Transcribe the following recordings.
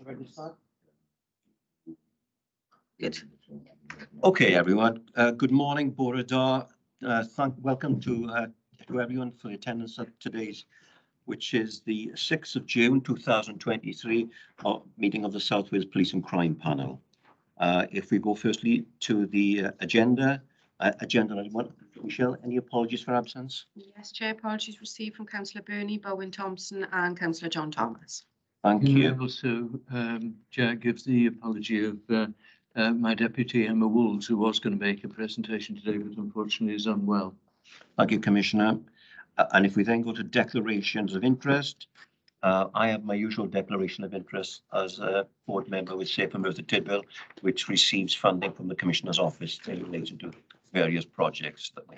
Ready to start? Good. Okay, everyone. Good morning, Bore da. Welcome to everyone for the attendance of today's, which is the 6th of June 2023 meeting of the South Wales Police and Crime Panel. If we go firstly to the agenda item 1, Michelle, any apologies for absence? Yes, Chair, apologies received from Councillor Bernie, Bowen Thompson and Councillor John Thomas. Thank you. Also, Chair, gives the apology of my deputy, Emma Wools, who was going to make a presentation today, but unfortunately is unwell. Thank you, Commissioner. And if we then go to declarations of interest, I have my usual declaration of interest as a board member with Safer Merthyr Tydfil, which receives funding from the Commissioner's office related to various projects that we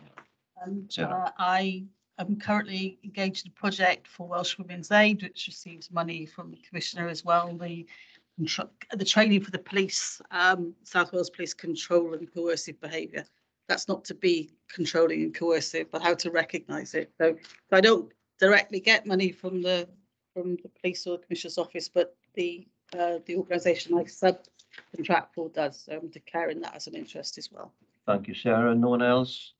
have. I am currently engaged in a project for Welsh Women's Aid, which receives money from the Commissioner as well. The training for the police, South Wales Police Control and Coercive Behaviour. That's not to be controlling and coercive, but how to recognise it. So I don't directly get money from the police or the Commissioner's office, but the organisation I subcontract for does. So I'm declaring that as an interest as well. Thank you, Sarah. No one else?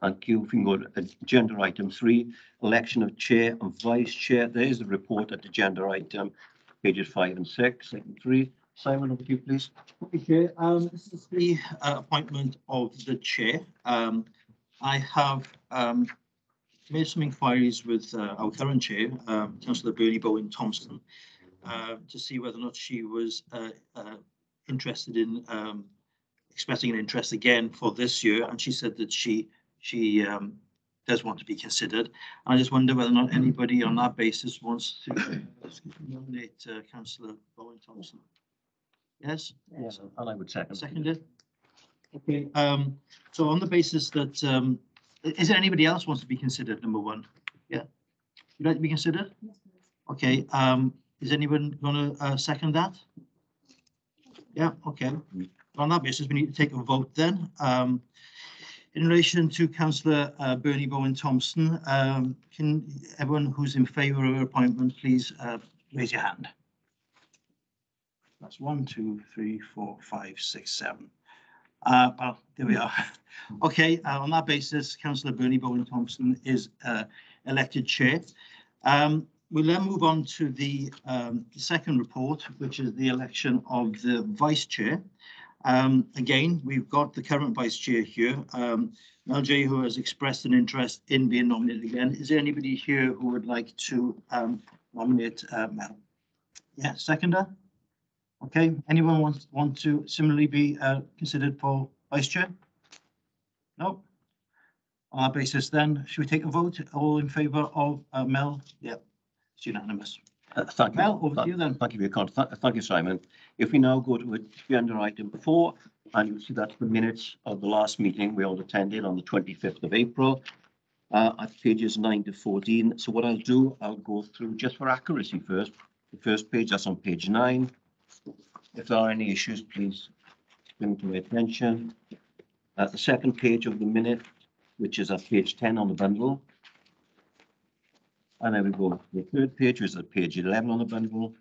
Thank you. If we can go to agenda item 3, election of chair and vice chair. There is a report at agenda item pages 5 and 6. Item 3. Simon, over to you, please. Okay, Chair. This is the appointment of the chair. I have made some inquiries with our current chair, Councillor Bernie Bowen Thompson, to see whether or not she was interested in expressing an interest again for this year, and she said that she does want to be considered. I just wonder whether or not anybody on that basis wants to nominate Councillor Bowen Thompson. Yes? Yes, and I would second. Seconded. Okay. So on the basis that is there anybody else wants to be considered? Number 1. Yeah. You'd like to be considered? Yes, please. Okay. Is anyone going to second that? Yeah. Okay. On that basis, we need to take a vote then. In relation to Councillor Bernie Bowen Thompson, can everyone who's in favour of her appointment please raise your hand? That's 1, 2, 3, 4, 5, 6, 7. Well, there we are. Okay, on that basis, Councillor Bernie Bowen Thompson is elected chair. We'll then move on to the second report, which is the election of the vice chair. Again, we've got the current vice chair here, Mel J, who has expressed an interest in being nominated again. Is there anybody here who would like to nominate Mel? Yeah, seconder. Okay, anyone want to similarly be considered for vice chair? No. On that basis then, should we take a vote? All in favour of Mel? Yeah, it's unanimous. Thank you. Mel, over to you then. Thank you for your comment. Thank you, Simon. If we now go to agenda item 4, and you'll see that's the minutes of the last meeting we all attended on the 25th of April at pages 9 to 14. So what I'll do, I'll go through just for accuracy first. The first page, that's on page 9. If there are any issues, please bring to my attention. The second page of the minute, which is at page 10 on the bundle. And then we go to the third page, which is at page 11 on the bundle.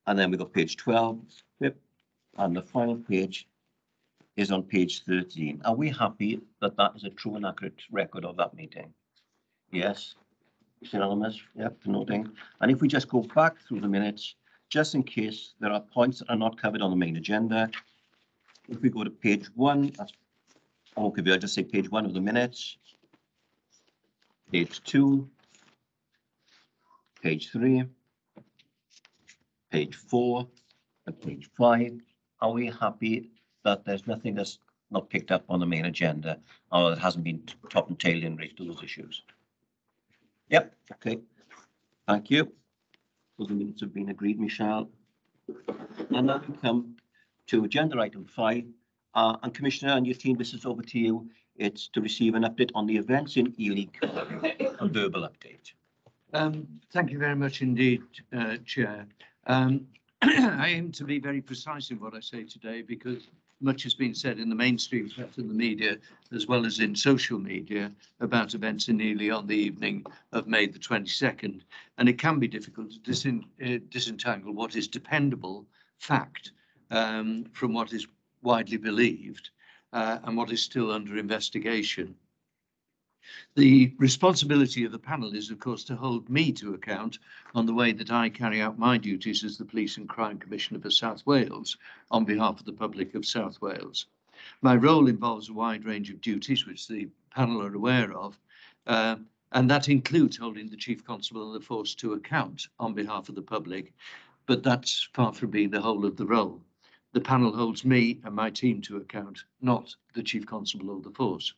And then we got page 12, and the final page is on page 13. Are we happy that that is a true and accurate record of that meeting? Yes. Synonymous, yep, noting. And if we just go back through the minutes, just in case there are points that are not covered on the main agenda, if we go to page 1, that's okay, I'll just say page 1 of the minutes, page 2, page 3, page 4, and page 5. Are we happy that there's nothing that's not picked up on the main agenda or that hasn't been top and tail in relation to those issues? Yep, okay. Thank you. Those minutes have been agreed, Michelle. And now we come to agenda item 5. And Commissioner and your team, this is over to you. It's to receive an update on the events in Ely, a verbal update. Thank you very much indeed, Chair. I aim to be very precise in what I say today because much has been said in the mainstream press and the media, as well as in social media, about events in Ely on the evening of May the 22nd. And it can be difficult to disentangle what is dependable fact from what is widely believed and what is still under investigation. The responsibility of the panel is, of course, to hold me to account on the way that I carry out my duties as the Police and Crime Commissioner for South Wales on behalf of the public of South Wales. My role involves a wide range of duties, which the panel are aware of, and that includes holding the Chief Constable of the Force to account on behalf of the public, but that's far from being the whole of the role. The panel holds me and my team to account, not the Chief Constable of the Force.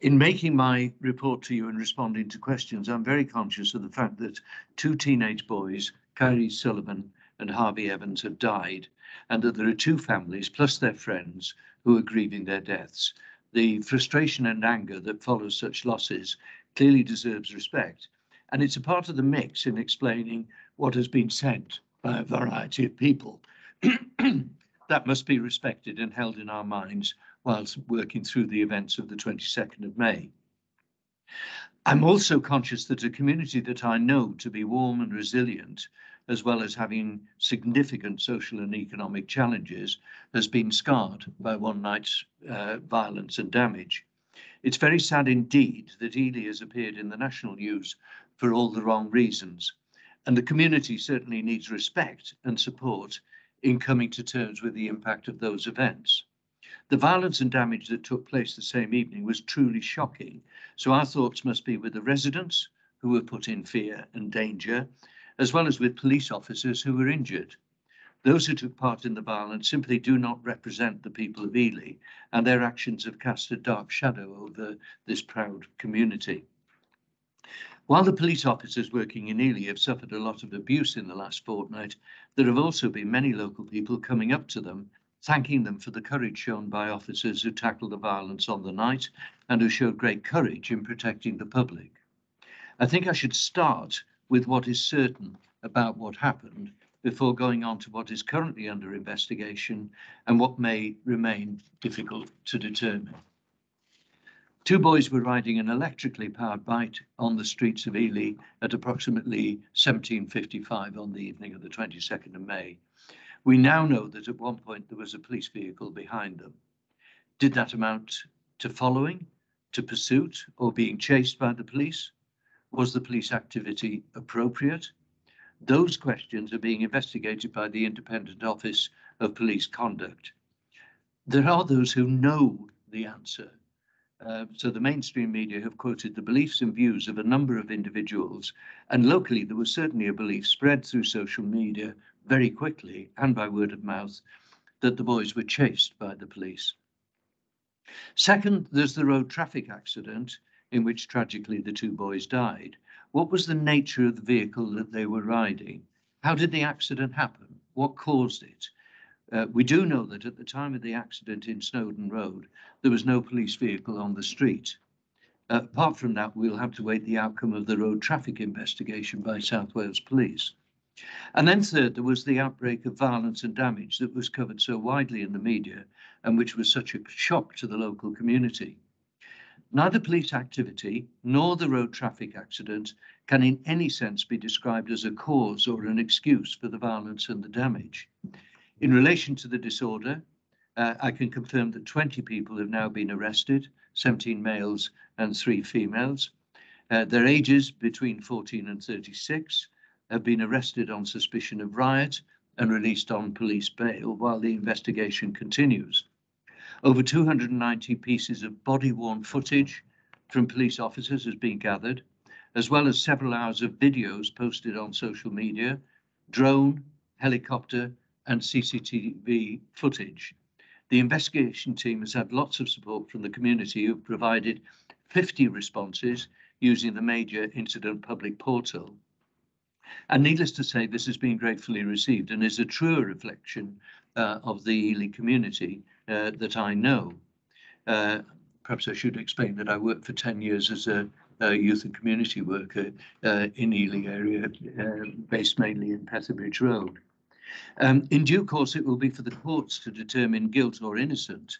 In making my report to you and responding to questions, I'm very conscious of the fact that 2 teenage boys, Kyrie Sullivan and Harvey Evans, have died, and that there are 2 families plus their friends who are grieving their deaths. The frustration and anger that follows such losses clearly deserves respect, and it's a part of the mix in explaining what has been said by a variety of people. That must be respected and held in our minds whilst working through the events of the 22nd of May. I'm also conscious that a community that I know to be warm and resilient, as well as having significant social and economic challenges, has been scarred by one night's violence and damage. It's very sad indeed that Ely has appeared in the national news for all the wrong reasons, and the community certainly needs respect and support in coming to terms with the impact of those events. The violence and damage that took place the same evening was truly shocking, so our thoughts must be with the residents who were put in fear and danger, as well as with police officers who were injured. Those who took part in the violence simply do not represent the people of Ely, and their actions have cast a dark shadow over this proud community. While the police officers working in Ely have suffered a lot of abuse in the last fortnight, there have also been many local people coming up to them, thanking them for the courage shown by officers who tackled the violence on the night and who showed great courage in protecting the public. I think I should start with what is certain about what happened before going on to what is currently under investigation and what may remain difficult to determine. 2 boys were riding an electrically powered bike on the streets of Ely at approximately 17:55 on the evening of the 22nd of May. We now know that at one point there was a police vehicle behind them. Did that amount to following, to pursuit, or being chased by the police? Was the police activity appropriate? Those questions are being investigated by the Independent Office of Police Conduct. There are those who know the answer. So the mainstream media have quoted the beliefs and views of a number of individuals, and locally there was certainly a belief spread through social media very quickly and by word of mouth that the boys were chased by the police. Second, there's the road traffic accident in which tragically the 2 boys died. What was the nature of the vehicle that they were riding? How did the accident happen? What caused it? We do know that at the time of the accident in Snowdon Road, there was no police vehicle on the street. Apart from that, we'll have to wait the outcome of the road traffic investigation by South Wales Police. And then third, there was the outbreak of violence and damage that was covered so widely in the media and which was such a shock to the local community. Neither police activity nor the road traffic accident can in any sense be described as a cause or an excuse for the violence and the damage. In relation to the disorder, I can confirm that 20 people have now been arrested, 17 males and 3 females. Their ages between 14 and 36 have been arrested on suspicion of riot and released on police bail while the investigation continues. Over 290 pieces of body-worn footage from police officers has been gathered, as well as several hours of videos posted on social media, drone, helicopter, and CCTV footage. The investigation team has had lots of support from the community, who've provided 50 responses using the major incident public portal. And needless to say, this has been gratefully received and is a truer reflection of the Ely community that I know. Perhaps I should explain that I worked for 10 years as a youth and community worker in Ely area, based mainly in Petherbridge Road. In due course, it will be for the courts to determine guilt or innocent,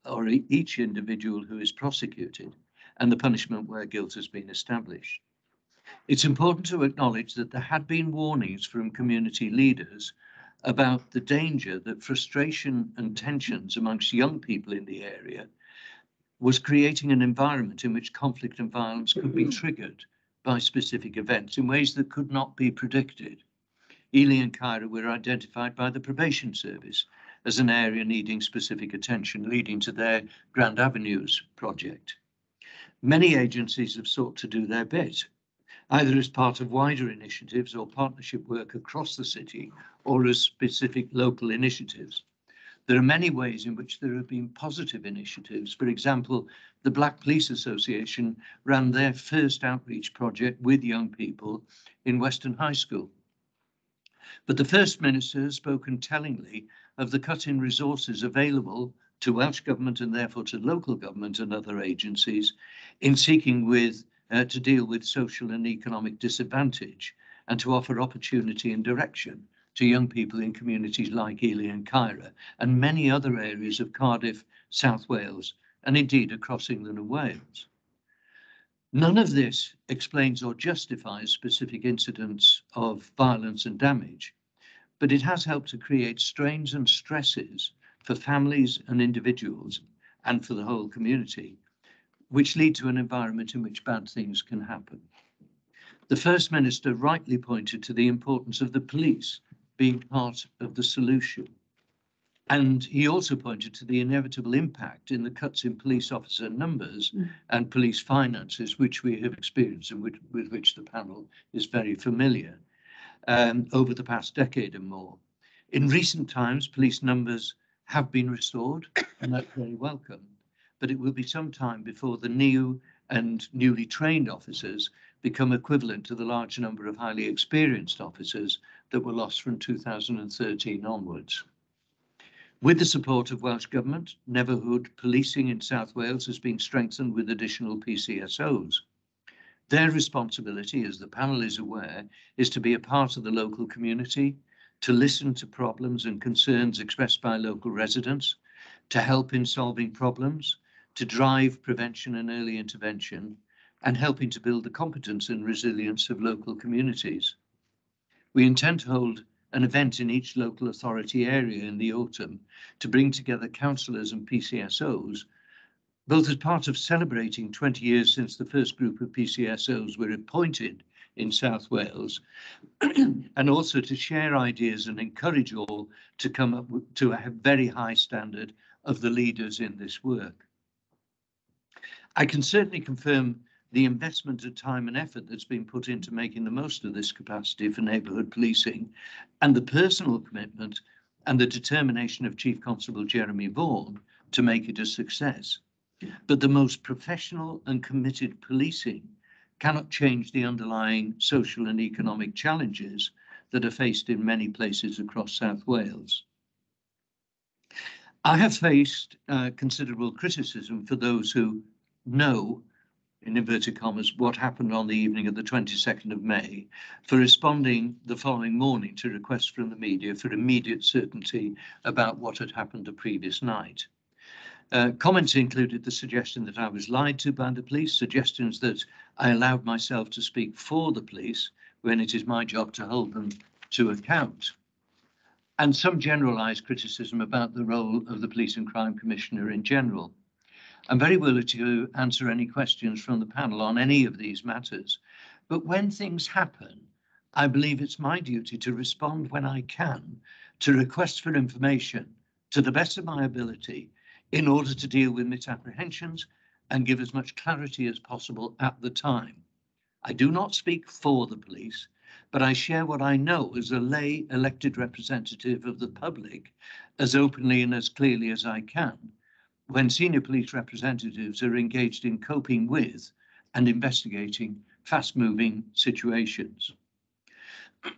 or each individual who is prosecuted, and the punishment where guilt has been established. It's important to acknowledge that there had been warnings from community leaders about the danger that frustration and tensions amongst young people in the area was creating an environment in which conflict and violence could be triggered by specific events in ways that could not be predicted. Ely and Kyra were identified by the probation service as an area needing specific attention, leading to their Grand Avenues project. Many agencies have sought to do their bit, either as part of wider initiatives or partnership work across the city, or as specific local initiatives. There are many ways in which there have been positive initiatives. For example, the Black Police Association ran their first outreach project with young people in Weston High School. But the First Minister has spoken tellingly of the cut in resources available to Welsh Government and therefore to local government and other agencies in seeking to deal with social and economic disadvantage and to offer opportunity and direction to young people in communities like Ely and Kyra and many other areas of Cardiff, South Wales, and indeed across England and Wales. None of this explains or justifies specific incidents of violence and damage, but it has helped to create strains and stresses for families and individuals and for the whole community, which lead to an environment in which bad things can happen. The First Minister rightly pointed to the importance of the police being part of the solution. And he also pointed to the inevitable impact in the cuts in police officer numbers and police finances, which we have experienced and with which the panel is very familiar over the past decade and more. In recent times, police numbers have been restored, and that's very welcome, but it will be some time before the new and newly trained officers become equivalent to the large number of highly experienced officers that were lost from 2013 onwards. With the support of Welsh Government, neighbourhood policing in South Wales has been strengthened with additional PCSOs. Their responsibility, as the panel is aware, is to be a part of the local community, to listen to problems and concerns expressed by local residents, to help in solving problems, to drive prevention and early intervention, and helping to build the competence and resilience of local communities. We intend to hold an event in each local authority area in the autumn to bring together councillors and PCSOs, both as part of celebrating 20 years since the first group of PCSOs were appointed in South Wales, and also to share ideas and encourage all to come up to a very high standard of the leaders in this work. I can certainly confirm the investment of time and effort that's been put into making the most of this capacity for neighbourhood policing, and the personal commitment and the determination of Chief Constable Jeremy Vaughan to make it a success. But the most professional and committed policing cannot change the underlying social and economic challenges that are faced in many places across South Wales. I have faced considerable criticism for those who know, in inverted commas, what happened on the evening of the 22nd of May, for responding the following morning to requests from the media for immediate certainty about what had happened the previous night. Comments included the suggestion that I was lied to by the police, suggestions that I allowed myself to speak for the police when it is my job to hold them to account, and some generalised criticism about the role of the Police and Crime Commissioner in general. I'm very willing to answer any questions from the panel on any of these matters, but when things happen, I believe it's my duty to respond when I can to requests for information to the best of my ability in order to deal with misapprehensions and give as much clarity as possible at the time. I do not speak for the police, but I share what I know as a lay elected representative of the public as openly and as clearly as I can, when senior police representatives are engaged in coping with and investigating fast-moving situations.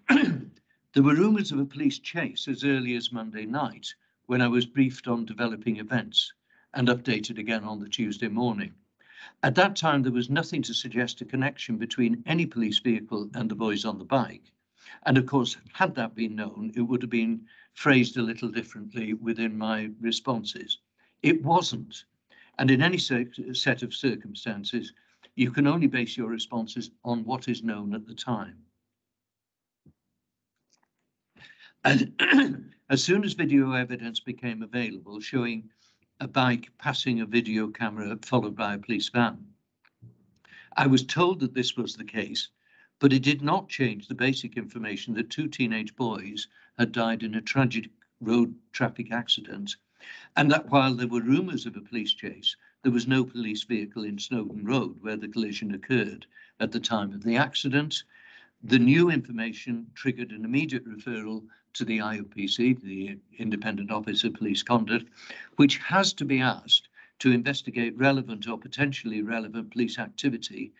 There were rumours of a police chase as early as Monday night, when I was briefed on developing events and updated again on the Tuesday morning. At that time, there was nothing to suggest a connection between any police vehicle and the boys on the bike, And of course, had that been known, it would have been phrased a little differently within my responses. It wasn't. And in any set of circumstances, you can only base your responses on what is known at the time. And as soon as video evidence became available showing a bike passing a video camera followed by a police van, I was told that this was the case, but it did not change the basic information that 2 teenage boys had died in a tragic road traffic accident, and that while there were rumours of a police chase, there was no police vehicle in Snowdon Road where the collision occurred at the time of the accident. The new information triggered an immediate referral to the IOPC, the Independent Office of Police Conduct, which has to be asked to investigate relevant or potentially relevant police activity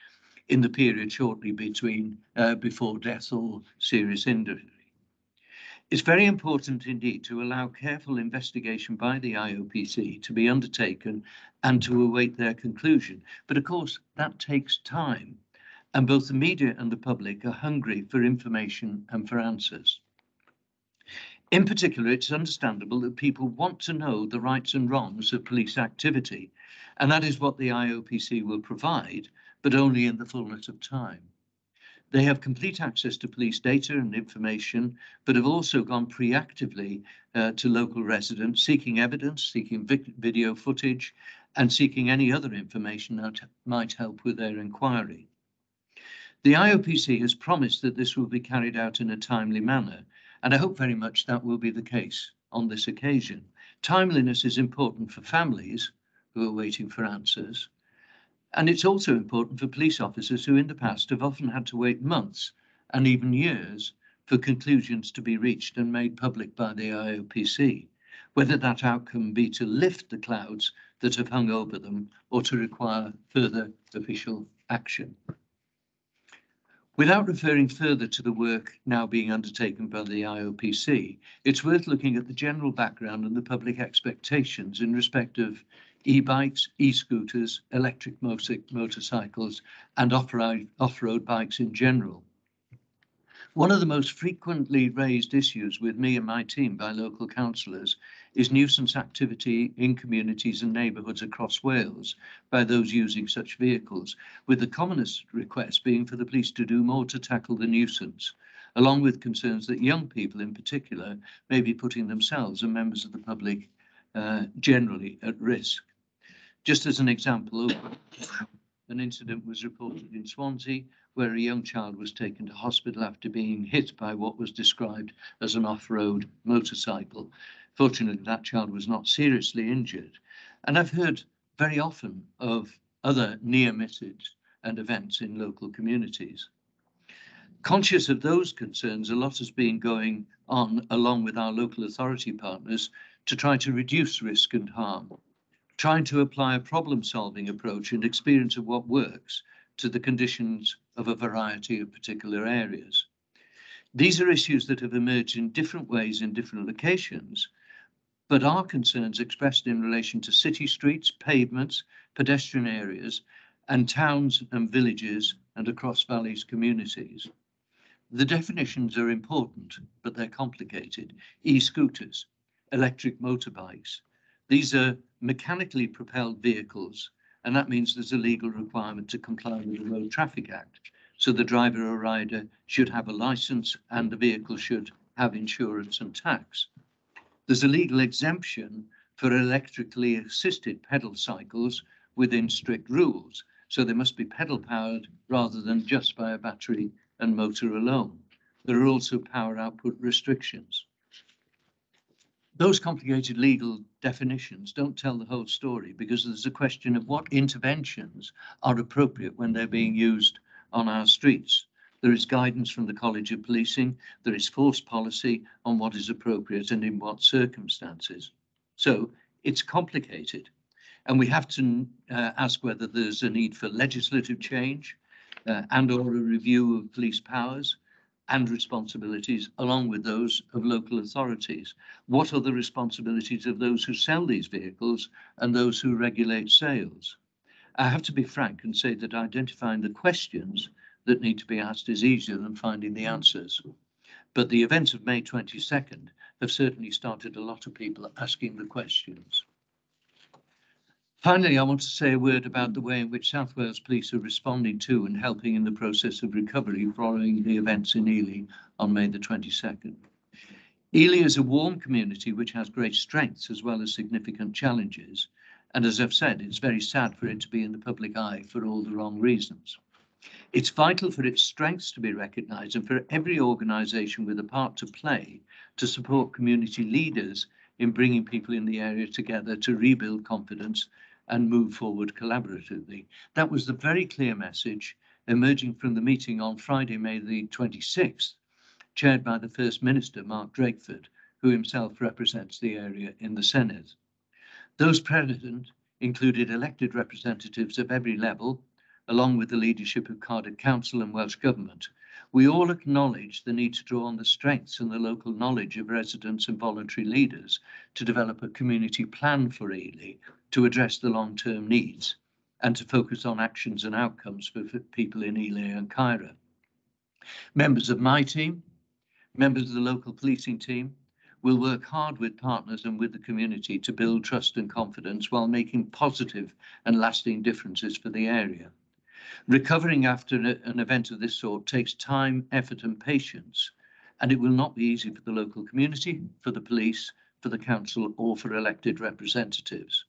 in the period shortly between before death or serious injury. It's very important indeed to allow careful investigation by the IOPC to be undertaken and to await their conclusion. But of course, that takes time, and both the media and the public are hungry for information and for answers. In particular, it's understandable that people want to know the rights and wrongs of police activity, and that is what the IOPC will provide, but only in the fullness of time. They have complete access to police data and information, but have also gone preactively to local residents, seeking evidence, seeking video footage, and seeking any other information that might help with their inquiry. The IOPC has promised that this will be carried out in a timely manner, and I hope very much that will be the case on this occasion. Timeliness is important for families who are waiting for answers, and it's also important for police officers who in the past have often had to wait months and even years for conclusions to be reached and made public by the IOPC, whether that outcome be to lift the clouds that have hung over them or to require further official action. Without referring further to the work now being undertaken by the IOPC, it's worth looking at the general background and the public expectations in respect of e-bikes, e-scooters, electric motorcycles, and off-road bikes in general. One of the most frequently raised issues with me and my team by local councillors is nuisance activity in communities and neighbourhoods across Wales by those using such vehicles, with the commonest request being for the police to do more to tackle the nuisance, along with concerns that young people in particular may be putting themselves and members of the public generally at risk. Just as an example, an incident was reported in Swansea where a young child was taken to hospital after being hit by what was described as an off-road motorcycle. Fortunately, that child was not seriously injured. And I've heard very often of other near misses and events in local communities. Conscious of those concerns, a lot has been going on along with our local authority partners to try to reduce risk and harm, trying to apply a problem-solving approach and experience of what works to the conditions of a variety of particular areas. These are issues that have emerged in different ways in different locations, but are concerns expressed in relation to city streets, pavements, pedestrian areas, and towns and villages and across valleys communities. The definitions are important, but they're complicated. E-scooters, electric motorbikes. These are mechanically propelled vehicles, and that means there's a legal requirement to comply with the Road Traffic Act. So the driver or rider should have a license and the vehicle should have insurance and tax. There's a legal exemption for electrically assisted pedal cycles within strict rules. So they must be pedal powered rather than just by a battery and motor alone. There are also power output restrictions. Those complicated legal definitions don't tell the whole story because there's a question of what interventions are appropriate when they're being used on our streets. There is guidance from the College of Policing, there is force policy on what is appropriate and in what circumstances. So it's complicated, and we have to ask whether there's a need for legislative change and or a review of police powers and responsibilities along with those of local authorities. What are the responsibilities of those who sell these vehicles and those who regulate sales? I have to be frank and say that identifying the questions that need to be asked is easier than finding the answers. But the events of May 22nd have certainly started a lot of people asking the questions. Finally, I want to say a word about the way in which South Wales Police are responding to and helping in the process of recovery following the events in Ely on May the 22nd. Ely is a warm community which has great strengths as well as significant challenges. And as I've said, it's very sad for it to be in the public eye for all the wrong reasons. It's vital for its strengths to be recognised and for every organisation with a part to play to support community leaders in bringing people in the area together to rebuild confidence and move forward collaboratively. That was the very clear message emerging from the meeting on Friday, May the 26th, chaired by the First Minister, Mark Drakeford, who himself represents the area in the Senedd. Those present included elected representatives of every level, along with the leadership of Cardiff Council and Welsh Government. We all acknowledge the need to draw on the strengths and the local knowledge of residents and voluntary leaders to develop a community plan for Ely to address the long-term needs and to focus on actions and outcomes for people in Ely and Caira. Members of my team, members of the local policing team, will work hard with partners and with the community to build trust and confidence while making positive and lasting differences for the area. Recovering after an event of this sort takes time, effort and patience, and it will not be easy for the local community, for the police, for the council or for elected representatives.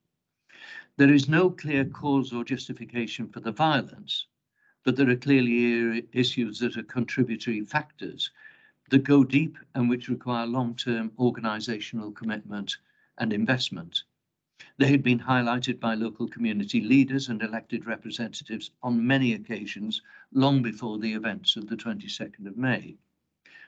There is no clear cause or justification for the violence, but there are clearly issues that are contributory factors that go deep and which require long-term organisational commitment and investment. They had been highlighted by local community leaders and elected representatives on many occasions, long before the events of the 22nd of May.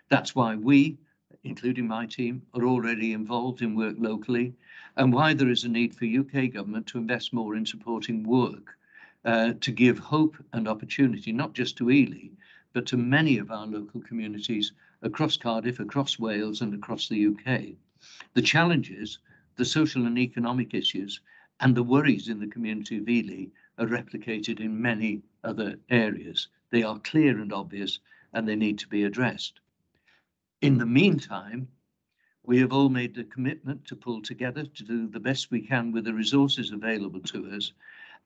That's why we, including my team, are already involved in work locally, and why there is a need for UK government to invest more in supporting work to give hope and opportunity, not just to Ely, but to many of our local communities across Cardiff, across Wales and across the UK. The challenges, the social and economic issues and the worries in the community of Ely are replicated in many other areas. They are clear and obvious and they need to be addressed. In the meantime, we have all made the commitment to pull together to do the best we can with the resources available to us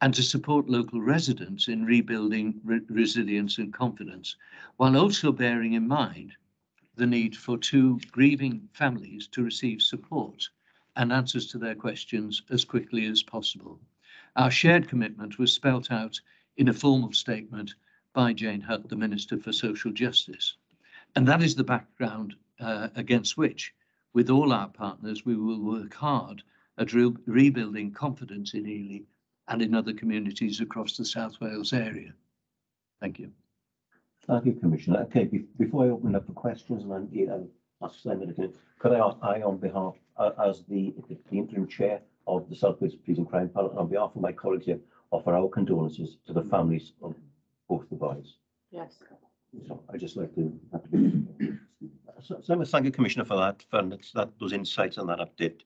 and to support local residents in rebuilding resilience and confidence, while also bearing in mind the need for two grieving families to receive support and answers to their questions as quickly as possible. Our shared commitment was spelt out in a formal statement by Jane Hutt, the Minister for Social Justice. And that is the background against which, with all our partners, we will work hard at rebuilding confidence in Ely and in other communities across the South Wales area. Thank you. Thank you, Commissioner. Okay, before I open up for questions, and I'll ask Simon again, could I ask, on behalf, as the interim chair of the South Wales Police and Crime Panel, and on behalf of my colleagues here, offer our condolences to the families of both the boys. Yes. So I just like to. So thank you, Commissioner, for that, those insights and that update,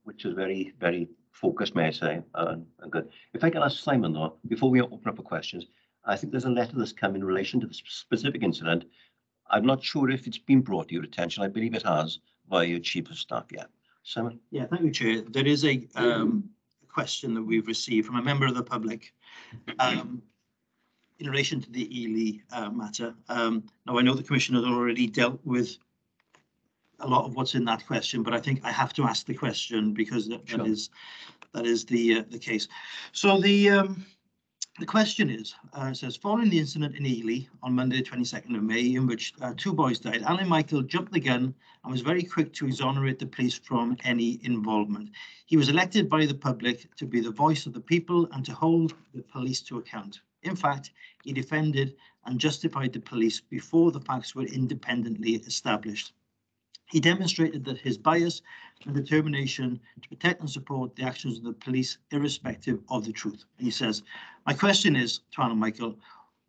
which is very, very focused, may I say, and good. If I can ask Simon, though, before we open up for questions, I think there's a letter that's come in relation to the specific incident. I'm not sure if it's been brought to your attention. I believe it has via your Chief of Staff. Yeah, Simon. Yeah, thank you, Chair. There is a question that we've received from a member of the public in relation to the Ely matter. Now, I know the Commissioner has already dealt with a lot of what's in that question, but I think I have to ask the question because that is the case. So the question is, it says, following the incident in Ely on Monday, 22nd of May, in which two boys died, Alan Michael jumped the gun and was very quick to exonerate the police from any involvement. He was elected by the public to be the voice of the people and to hold the police to account. In fact, he defended and justified the police before the facts were independently established. He demonstrated that his bias and determination to protect and support the actions of the police, irrespective of the truth. And he says, my question is to Alan Michael,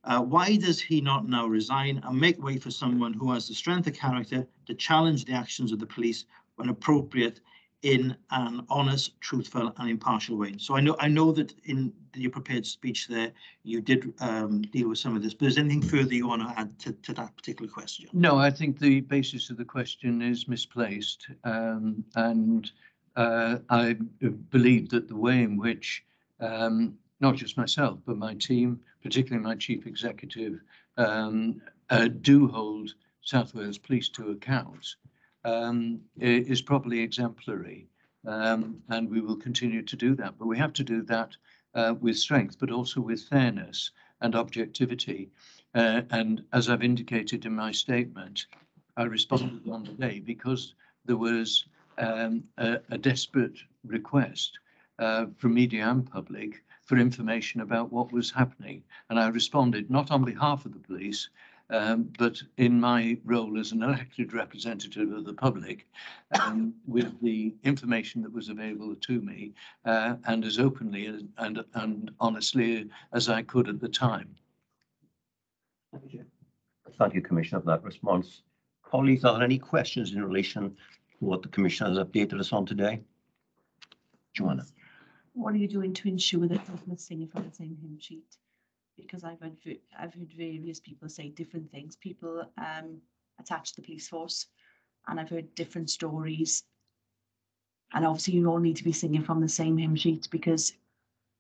why does he not now resign and make way for someone who has the strength of character to challenge the actions of the police when appropriate in an honest, truthful and impartial way. So I know that in your prepared speech there, you did deal with some of this, but is there anything further you want to add to that particular question? No, I think the basis of the question is misplaced, and I believe that the way in which not just myself, but my team, particularly my chief executive, do hold South Wales Police to account is probably exemplary, and we will continue to do that. But we have to do that with strength, but also with fairness and objectivity. And as I've indicated in my statement, I responded on the day because there was a desperate request from media and public for information about what was happening. And I responded not on behalf of the police, but in my role as an elected representative of the public, with the information that was available to me, and as openly and honestly as I could at the time. Thank you, Commissioner, for that response. Colleagues, are there any questions in relation to what the Commissioner has updated us on today? Joanna. What are you doing to ensure that people are singing from the same hymn sheet? Because I've heard various people say different things. People attached to the police force, and I've heard different stories. And obviously, you all need to be singing from the same hymn sheet, because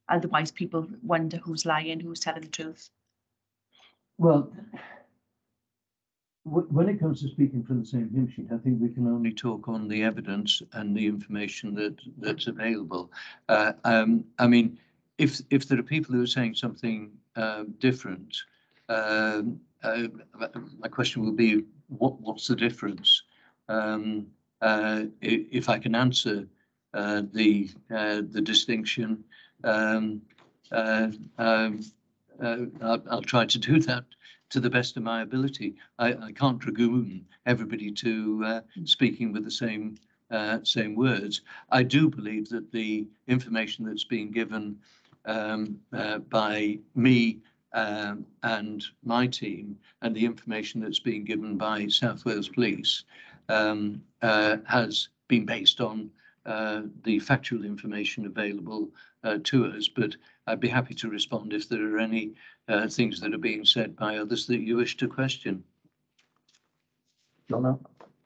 otherwise, people wonder who's lying, who's telling the truth. Well, when it comes to speaking from the same hymn sheet, I think we can only talk on the evidence and the information that's available. I mean, if there are people who are saying something different, my question will be, what's the difference? If I can answer the distinction, I'll try to do that to the best of my ability. I can't dragoon everybody to speaking with the same words. I do believe that the information that's being given by me and my team, and the information that's being given by South Wales Police has been based on the factual information available to us. But I'd be happy to respond if there are any things that are being said by others that you wish to question. Joanna?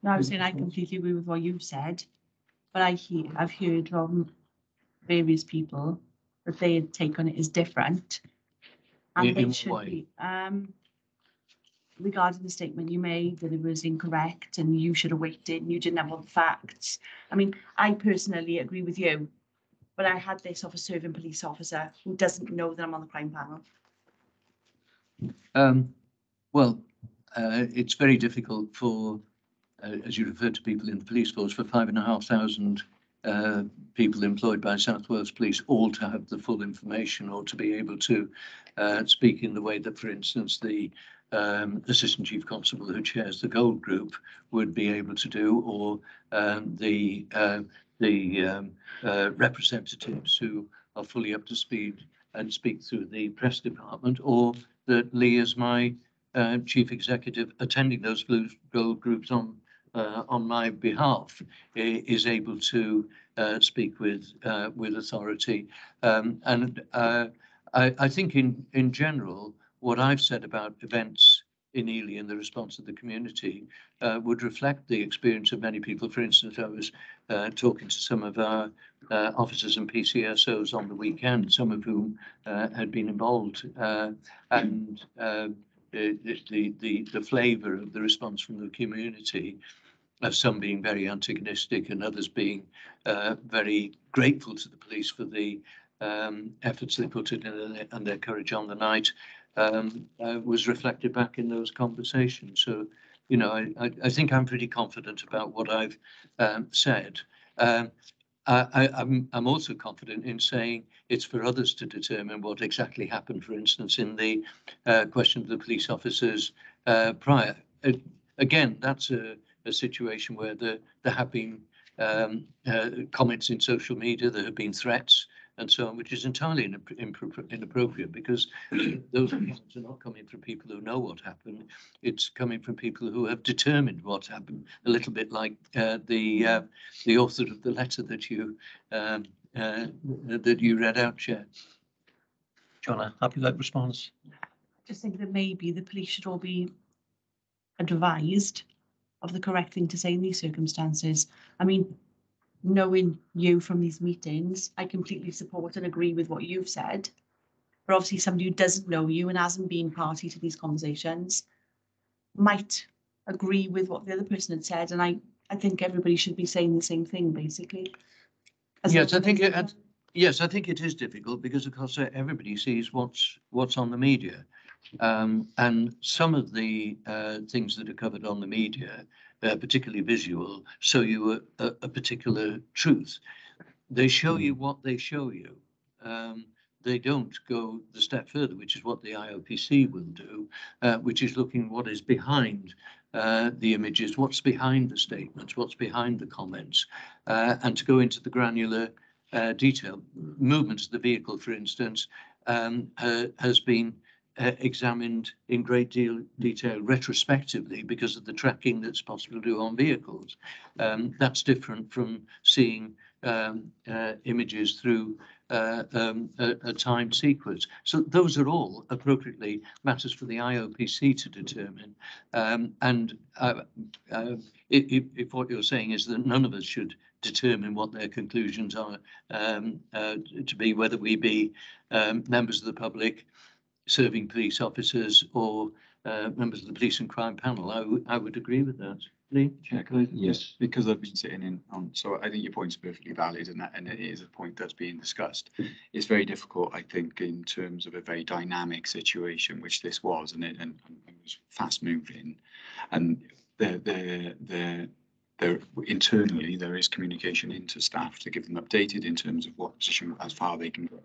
No, I was saying I completely agree with what you said, but I've heard from various people that their take on it is different. And they should be, regarding the statement you made, that it was incorrect and you should have waited and you didn't have all the facts. I mean, I personally agree with you, but I had this off a serving police officer who doesn't know that I'm on the crime panel. Well, it's very difficult for, as you referred to people in the police force, for 5,500 people employed by South Wales Police all to have the full information, or to be able to speak in the way that, for instance, the Assistant Chief Constable who chairs the Gold Group would be able to do, or the representatives who are fully up to speed and speak through the press department, or that Lee, as my chief executive, attending those Gold Groups on my behalf, is able to speak with authority. And I think in general, what I've said about events in Ely and the response of the community would reflect the experience of many people. For instance, I was talking to some of our officers and PCSOs on the weekend, some of whom had been involved, and the flavour of the response from the community, of some being very antagonistic and others being very grateful to the police for the efforts they put in and their courage on the night, was reflected back in those conversations. So, you know, I think I'm pretty confident about what I've said. I'm also confident in saying it's for others to determine what exactly happened, for instance, in the question of the police officers prior. Again, that's a situation where there have been comments in social media, there have been threats and so on, which is entirely inappropriate because those comments are not coming from people who know what happened. It's coming from people who have determined what happened. A little bit like the author of the letter that you read out, Chair. Joanna, happy with that response? Just think that maybe the police should all be advised of the correct thing to say in these circumstances. I mean, knowing you from these meetings, I completely support and agree with what you've said. But obviously somebody who doesn't know you and hasn't been party to these conversations might agree with what the other person had said. And I think everybody should be saying the same thing, basically. Yes, I think yes, I think it is difficult because, of course, everybody sees what's on the media. And some of the things that are covered on the media, particularly visual, show you a particular truth. They show you what they show you. They don't go the step further, which is what the IOPC will do, which is looking what is behind the images, what's behind the statements, what's behind the comments, and to go into the granular detail. Movement of the vehicle, for instance, has been examined in great detail retrospectively because of the tracking that's possible to do on vehicles. That's different from seeing images through a time sequence. So those are all appropriately matters for the IOPC to determine. If what you're saying is that none of us should determine what their conclusions are to be, whether we be members of the public, serving police officers, or members of the police and crime panel, I would agree with that. Lee? Chair, could I, yes, because I've been sitting in on, so I think your point's perfectly valid, and it is a point that's being discussed. It's very difficult, I think, in terms of a very dynamic situation, which this was, and it was fast moving, and there internally there is communication into staff to give them updated in terms of what position, as far they can go.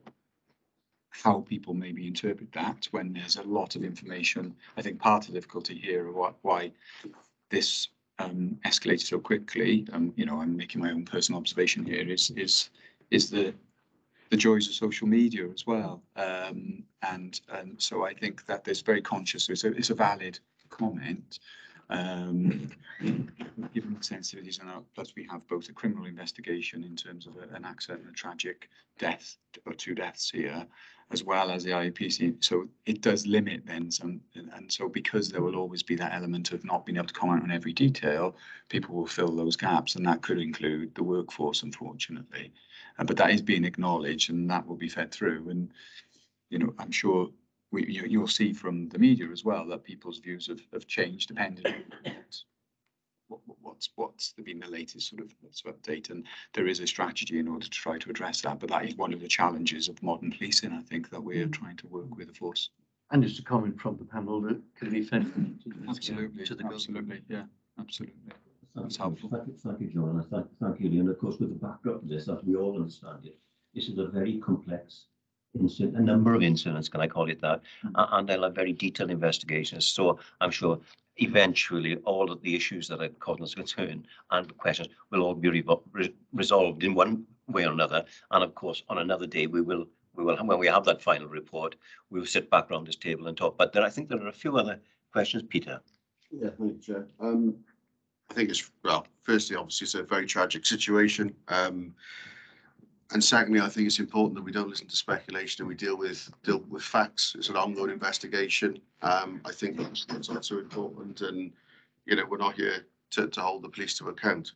How people maybe interpret that when there's a lot of information. I think part of the difficulty here of why this escalated so quickly, you know, I'm making my own personal observation here, is the joys of social media as well, and so I think that there's very conscious. It's a valid comment. Given the sensitivities, and plus we have both a criminal investigation in terms of an accident and a tragic death, or 2 deaths here, as well as the IOPC. So it does limit then some, and so because there will always be that element of not being able to comment on every detail, people will fill those gaps, and that could include the workforce, unfortunately. But that is being acknowledged, and that will be fed through. And you know, I'm sure you'll see from the media as well that people's views have changed depending on what's been the latest sort of update, and there is a strategy in order to try to address that. But that is one of the challenges of modern policing, I think, that we are trying to work with the force. And just a comment from the panel that can be fed Absolutely, to the absolutely, yeah, absolutely. That's Thank you, helpful. thank you, Joanna. Thank you, Lee. And of course, with the backdrop of this, as we all understand it, this is a very complex incident, a number of incidents, can I call it that, and they'll have very detailed investigations. So I'm sure eventually all of the issues that are causing us concern and questions will all be resolved in one way or another. And of course, on another day, we will, when we have that final report, we will sit back around this table and talk. But I think there are a few other questions, Peter. Yeah, thank you, Chair. I think it's, well, firstly, obviously, it's a very tragic situation. And secondly, I think it's important that we don't listen to speculation and we deal with facts. It's an ongoing investigation. I think that's also important, and you know, we're not here to hold the police to account.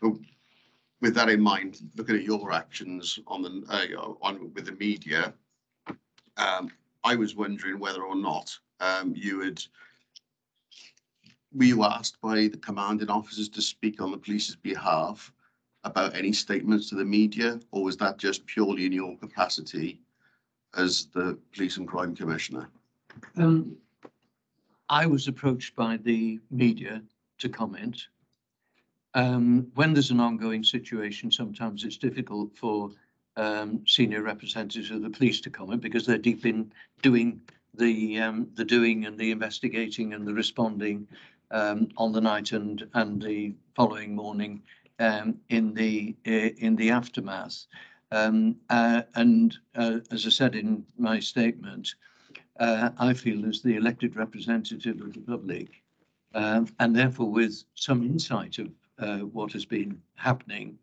With that in mind, looking at your actions on the with the media, I was wondering whether or not were you asked by the commanding officers to speak on the police's behalf about any statements to the media, or was that just purely in your capacity as the Police and Crime Commissioner? I was approached by the media to comment. When there's an ongoing situation, sometimes it's difficult for senior representatives of the police to comment because they're deep in doing the doing and the investigating and the responding on the night and the following morning in the aftermath. As I said in my statement, I feel as the elected representative of the public, and therefore with some insight of what has been happening,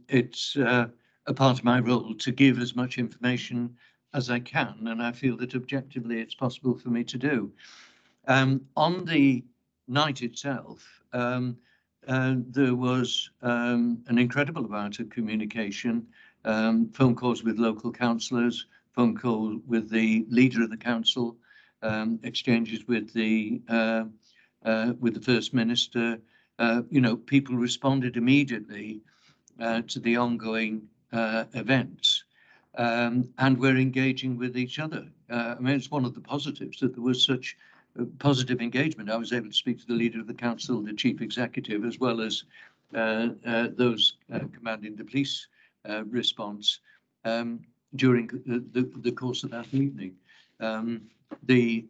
it's a part of my role to give as much information as I can, and I feel that objectively it's possible for me to do. On the night itself, there was an incredible amount of communication, phone calls with local councillors, phone call with the leader of the council, exchanges with the First Minister. People responded immediately to the ongoing events, and we're engaging with each other. I mean, it's one of the positives that there was such positive engagement. I was able to speak to the leader of the council, the chief executive, as well as those commanding the police response during the course of that evening. The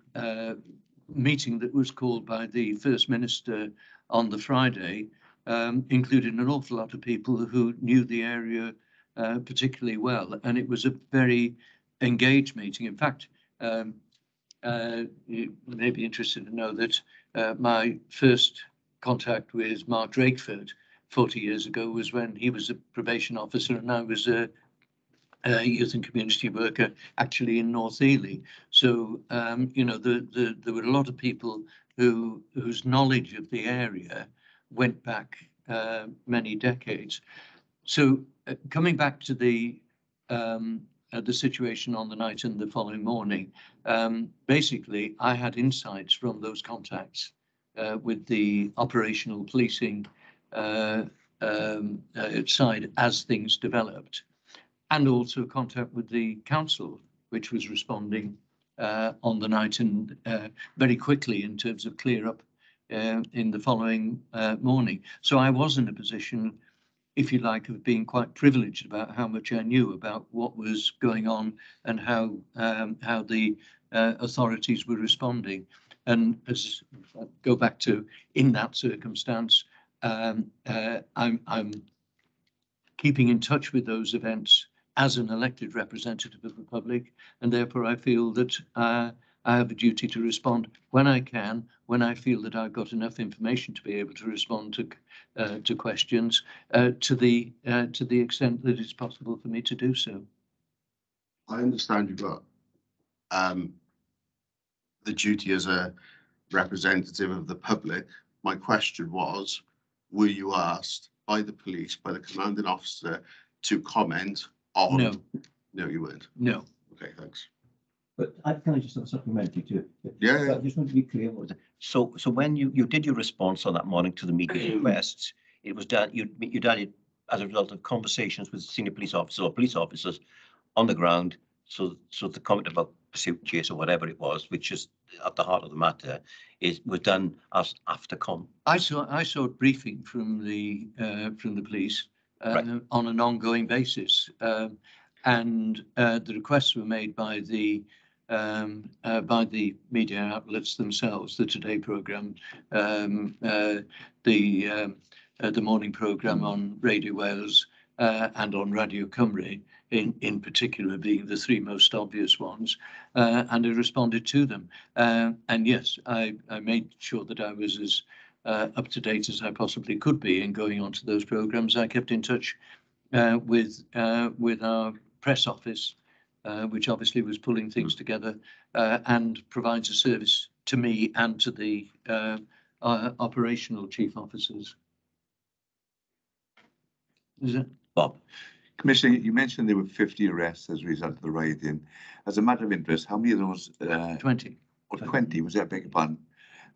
meeting that was called by the First Minister on the Friday included an awful lot of people who knew the area particularly well, and it was a very engaged meeting. In fact, you may be interested to know that my first contact with Mark Drakeford 40 years ago was when he was a probation officer and I was a youth and community worker actually in North Ely. So, there were a lot of people whose knowledge of the area went back many decades. So coming back to the situation on the night and the following morning, basically I had insights from those contacts with the operational policing side as things developed, and also contact with the council, which was responding on the night and very quickly in terms of clear up in the following morning. So I was in a position, if you like, of being quite privileged about how much I knew about what was going on and how the authorities were responding. And as I go back to, in that circumstance, I'm keeping in touch with those events as an elected representative of the public, and therefore I feel that I have a duty to respond when I can, when I feel that I've got enough information to be able to respond to questions to the extent that it's possible for me to do so. I understand you've got the duty as a representative of the public. My question was, were you asked by the police, by the commanding officer, to comment on? No. No, you weren't. No. Okay, thanks. But can I just have a supplementary to? Yeah. I just want to be clear. So when you did your response on that morning to the media requests, it was done, you done it as a result of conversations with senior police officers or police officers on the ground. So the comment about pursuit, chase, or whatever it was, which is at the heart of the matter, was done as Aftercom. I saw a briefing from the police Right. on an ongoing basis, and the requests were made by the media outlets themselves. The Today programme, the morning programme on Radio Wales and on Radio Cymru, in particular being the three most obvious ones, and I responded to them. And yes, I made sure that I was as up to date as I possibly could be in going on to those programmes. I kept in touch with our press office, which obviously was pulling things together and provides a service to me and to the operational chief officers. Is it? Bob. Commissioner, you mentioned there were 50 arrests as a result of the rioting. As a matter of interest, how many of those? 20. Or 20, was that, beg your pardon?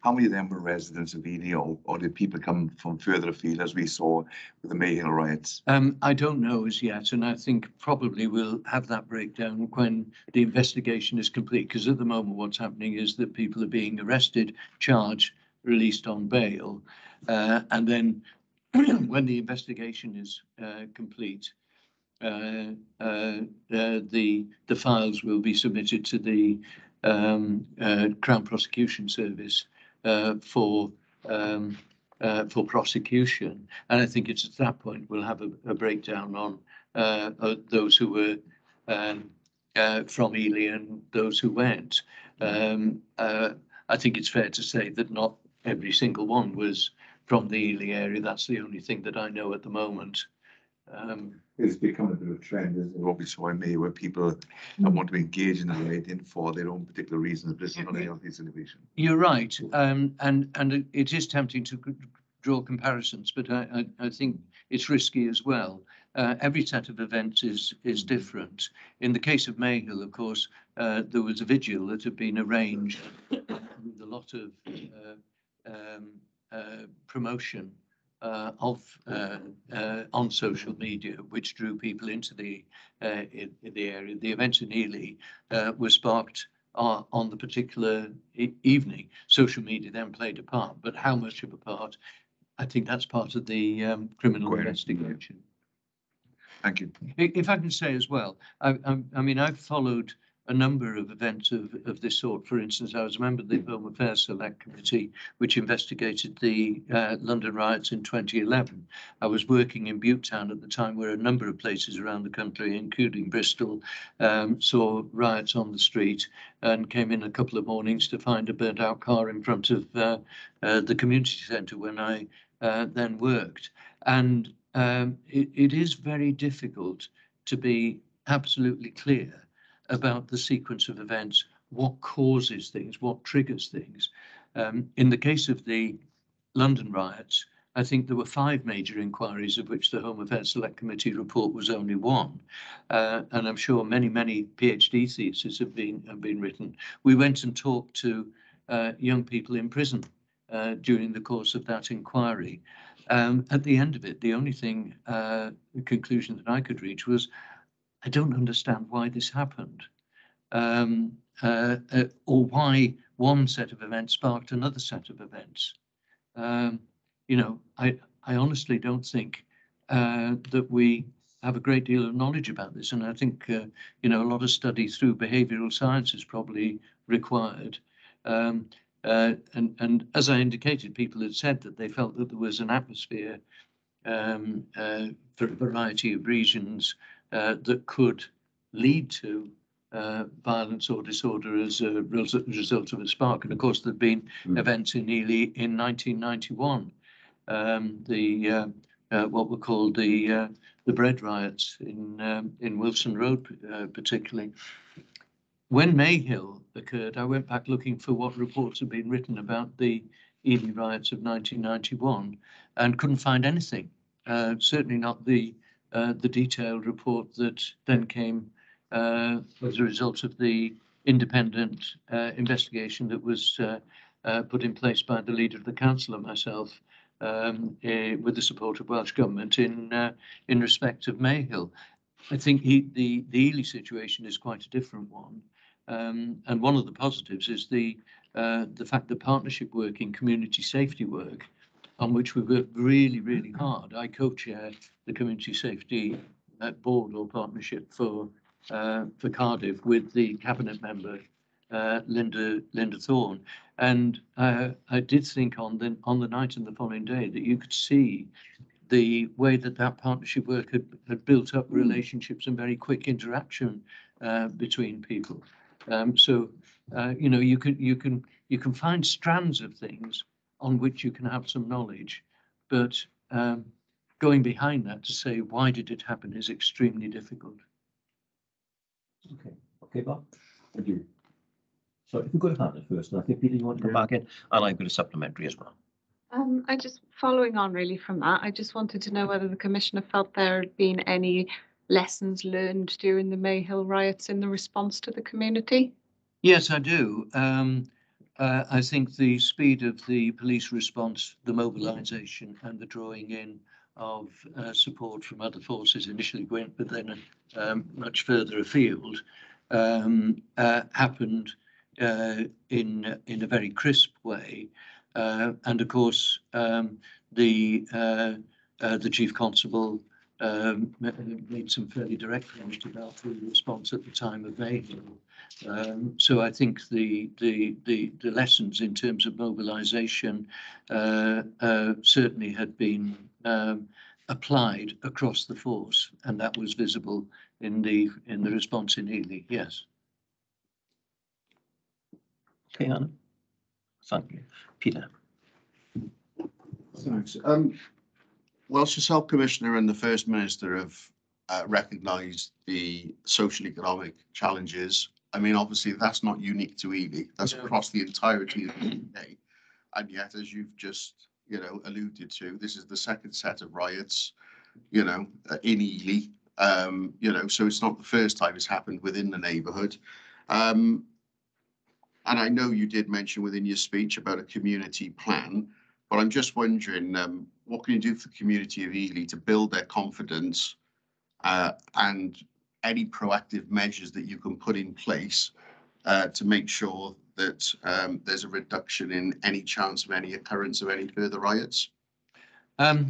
How many of them were residents of Ely, or did people come from further afield, as we saw with the Mayhill riots? I don't know as yet, and I think probably we'll have that breakdown when the investigation is complete, because at the moment what's happening is that people are being arrested, charged, released on bail, and then when the investigation is complete, the files will be submitted to the Crown Prosecution Service for prosecution, and I think it's at that point we'll have a breakdown on those who were from Ely and those who weren't. I think it's fair to say that not every single one was from the Ely area. That's the only thing that I know at the moment. It's become a bit of a trend, isn't it? What we saw in May, where people don't want to engage in the writing for their own particular reasons, based on any of these innovation. You're right, and it is tempting to draw comparisons, but I think it's risky as well. Every set of events is different. In the case of Mayhill, of course, there was a vigil that had been arranged with a lot of promotion on social media, which drew people into the area. The event in Ely was sparked on the particular evening. Social media then played a part, but how much of a part? I think that's part of the criminal investigation. Thank you. If I can say as well, I mean, I've followed a number of events of this sort. For instance, I was a member of the Home Affairs Select Committee, which investigated the London riots in 2011. I was working in Butetown at the time, where a number of places around the country, including Bristol, saw riots on the street, and came in a couple of mornings to find a burnt out car in front of the community centre when I then worked. And it is very difficult to be absolutely clear about the sequence of events, what causes things, what triggers things. In the case of the London riots, I think there were 5 major inquiries, of which the Home Affairs Select Committee report was only one. And I'm sure many PhD theses have been written. We went and talked to young people in prison during the course of that inquiry. At the end of it, the only thing, the conclusion that I could reach was, I don't understand why this happened, or why one set of events sparked another set of events. You know, I honestly don't think that we have a great deal of knowledge about this, and I think you know, a lot of study through behavioural science is probably required. And as I indicated, people had said that they felt that there was an atmosphere for a variety of reasons that could lead to violence or disorder as a result of a spark. And of course, there've been events in Ely in 1991, what were called the bread riots in Wilson Road, particularly. When Mayhill occurred, I went back looking for what reports had been written about the Ely riots of 1991 and couldn't find anything. Certainly not the detailed report that then came as a result of the independent investigation that was put in place by the leader of the council and myself, with the support of Welsh Government in respect of Mayhill. I think the Ely situation is quite a different one. And one of the positives is the fact that partnership work in community safety work, on which we work really hard. I co-chair the community safety board or partnership for Cardiff with the cabinet member Linda Thorne, and I did think on the night and the following day that you could see the way that partnership work had built up relationships and very quick interaction between people. So you know, you can find strands of things on which you can have some knowledge, but going behind that to say why did it happen is extremely difficult. Okay, Bob. Thank you. So if we go to Hannah first, and I think Peter, you want to come back in, and I've got a supplementary as well. I just following on really from that, I just wanted to know whether the Commissioner felt there had been any lessons learned during the Mayhill riots in the response to the community. Yes, I do. I think the speed of the police response, the mobilisation and the drawing in of support from other forces initially went, but then much further afield, happened in a very crisp way. And of course, the Chief Constable made some fairly direct comments about the response at the time of Mayhill. So I think the lessons in terms of mobilisation certainly had been applied across the force, and that was visible in the response in Ely. Yes. Okay, Anna. Thank you. Peter. Thanks. Welsh Health Commissioner and the First Minister have recognised the social economic challenges. I mean, obviously, that's not unique to Ely. That's across the entirety of the UK. And yet, as you've just, alluded to, this is the second set of riots, in Ely. So it's not the first time it's happened within the neighbourhood. And I know you did mention within your speech about a community plan, but I'm just wondering, what can you do for the community of Ely to build their confidence, and any proactive measures that you can put in place to make sure that there's a reduction in any chance of any occurrence of any further riots? I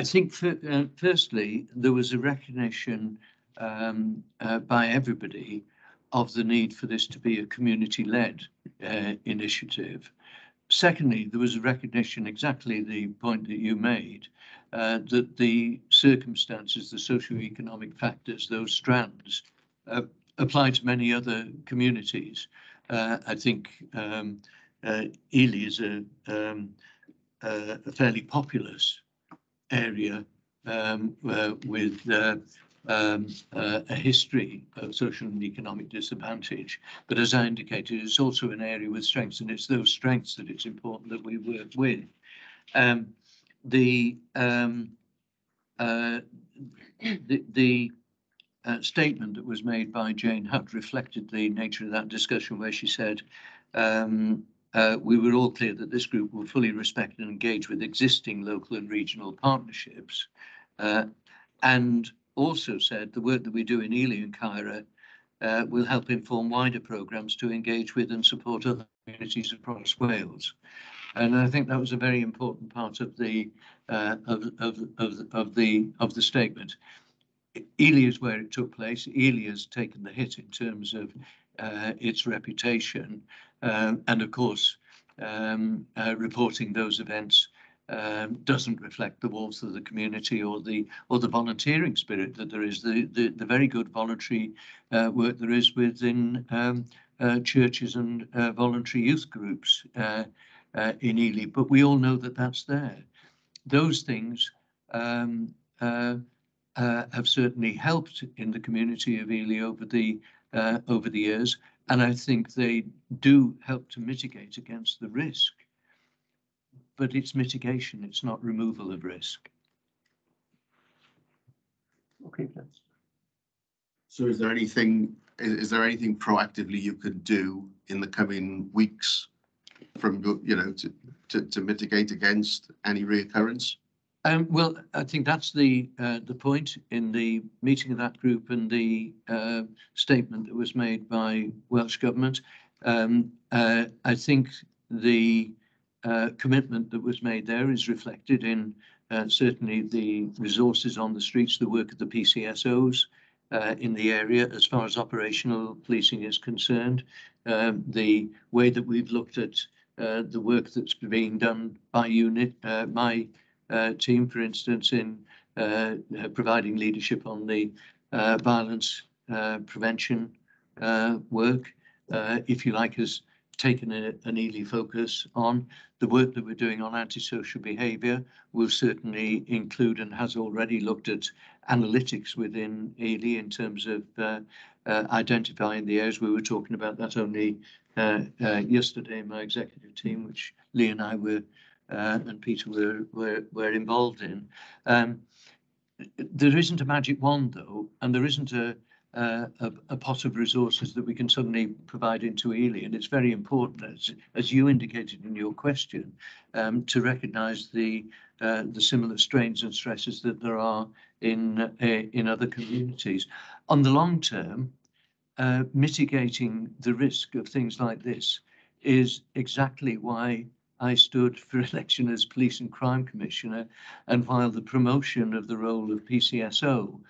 think firstly, there was a recognition by everybody of the need for this to be a community-led initiative. Secondly, there was a recognition, exactly the point that you made, that the circumstances, the socio-economic factors, those strands, apply to many other communities. I think Ely is a fairly populous area with a history of social and economic disadvantage. But as I indicated, it's also an area with strengths, and it's those strengths that it's important that we work with. The statement that was made by Jane Hutt reflected the nature of that discussion, where she said, we were all clear that this group will fully respect and engage with existing local and regional partnerships, and also said the work that we do in Ely and Caira will help inform wider programmes to engage with and support other communities across Wales. And I think that was a very important part of the statement. Ely is where it took place. Ely has taken the hit in terms of its reputation, and of course, reporting those events doesn't reflect the warmth of the community or the volunteering spirit that there is, the very good voluntary work there is within churches and voluntary youth groups in Ely. But we all know that that's there. Those things have certainly helped in the community of Ely over the years, and I think they do help to mitigate against the risk. But it's mitigation, it's not removal of risk. Okay, thanks. So is there anything proactively you could do in the coming weeks from, to mitigate against any reoccurrence? Well, I think that's the point in the meeting of that group and the statement that was made by Welsh Government. I think the commitment that was made there is reflected in certainly the resources on the streets, the work of the PCSOs in the area as far as operational policing is concerned, the way that we've looked at the work that's being done by unit, my team, for instance, in providing leadership on the violence prevention work, if you like, has taken an Ely focus on. The work that we're doing on antisocial behaviour will certainly include and has already looked at analytics within Ely in terms of identifying the areas. We were talking about that only yesterday in my executive team, which Lee and I were and Peter were involved in. There isn't a magic wand, though, and there isn't a pot of resources that we can suddenly provide into Ely, and it's very important, as you indicated in your question, to recognise the similar strains and stresses that there are in other communities. On the long term, mitigating the risk of things like this is exactly why I stood for election as Police and Crime Commissioner, and while the promotion of the role of PCSO,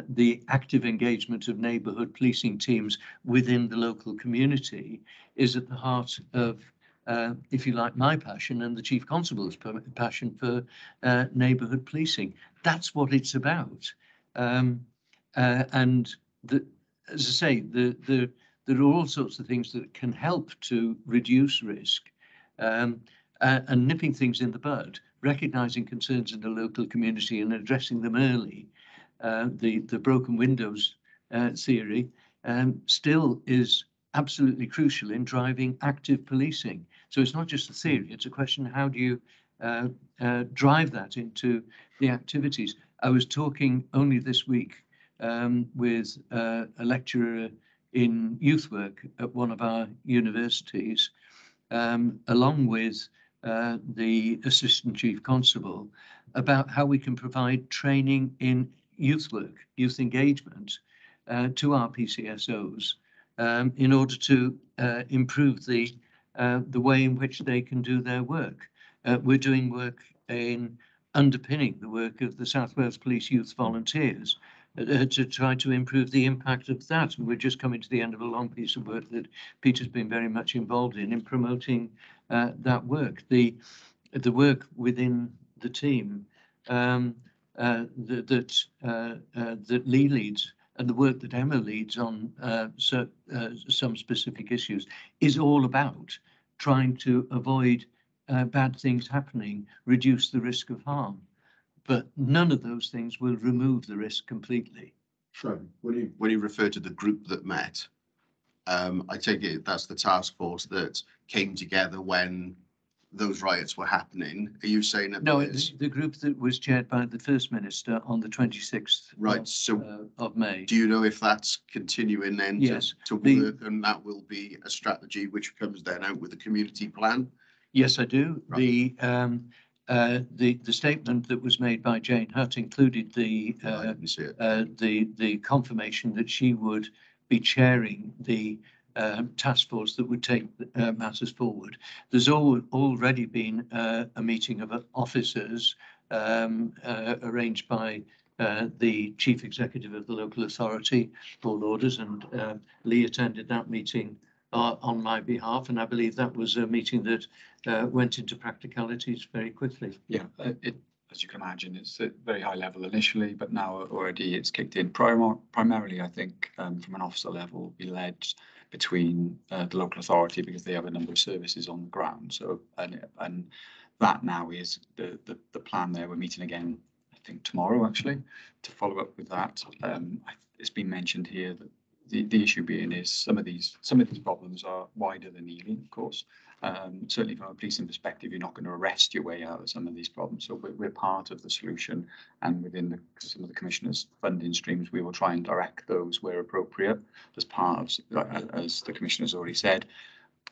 the active engagement of neighbourhood policing teams within the local community is at the heart of if you like, my passion and the Chief Constable's passion for neighbourhood policing. That's what it's about. And as I say, there are all sorts of things that can help to reduce risk, and nipping things in the bud, recognising concerns in the local community and addressing them early. The broken windows theory still is absolutely crucial in driving active policing. So it's not just a theory, it's a question of how do you drive that into the activities. I was talking only this week with a lecturer in youth work at one of our universities, along with the Assistant Chief Constable, about how we can provide training in youth work, youth engagement to our PCSOs in order to improve the way in which they can do their work. We're doing work in underpinning the work of the South Wales Police Youth Volunteers to try to improve the impact of that. And we're just coming to the end of a long piece of work that Peter's been very much involved in promoting that work. The work within the team that Lee leads, and the work that Emma leads on some specific issues, is all about trying to avoid bad things happening, reduce the risk of harm. But none of those things will remove the risk completely. Sure. When you refer to the group that met, I take it that's the task force that came together when those riots were happening. Are you saying that? No, the group that was chaired by the First Minister on the 26th right. So of May. Do you know if that's continuing then yes, to work, and that will be a strategy which comes then out with a community plan? Yes, I do. Right. The statement that was made by Jane Hutt included the confirmation that she would be chairing the task force that would take matters forward. There's already been a meeting of officers arranged by the chief executive of the local authority, Paul Orders, and Lee attended that meeting on my behalf, and I believe that was a meeting that went into practicalities very quickly. Yeah, as you can imagine, it's at very high level initially, but now already it's kicked in. Primarily, I think, from an officer level, will be led between the local authority, because they have a number of services on the ground. So, and that now is the plan there. We're meeting again, I think tomorrow actually, to follow up with that. It's been mentioned here that the issue being is some of these problems are wider than Ealing, of course. Certainly from a policing perspective, you're not going to arrest your way out of some of these problems. So we're part of the solution, and within some of the Commissioner's funding streams, we will try and direct those where appropriate as part of, as the Commissioner's already said.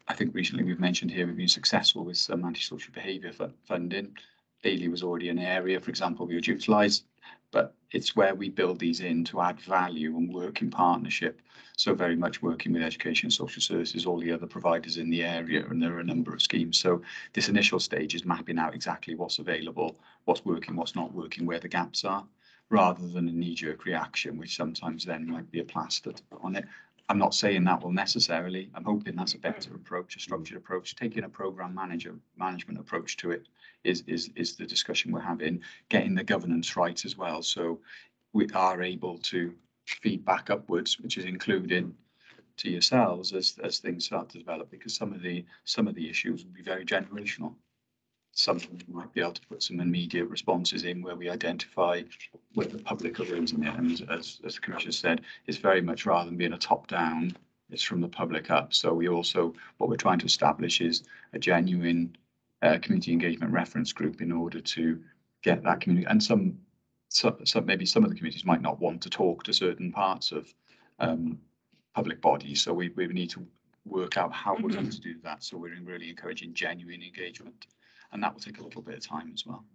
I think recently we've mentioned here we've been successful with some antisocial behaviour funding. Daily was already an area, for example, we would utilise, but it's where we build these in to add value and work in partnership. So very much working with education, social services, all the other providers in the area, and there are a number of schemes. So this initial stage is mapping out exactly what's available, what's working, what's not working, where the gaps are, rather than a knee-jerk reaction, which sometimes then might be a plaster to put on it. I'm not saying that will necessarily. I'm hoping that's a better approach, a structured approach. Taking a program management approach to it is the discussion we're having. Getting the governance right as well, so we are able to feed back upwards, which is including to yourselves as things start to develop. Because some of the issues will be very generational. Some of them might be able to put some immediate responses in where we identify where the public are raising it. And as the Commissioner said, it's very much rather than being a top down, it's from the public up. So we also, what we're trying to establish is a genuine community engagement reference group in order to get that community. And maybe some of the communities might not want to talk to certain parts of public bodies. So we need to work out how we're going to do that. So we're really encouraging genuine engagement. And that will take a little bit of time as well.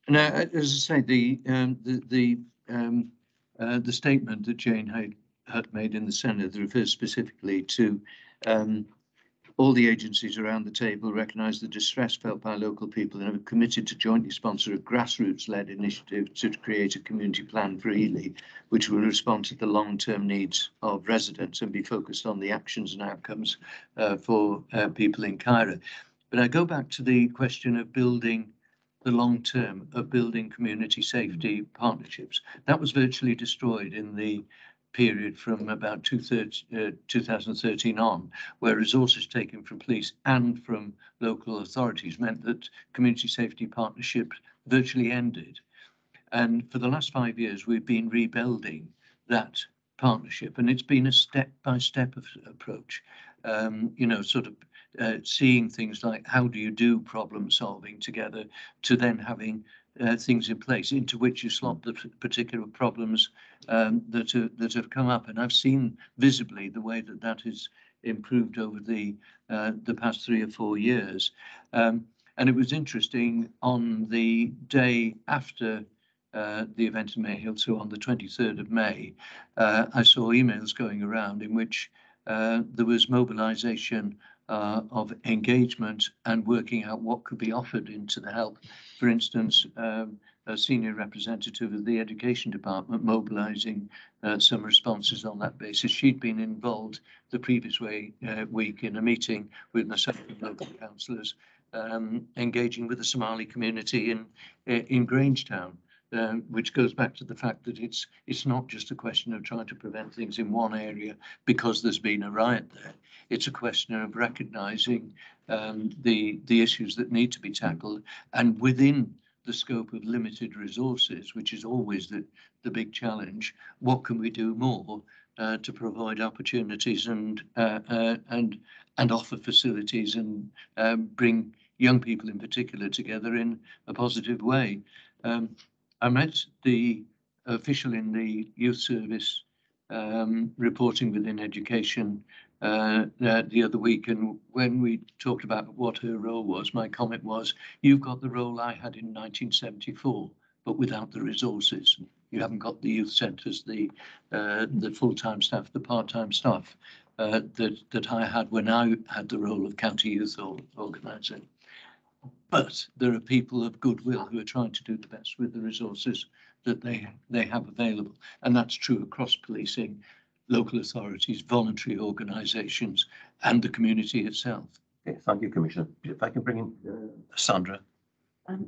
And as I say, the statement that Jane had made in the Senate refers specifically to all the agencies around the table recognise the distress felt by local people and have committed to jointly sponsor a grassroots-led initiative to create a community plan for Ely, which will respond to the long-term needs of residents and be focused on the actions and outcomes for people in Cairo. But I go back to the question of building the long term, of building community safety partnerships. That was virtually destroyed in the period from about 2013 on, where resources taken from police and from local authorities meant that community safety partnerships virtually ended. And for the last 5 years, we've been rebuilding that partnership, and it's been a step-by-step approach. You know, sort of seeing things like how do you do problem solving together, to then having things in place into which you slot the particular problems that have come up. And I've seen visibly the way that that has improved over the past 3 or 4 years. And it was interesting, on the day after the event in Mayhill, so on the 23rd of May, I saw emails going around in which there was mobilisation of engagement and working out what could be offered into the help. For instance, a senior representative of the education department mobilising some responses on that basis. She'd been involved the previous week in a meeting with myself and local councillors, engaging with the Somali community in Grangetown. Which goes back to the fact that it's not just a question of trying to prevent things in one area because there's been a riot there. It's a question of recognising the issues that need to be tackled, and within the scope of limited resources, which is always the big challenge, what can we do more to provide opportunities and offer facilities and bring young people in particular together in a positive way. I met the official in the youth service reporting within education the other week, and when we talked about what her role was, my comment was, you've got the role I had in 1974, but without the resources. You haven't got the youth centres, the full-time staff, the part-time staff that I had when I had the role of county youth organiser. But there are people of goodwill who are trying to do the best with the resources that they have available. And that's true across policing, local authorities, voluntary organisations, and the community itself. Okay, thank you, Commissioner. If I can bring in Sandra.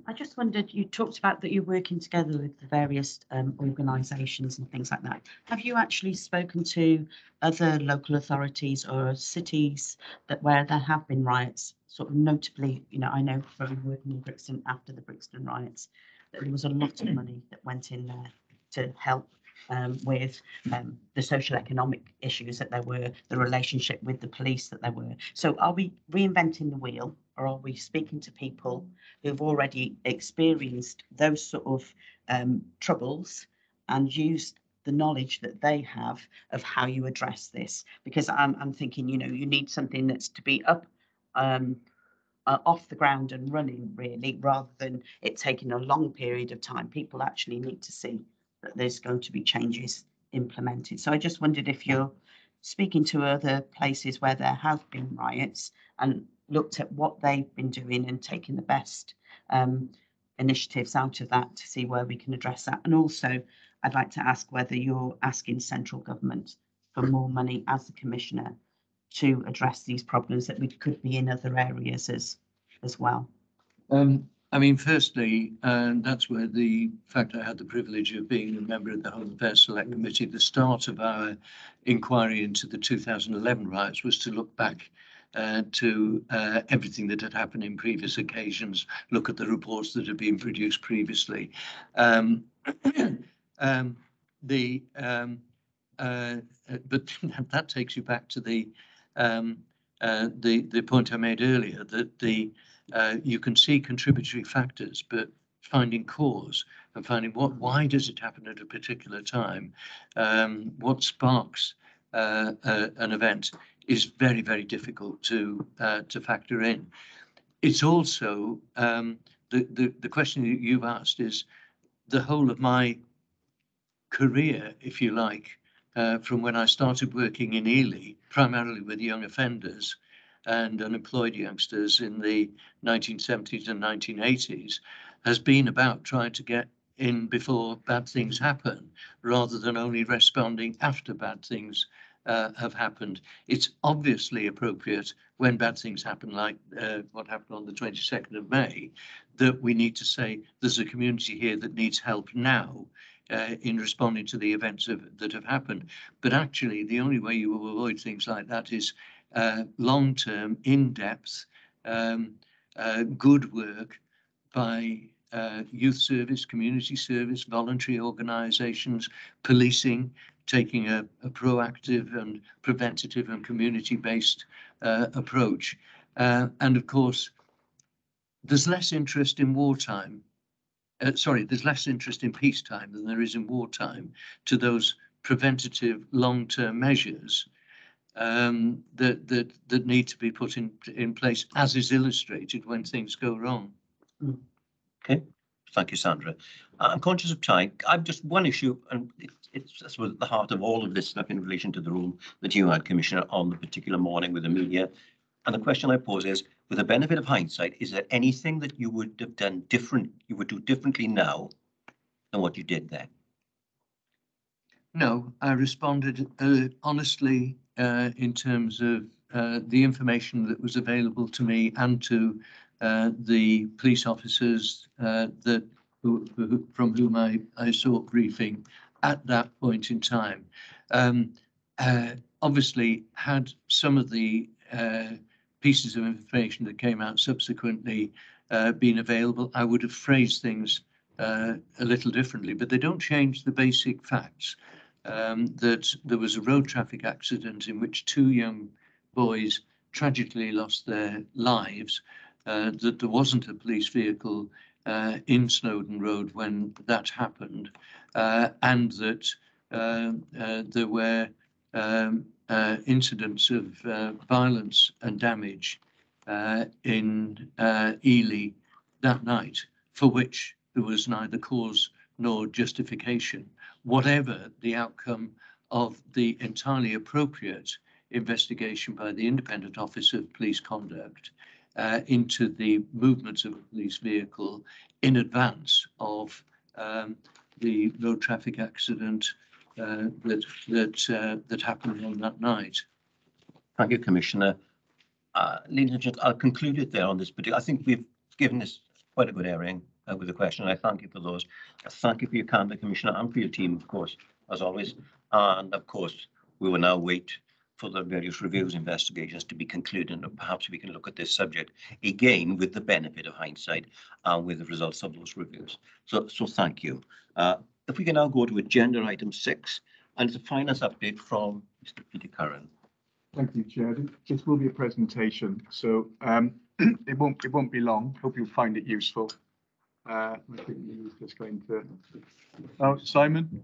I just wondered, you talked about that you're working together with the various organisations and things like that. Have you actually spoken to other local authorities or cities where there have been riots? Sort of notably, you know, I know from working in Brixton after the Brixton riots that there was a lot of money that went in there to help with the social economic issues that there were, the relationship with the police that there were. So are we reinventing the wheel, or are we speaking to people who've already experienced those sort of troubles and used the knowledge that they have of how you address this? Because I'm thinking, you know, you need something that's to be up off the ground and running, really, rather than it taking a long period of time. People actually need to see that there's going to be changes implemented. So I just wondered if you're speaking to other places where there have been riots and looked at what they've been doing and taking the best initiatives out of that to see where we can address that. And also, I'd like to ask whether you're asking central government for more money as the Commissioner to address these problems that we could be in other areas as well. I mean, firstly, that's where the fact I had the privilege of being a member of the Home Affairs Select Committee, the start of our inquiry into the 2011 riots was to look back to everything that had happened in previous occasions, look at the reports that had been produced previously. But that takes you back to the point I made earlier, that you can see contributory factors, but finding cause and finding why does it happen at a particular time, what sparks an event, is very, very difficult to factor in. It's also the question that you've asked is the whole of my career, if you like, from when I started working in Ely, primarily with young offenders and unemployed youngsters in the 1970s and 1980s, has been about trying to get in before bad things happen, rather than only responding after bad things have happened. It's obviously appropriate when bad things happen, like what happened on the 22nd of May, that we need to say there's a community here that needs help now in responding to the events that have happened. But actually, the only way you will avoid things like that is long-term, in-depth, good work by youth service, community service, voluntary organisations, policing, taking a proactive and preventative and community-based approach. And of course, there's less interest in wartime. There's less interest in peacetime than there is in wartime to those preventative long-term measures that need to be put in place, as is illustrated when things go wrong. Okay, thank you, Sandra. I'm conscious of time. I've just one issue, and it's I suppose at the heart of all of this stuff in relation to the role that you had, Commissioner, on the particular morning with the media. And the question I pose is, with the benefit of hindsight, is there anything that you would have done different, you would do differently now than what you did then? No, I responded honestly in terms of the information that was available to me and to the police officers from whom I sought briefing at that point in time. Obviously, had some of the pieces of information that came out subsequently been available, I would have phrased things a little differently, but they don't change the basic facts. That there was a road traffic accident in which 2 young boys tragically lost their lives, that there wasn't a police vehicle in Snowdon Road when that happened, and that there were incidents of violence and damage in Ely that night, for which there was neither cause nor justification. Whatever the outcome of the entirely appropriate investigation by the Independent Office of Police Conduct into the movements of a police vehicle in advance of the road traffic accident that happened on that night. Thank you, Commissioner. Ladies and gentlemen, I'll conclude it there on this particular. I think we've given this quite a good airing with the question. I thank you for those. I thank you for your candor, Commissioner, and for your team, of course, as always. And of course, we will now wait for the various reviews, investigations to be concluded, and perhaps we can look at this subject again with the benefit of hindsight and with the results of those reviews. So thank you. If we can now go to agenda item 6, and it's a finance update from Mr. Peter Curran. Thank you, Chair. This will be a presentation, so it won't be long. Hope you'll find it useful. I think he's just going to. Oh, Simon.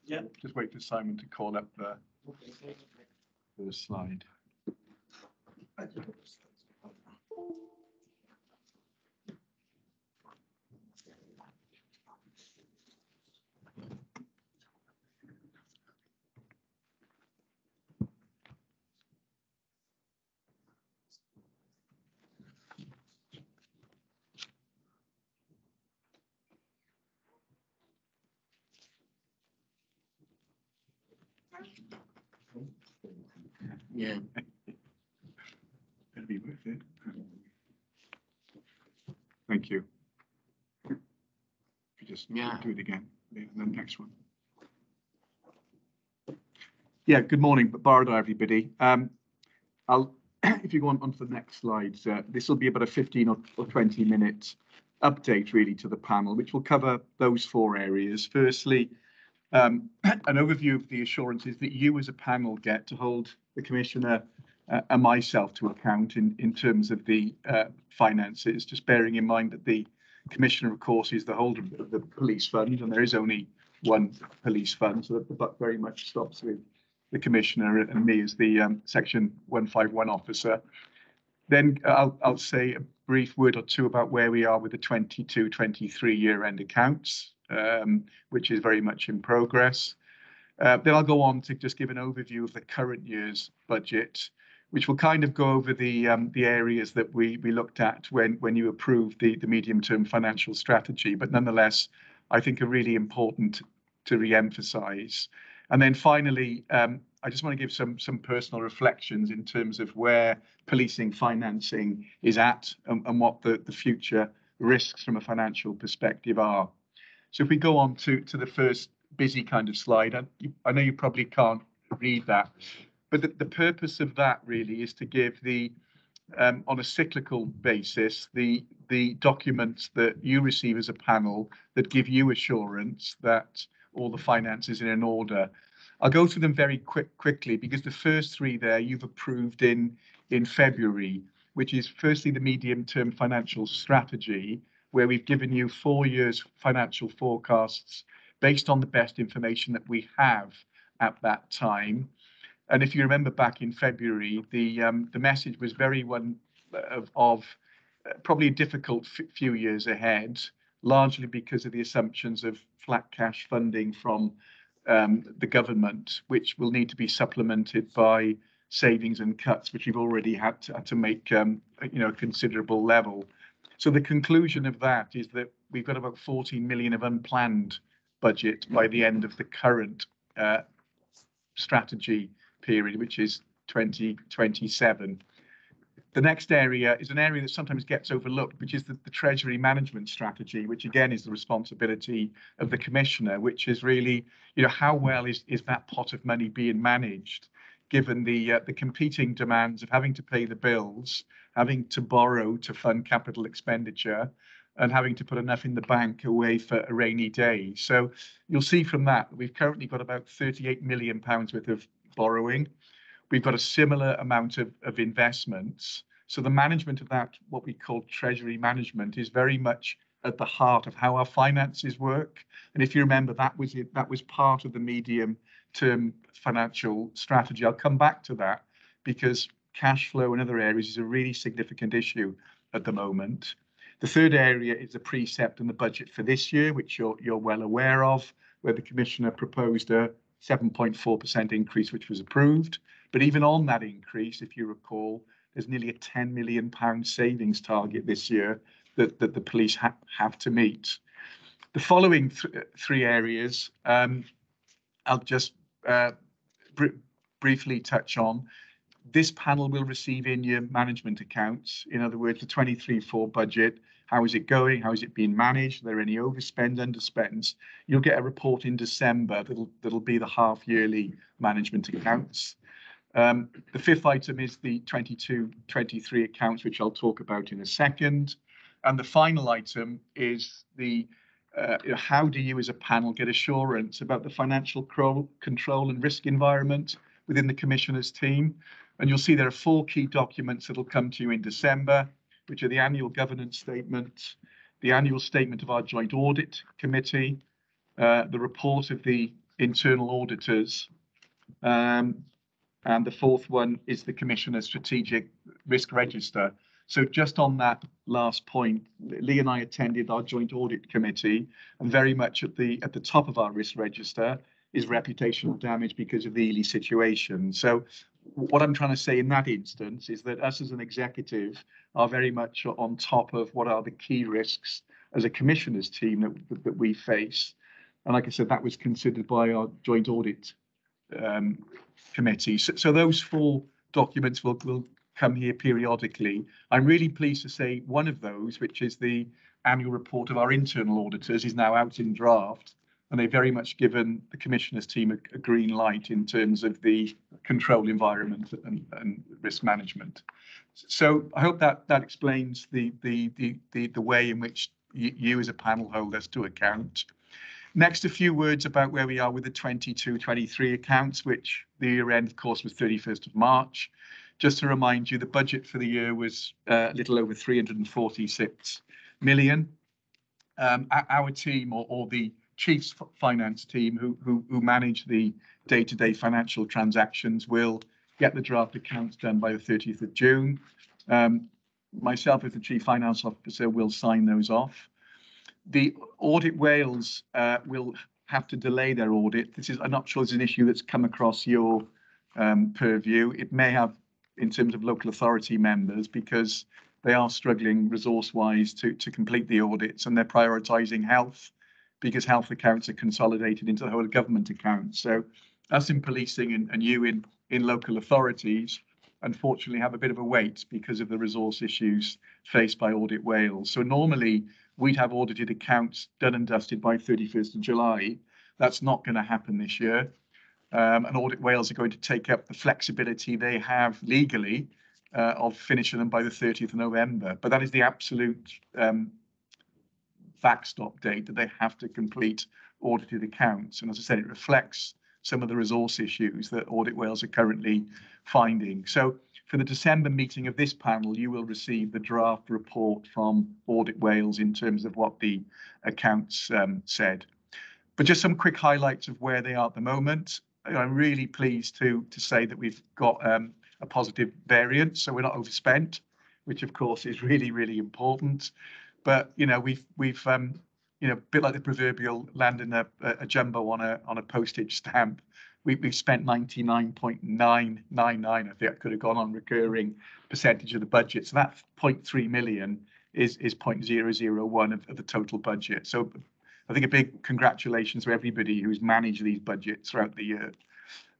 Yeah. Just wait for Simon to call up the slide. Yeah. It'll be worth it. Thank you. If you just do it again, the next one. Yeah, good morning, Barda, everybody. If you go on to the next slide, this will be about a 15 or 20 minute update really to the panel, which will cover those 4 areas. Firstly, an overview of the assurances that you as a panel get to hold the Commissioner and myself to account in terms of the finances, just bearing in mind that the Commissioner, of course, is the holder of the police fund, and there is only one police fund, so that the buck very much stops with the Commissioner and me as the Section 151 officer. Then I'll say a brief word or two about where we are with the 22-23 year-end accounts, which is very much in progress. Then I'll go on to just give an overview of the current year's budget, which will kind of go over the areas that we looked at when you approved the medium-term financial strategy, but nonetheless, I think are really important to re-emphasise. And then finally, I I just want to give some personal reflections in terms of where policing financing is at and what the future risks from a financial perspective are. So if we go on to the first busy kind of slide, I know you probably can't read that, but the purpose of that really is to give the on a cyclical basis, the documents that you receive as a panel that give you assurance that all the finances are in order. I'll go through them very quickly because the first three there you've approved in February, which is firstly the medium-term financial strategy, where we've given you 4 years financial forecasts based on the best information that we have at that time. And if you remember back in February, the message was very one of probably a difficult few years ahead, largely because of the assumptions of flat cash funding from the government, which will need to be supplemented by savings and cuts, which we've already had to make a considerable level. So the conclusion of that is that we've got about 14 million of unplanned budget by the end of the current strategy period, which is 2027. The next area is an area that sometimes gets overlooked, which is the Treasury management strategy, which again is the responsibility of the Commissioner, which is really, how well is that pot of money being managed, given the competing demands of having to pay the bills, having to borrow to fund capital expenditure, and having to put enough in the bank away for a rainy day. So you'll see from that we've currently got about £38 million worth of borrowing. We've got a similar amount of investments. So the management of that, what we call Treasury management, is very much at the heart of how our finances work. And if you remember, that was part of the medium-term financial strategy. I'll come back to that because cash flow in other areas is a really significant issue at the moment. The third area is the precept and the budget for this year, which you're well aware of, where the Commissioner proposed a 7.4% increase, which was approved. But even on that increase, if you recall, there's nearly a £10 million savings target this year that the police have to meet. The following three areas, I'll just briefly touch on. This panel will receive in your management accounts. In other words, the 23-24 budget. How is it going? How is it being managed? Are there any overspend, underspends? You'll get a report in December that'll be the half-yearly management accounts. The fifth item is the 22-23 accounts, which I'll talk about in a second. And the final item is the how do you as a panel get assurance about the financial control and risk environment within the Commissioner's team? And you'll see there are 4 key documents that will come to you in December, which are the annual governance statement, the annual statement of our joint audit committee, the report of the internal auditors, and the fourth one is the Commissioner's strategic risk register. So just on that last point, Lee and I attended our joint audit committee, and very much at the top of our risk register is reputational damage because of the Ely situation. So what I'm trying to say in that instance is that us as an executive are very much on top of what are the key risks as a Commissioner's team that we face. And like I said, that was considered by our joint audit committee. So those 4 documents will come here periodically. I'm really pleased to say one of those, which is the annual report of our internal auditors, is now out in draft. And they've very much given the Commissioner's team a green light in terms of the control environment and risk management. So I hope that explains the way in which you as a panel hold us to account. Next, a few words about where we are with the 22-23 accounts, which the year end, of course, was 31st of March. Just to remind you, the budget for the year was a little over 346 million. Our team or the Chief's finance team who manage the day-to-day financial transactions will get the draft accounts done by the 30th of June. Myself as the Chief Finance Officer will sign those off. The Audit Wales will have to delay their audit. I'm not sure it's an issue that's come across your purview. It may have in terms of local authority members because they are struggling resource-wise to complete the audits, and they're prioritising health because health accounts are consolidated into the whole government account. So us in policing and you in local authorities, unfortunately have a bit of a wait because of the resource issues faced by Audit Wales. So normally we'd have audited accounts done and dusted by 31st of July. That's not going to happen this year. And Audit Wales are going to take up the flexibility they have legally of finishing them by the 30th of November. But that is the absolute backstop date that they have to complete audited accounts. And as I said, it reflects some of the resource issues that Audit Wales are currently finding. So for the December meeting of this panel, you will receive the draft report from Audit Wales in terms of what the accounts said. But just some quick highlights of where they are at the moment. I'm really pleased to say that we've got a positive variance, so we're not overspent, which of course is really, really important. But you know, we've you know, a bit like the proverbial landing a jumbo on a postage stamp. We've spent 99.999. I think I could have gone on recurring percentage of the budget. So that 0.3 million is 0.001 of the total budget. So I think a big congratulations to everybody who's managed these budgets throughout the year.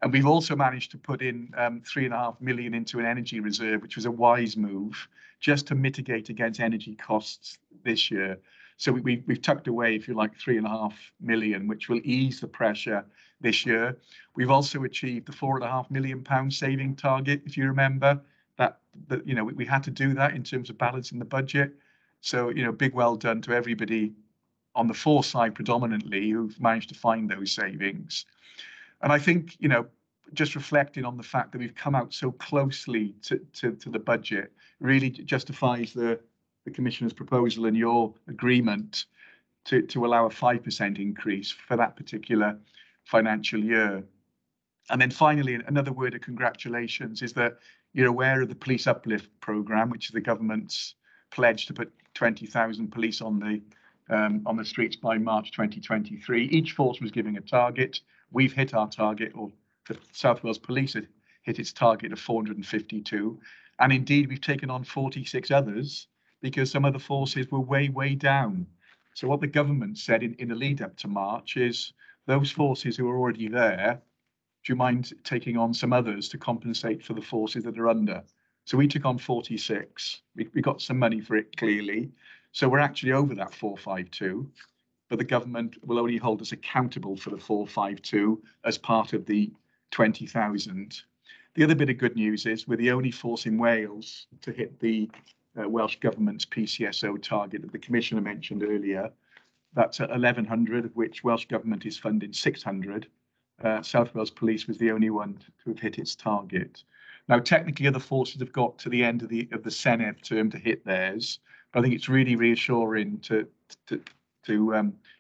And we've also managed to put in 3.5 million into an energy reserve, which was a wise move, just to mitigate against energy costs this year. So we've tucked away, if you like, 3.5 million, which will ease the pressure this year. We've also achieved the £4.5 million saving target, if you remember. That you know, we had to do that in terms of balancing the budget. So, you know, big well done to everybody on the force side predominantly who've managed to find those savings. And I think, you know, just reflecting on the fact that we've come out so closely to the budget really justifies the Commissioner's proposal and your agreement to allow a 5% increase for that particular financial year. And then finally, another word of congratulations is that you're aware of the Police Uplift Programme, which is the government's pledge to put 20,000 police on the streets by March 2023. Each force was giving a target. We've hit our target, or the South Wales Police had hit its target of 452. And indeed, we've taken on 46 others because some of the forces were way, way down. So what the government said in the lead up to March is those forces who are already there, do you mind taking on some others to compensate for the forces that are under? So we took on 46. We got some money for it, clearly. So we're actually over that 452, but the government will only hold us accountable for the 452 as part of the 20,000. The other bit of good news is we're the only force in Wales to hit the Welsh Government's PCSO target that the Commissioner mentioned earlier. That's at 1,100, of which Welsh Government is funding 600. South Wales Police was the only one to have hit its target. Now, technically, other forces have got to the end of the Senedd term to hit theirs. But I think it's really reassuring to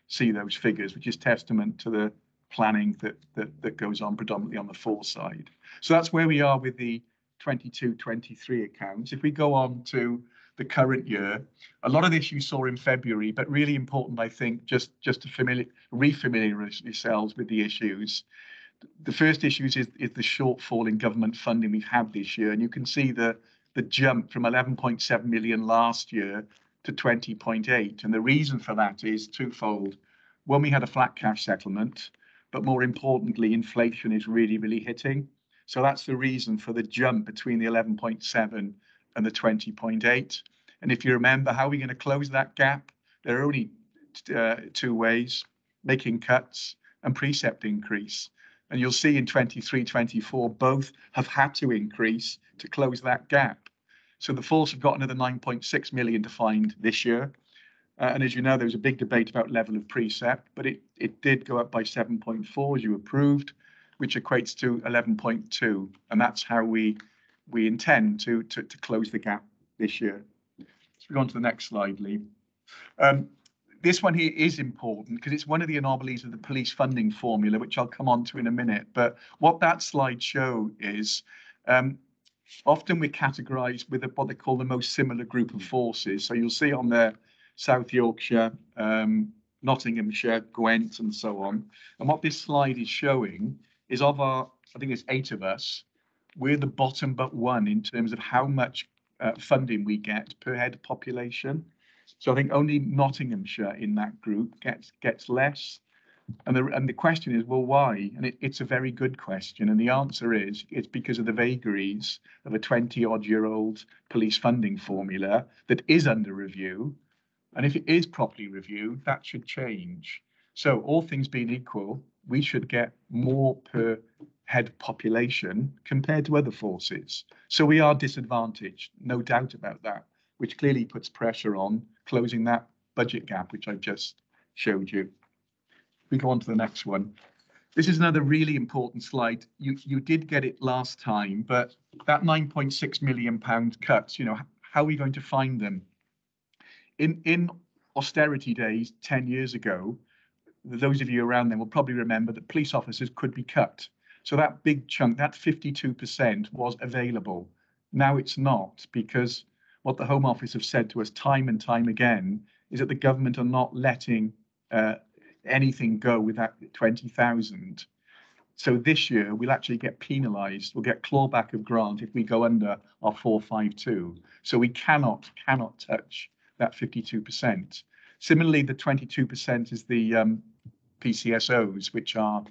see those figures, which is testament to the planning that goes on predominantly on the force side. So that's where we are with the 22-23 accounts. If we go on to the current year, a lot of this you saw in February, but really important, I think, just to re-familiarise yourselves with the issues. The first issues is the shortfall in government funding we've had this year, and you can see the jump from 11.7 million last year to 20.8. And the reason for that is twofold. One, we had a flat cash settlement, but more importantly, inflation is really, really hitting. So that's the reason for the jump between the 11.7 and the 20.8. And if you remember, how are we going to close that gap? There are only two ways: making cuts and precept increase. And you'll see in 23-24, both have had to increase to close that gap. So the force have got another 9.6 million to find this year. And as you know, there was a big debate about level of precept, but it did go up by 7.4 as you approved, which equates to 11.2. And that's how we intend to close the gap this year. So we go on to the next slide, Lee. This one here is important because it's one of the anomalies of the police funding formula, which I'll come on to in a minute. But what that slide shows is often we're categorised with what they call the most similar group of forces. So you'll see on there South Yorkshire, Nottinghamshire, Gwent, and so on. And what this slide is showing is of our, I think it's 8 of us, we're the bottom but one in terms of how much funding we get per head of population. So I think only Nottinghamshire in that group gets less. And the question is, well, why? And it's a very good question. And the answer is, it's because of the vagaries of a 20-odd-year-old police funding formula that is under review. And if it is properly reviewed, that should change. So all things being equal, we should get more per head population compared to other forces. So we are disadvantaged, no doubt about that, which clearly puts pressure on closing that budget gap, which I've just showed you. We go on to the next one. This is another really important slide. You did get it last time, but that £9.6 million cuts, you know, how are we going to find them? In austerity days 10 years ago, those of you around then will probably remember that police officers could be cut. So that big chunk, that 52% was available. Now it's not, because what the Home Office have said to us time and time again is that the government are not letting anything go with that 20,000. So this year we'll actually get penalised. We'll get clawback of grant if we go under our 452. So we cannot touch that 52%. Similarly, the 22% is the PCSOs, which are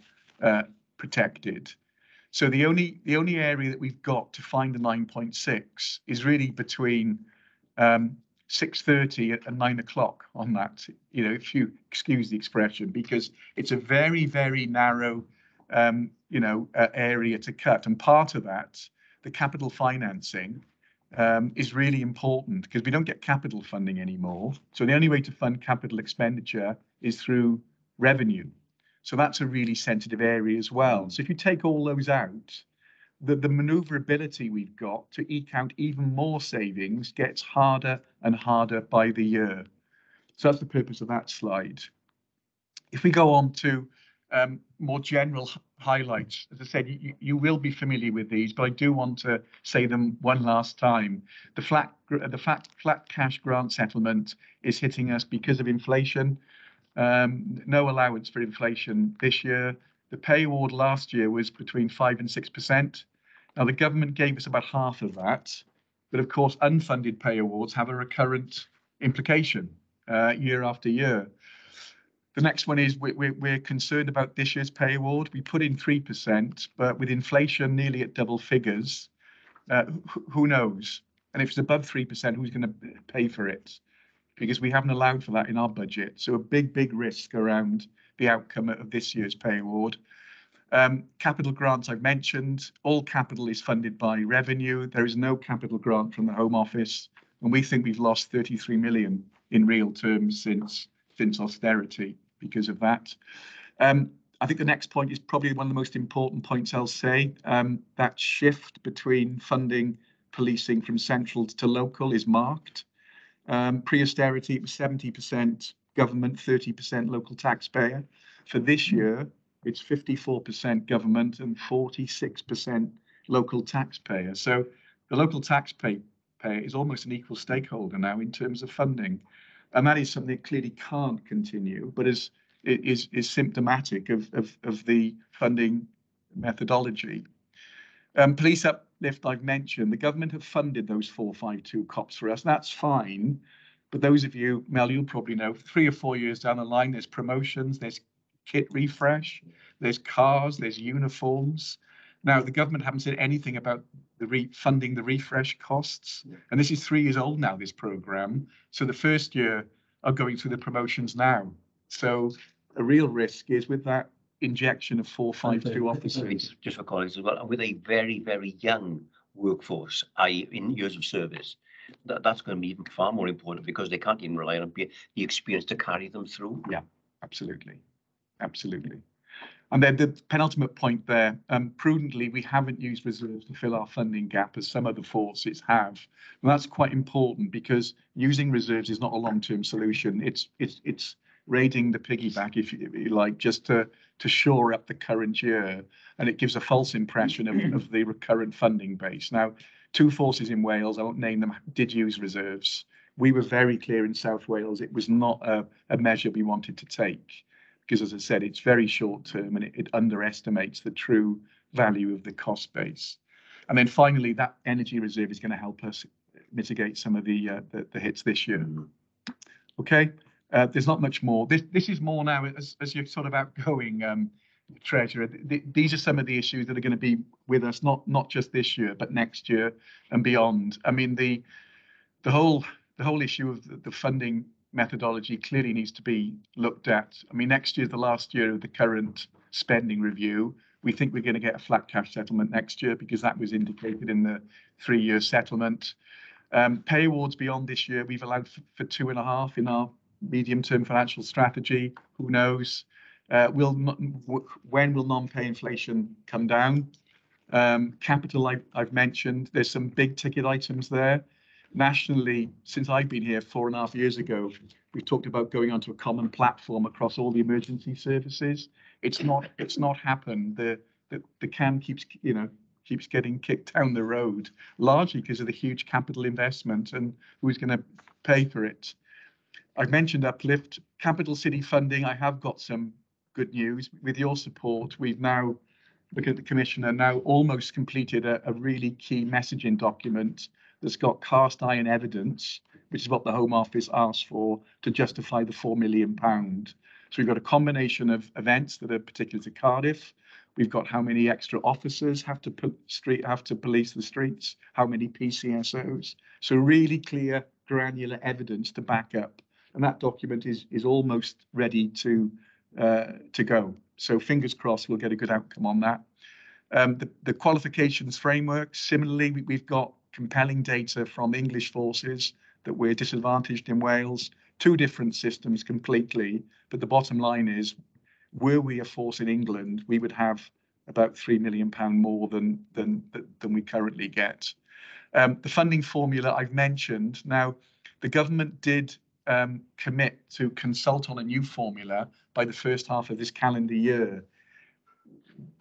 protected. So the only area that we've got to find the 9.6 is really between 6:30 and 9 o'clock on that, you know, if you excuse the expression, because it's a very, very narrow, area to cut. And part of that, the capital financing, is really important because we don't get capital funding anymore. So the only way to fund capital expenditure is through revenue. So that's a really sensitive area as well. So if you take all those out, the maneuverability we've got to eke out even more savings gets harder and harder by the year. So that's the purpose of that slide. If we go on to more general highlights, as I said, you will be familiar with these, but I do want to say them one last time. The flat cash grant settlement is hitting us because of inflation. No allowance for inflation this year. The pay award last year was between 5 and 6%. Now, the government gave us about half of that, but of course, unfunded pay awards have a recurrent implication year after year. The next one is we're concerned about this year's pay award. We put in 3%, but with inflation nearly at double figures, who knows? And if it's above 3%, who's going to pay for it? Because we haven't allowed for that in our budget. So a big risk around the outcome of this year's pay award. Capital grants I've mentioned. All capital is funded by revenue. There is no capital grant from the Home Office. And we think we've lost 33 million in real terms since austerity because of that. I think the next point is probably one of the most important points I'll say. That shift between funding policing from central to local is marked. Pre-austerity, it was 70% government, 30% local taxpayer. For this year, it's 54% government and 46% local taxpayer. So the local taxpayer is almost an equal stakeholder now in terms of funding. And that is something that clearly can't continue, but is symptomatic of the funding methodology. Police uplift I've mentioned, the government have funded those 452 cops for us. That's fine. But those of you, Mel, you'll probably know, 3 or 4 years down the line, there's promotions, there's kit refresh, there's cars, there's uniforms. Now, the government haven't said anything about funding the refresh costs. And this is 3 years old now, this programme. So the first year are going through the promotions now. So a real risk is with that injection of 452 officers. Just for colleagues as well, and with a very, very young workforce, i.e. in years of service, that's going to be even far more important because they can't even rely on the experience to carry them through. Yeah, absolutely. Absolutely. And then the penultimate point there, prudently, we haven't used reserves to fill our funding gap as some other forces have. And that's quite important because using reserves is not a long-term solution. It's raiding the piggyback, if you like, just to shore up the current year. And it gives a false impression of the recurrent funding base. Now, 2 forces in Wales, I won't name them, did use reserves. We were very clear in South Wales, it was not a measure we wanted to take. Because as I said, it's very short term and it underestimates the true value of the cost base. And then finally, that energy reserve is going to help us mitigate some of the hits this year. Okay, There's not much more. This is more now as you're sort of outgoing treasurer. These are some of the issues that are going to be with us, not just this year, but next year and beyond. I mean, the whole issue of the funding methodology clearly needs to be looked at. I mean, next year is the last year of the current spending review. We think we're going to get a flat cash settlement next year because that was indicated in the 3-year settlement. Pay awards beyond this year, we've allowed for 2.5 in our medium-term financial strategy. Who knows? When will non-pay inflation come down? Capital, I've mentioned. There's some big ticket items there. Nationally, since I've been here 4.5 years ago, we've talked about going onto a common platform across all the emergency services. It's not happened. The can keeps getting kicked down the road, largely because of the huge capital investment and who's going to pay for it. I've mentioned uplift capital city funding. I have got some good news. With your support, we've now, looking at the Commissioner, now almost completed a really key messaging document that's got cast iron evidence, which is what the Home Office asked for to justify the £4 million. So we've got a combination of events that are particular to Cardiff. We've got how many extra officers have to police the streets, how many PCSOs. So really clear, granular evidence to back up. And that document is almost ready to go. So fingers crossed we'll get a good outcome on that. The qualifications framework, similarly, we've got compelling data from English forces that we're disadvantaged in Wales. 2 different systems completely, but the bottom line is, were we a force in England, we would have about £3 million more than we currently get. The funding formula I've mentioned. Now, the government did commit to consult on a new formula by the first half of this calendar year.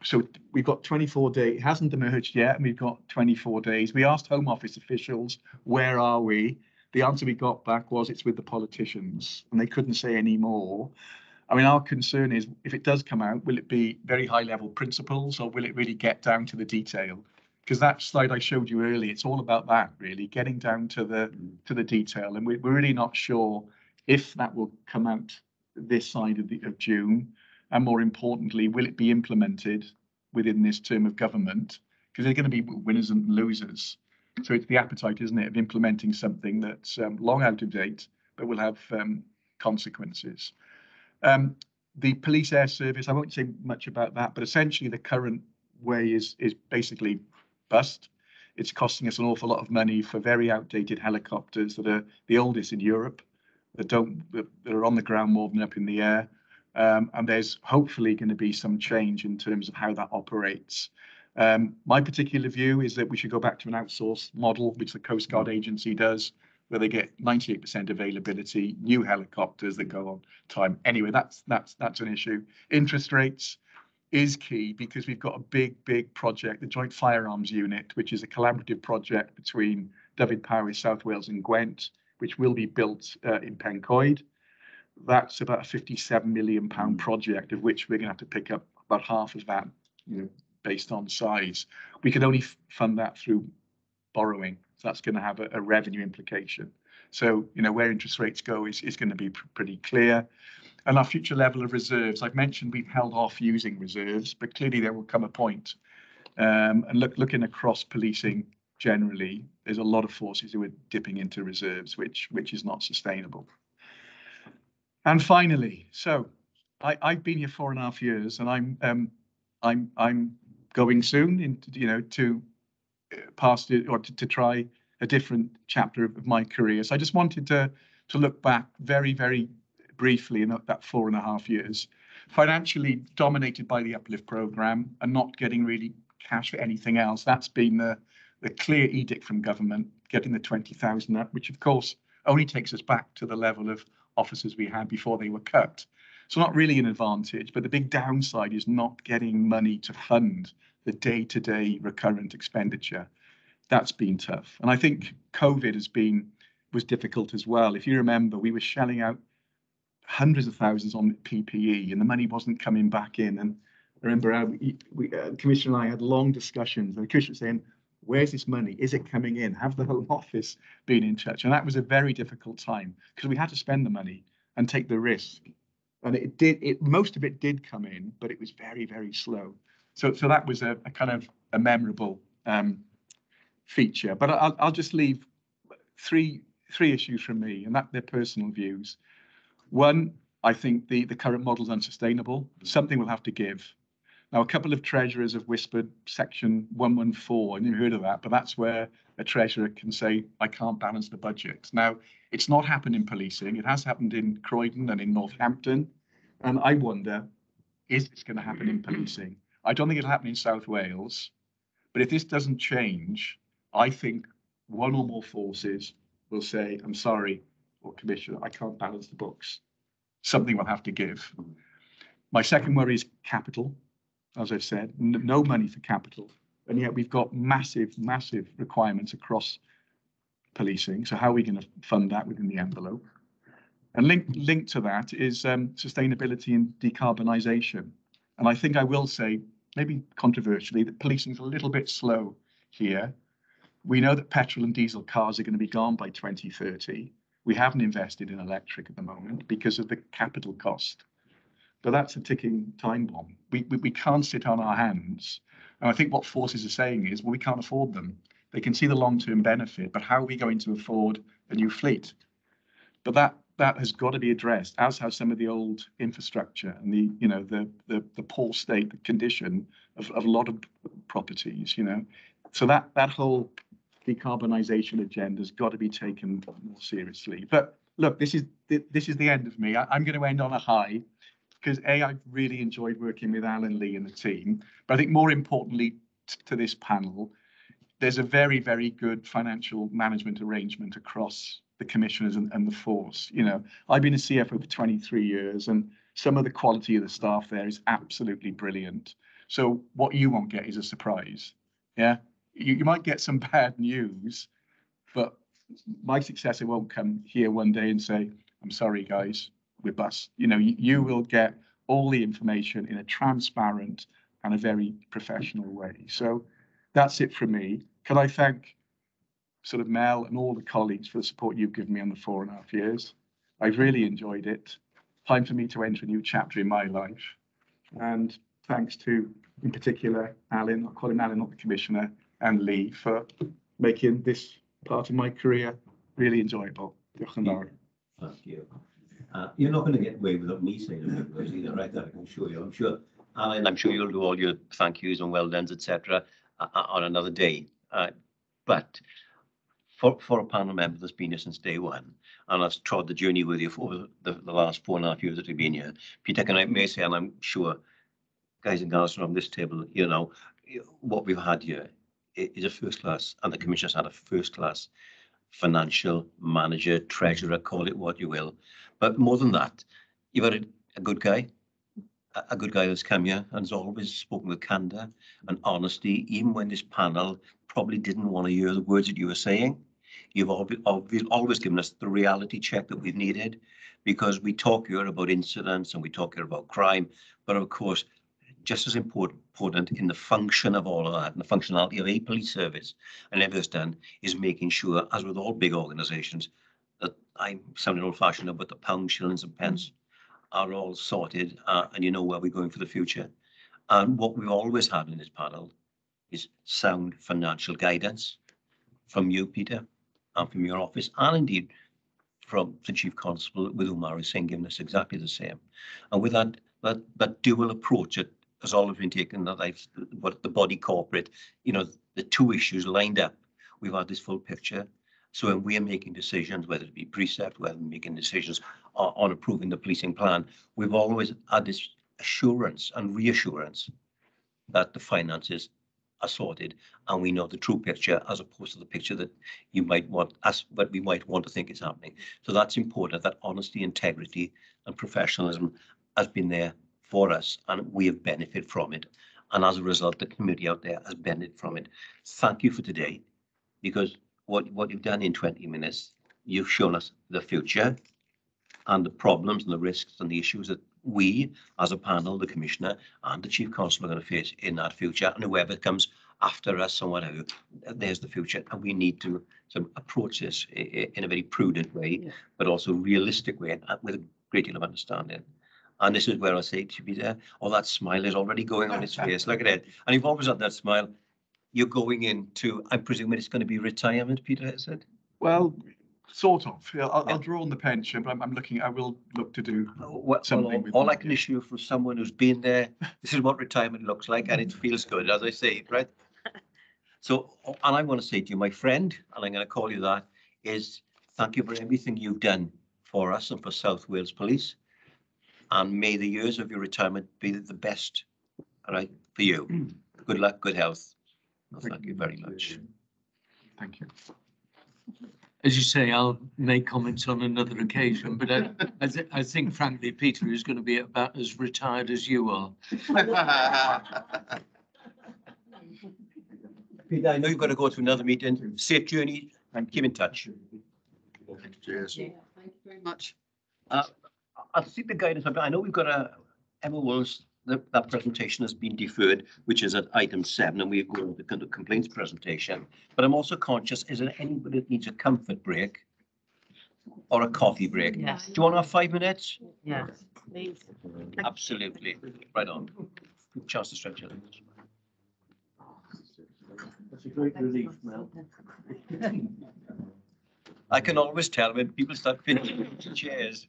So we've got 24 days. It hasn't emerged yet, and we've got 24 days. We asked Home Office officials, where are we? The answer we got back was it's with the politicians, and they couldn't say any more. I mean, our concern is, if it does come out, will it be very high-level principles, or will it really get down to the detail? Because that slide I showed you earlier, it's all about that, really, getting down to the detail. And we're really not sure if that will come out this side of June. And more importantly, will it be implemented within this term of government? Because there are going to be winners and losers. So it's the appetite, isn't it, of implementing something that's long out of date, but will have consequences. The police air service, I won't say much about that, but essentially the current way is basically bust. It's costing us an awful lot of money for very outdated helicopters that are the oldest in Europe, that are on the ground more than up in the air. And there's hopefully going to be some change in terms of how that operates. My particular view is that we should go back to an outsourced model, which the Coast Guard Agency does, where they get 98% availability, new helicopters that go on time. Anyway, that's an issue. Interest rates is key because we've got a big project, the Joint Firearms Unit, which is a collaborative project between Dyfed-Powys, South Wales and Gwent, which will be built in Pencoed. That's about a £57 million project, of which we're going to have to pick up about half of that, based on size. We can only fund that through borrowing. So that's going to have a revenue implication. So, where interest rates go is going to be pretty clear. And our future level of reserves, I've mentioned we've held off using reserves, but clearly there will come a point. And looking across policing generally, there's a lot of forces who are dipping into reserves, which is not sustainable. And finally, so I've been here 4.5 years, and I'm going soon into to pass it, or to try a different chapter of my career. So I just wanted to look back very briefly in that 4.5 years, financially dominated by the Uplift programme and not getting really cash for anything else. That's been the clear edict from government, getting the 20,000 up, which of course only takes us back to the level of officers we had before they were cut. So not really an advantage, but the big downside is not getting money to fund the day-to-day recurrent expenditure. That's been tough. And I think COVID was difficult as well. If you remember, we were shelling out hundreds of thousands on PPE and the money wasn't coming back in. And I remember the Commissioner and I had long discussions, and the Commissioner was saying, where's this money? Is it coming in? Have the Home Office been in touch? And that was a very difficult time because we had to spend the money. and take the risk. And most of it did come in, but it was very, very slow. So that was a kind of a memorable feature. But I'll just leave three issues from me, and that they're personal views. One, I think the current model is unsustainable. Something will have to give. Now, a couple of treasurers have whispered section 114, and you've heard of that, but that's where a treasurer can say, I can't balance the budget. Now, it's not happened in policing. It has happened in Croydon and in Northampton. And I wonder, is this going to happen in policing? I don't think it'll happen in South Wales. But if this doesn't change, I think one or more forces will say, I'm sorry, or Commissioner, I can't balance the books. Something will have to give. My second worry is capital. As I've said, no money for capital. And yet we've got massive, massive requirements across policing. So how are we going to fund that within the envelope? And linked to that is sustainability and decarbonisation. And I think I will say, maybe controversially, that policing is a little bit slow here. We know that petrol and diesel cars are going to be gone by 2030. We haven't invested in electric at the moment because of the capital cost. But that's a ticking time bomb. We can't sit on our hands. And I think what forces are saying is, well, we can't afford them. They can see the long-term benefit, but how are we going to afford a new fleet? But that has got to be addressed, as has some of the old infrastructure and the poor state, the condition of a lot of properties, So that whole decarbonisation agenda has got to be taken more seriously. But look, this is the end of me. I'm going to end on a high, because I've really enjoyed working with Alan Lee and the team. But I think more importantly to this panel, there's a very, very good financial management arrangement across the commissioners and the force. I've been a CFO for 23 years, and some of the quality of the staff there is absolutely brilliant. So what you won't get is a surprise. Yeah, you might get some bad news, but my successor won't come here one day and say, I'm sorry, guys, we're bust. You will get all the information in a transparent and a very professional way. So that's it from me. Can I thank sort of Mel and all the colleagues for the support you've given me on the 4.5 years. I've really enjoyed it. Time for me to enter a new chapter in my life. And thanks to, in particular, Alan, I'll call him Alan, not the Commissioner, and Lee for making this part of my career really enjoyable. Diolch yn fawr. Thank you. You're not going to get away without me saying a few words either, right? I can show you. I'm sure, Alan, I'm sure you'll do all your thank yous and well done's, etc. On another day. But for a panel member that's been here since day one, and I've trod the journey with you for the last 4.5 years that we've been here, Peter, can I may say, and I'm sure guys and girls from this table, what we've had here is a first class, and the Commissioner's had a first class financial manager, treasurer, call it what you will. But more than that, you've had a good guy that's come here and has always spoken with candour and honesty, even when this panel probably didn't want to hear the words that you were saying. You've always given us the reality check that we've needed, because we talk here about incidents and we talk here about crime, but of course, just as important in the function of all of that and the functionality of a police service and everything's done is making sure, as with all big organisations, that I'm sounding old-fashioned, but the pounds, shillings and pence are all sorted and you know where we're going for the future. And what we've always had in this panel is sound financial guidance from you, Peter, and from your office, and indeed from the Chief Constable, with whom I was saying, giving us exactly the same. And with that dual approach, it has always been taken that what the body corporate, the two issues lined up, we've had this full picture. So when we're making decisions, whether it be precept, whether we're making decisions on approving the policing plan, we've always had this assurance and reassurance that the finances are sorted and we know the true picture, as opposed to the picture that you might want us, but we might want to think is happening. So that's important, that honesty, integrity and professionalism has been there for us, and we have benefited from it. And as a result, the community out there has benefited from it. Thank you for today, because what you've done in 20 minutes, you've shown us the future and the problems and the risks and the issues that we, as a panel, the Commissioner and the Chief Constable, are going to face in that future. And whoever comes after us or whatever, there's the future. And we need to approach this in a very prudent way, but also realistic way, and with a great deal of understanding. And this is where I say to be there, oh, that smile is already going on his face. Look at it. And you've always had that smile. You're going into, I'm presuming it's going to be retirement, Peter, is it? Well, sort of. Yeah, Yeah. I'll draw on the pension, but I will look to do Well, something with all that, I can yeah. assure from someone who's been there, this is what retirement looks like, and it feels good, as I say, right? So, and I want to say to you, my friend, and I'm going to call you that, is thank you for everything you've done for us and for South Wales Police. And may the years of your retirement be the best, all right, for you. Good luck, good health. Well, thank you very much. Thank you. As you say, I'll make comments on another occasion, but I think frankly, Peter is going to be about as retired as you are. Peter, I know you've got to go to another meeting. Safe journey and keep in touch. Cheers. Thank you very much. I'll seek the guidance. I know we've got Emma Wills, that presentation has been deferred, which is at item 7, and we're going to the complaints presentation. But I'm also conscious, is there anybody that needs a comfort break or a coffee break? Yes. Do you want to have 5 minutes? Yes, please. Absolutely. Right on. Good chance to stretch it. That's a great relief, Mel. I can always tell when people start finishing chairs.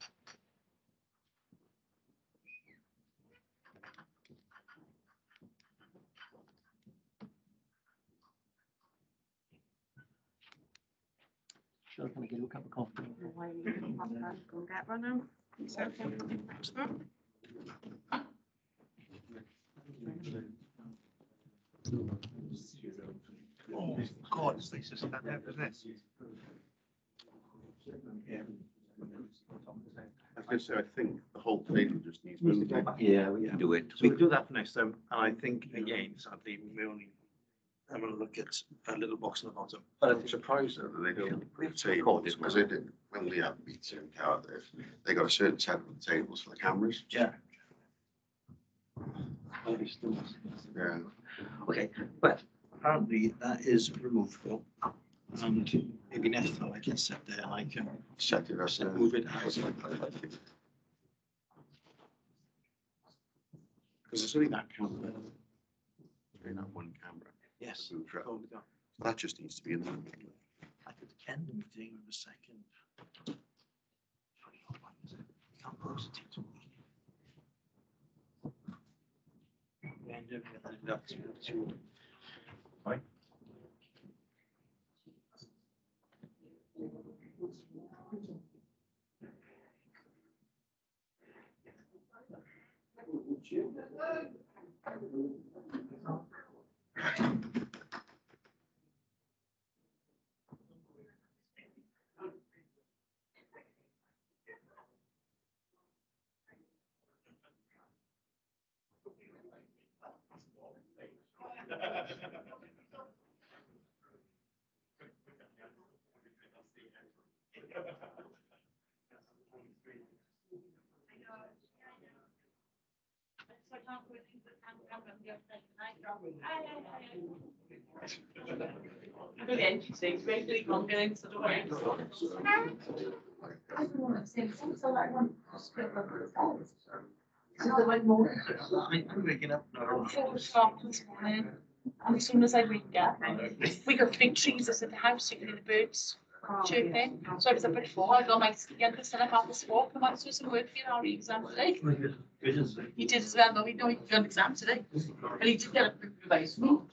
Sure, can I get a cup of coffee? Go and get one now. Is that okay? Oh, God, it's like just stand there, isn't it? Yeah. I was gonna say, I think the whole table just needs moving. Yeah, we can do it. So we'll do that for next time, and I think, again, sadly, I'm gonna look at a little box on the bottom. But I'm surprised though that they don't have tables, because they did, when we had the meeting in Cardiff, they got a certain set of tables for the cameras. Yeah. Yeah. Okay, but apparently that is removable. And maybe next time I can sit there and I can Set it as move it out. Because it's only that camera. Only that one camera. Yes. Move it. Hold it up. That just needs to be in there. I could end the meeting in a second. Can't close it. End it, and then that's to- Right. I'm waking up now. 4 o'clock this morning, and as soon as I wake up, we got big trees outside the house, you can hear the birds chirping. So I was up at 4, I got my youngest son up after sport, come out to do some work for your RE exam today. He did as well, though, he got an exam today. And he did get up by school.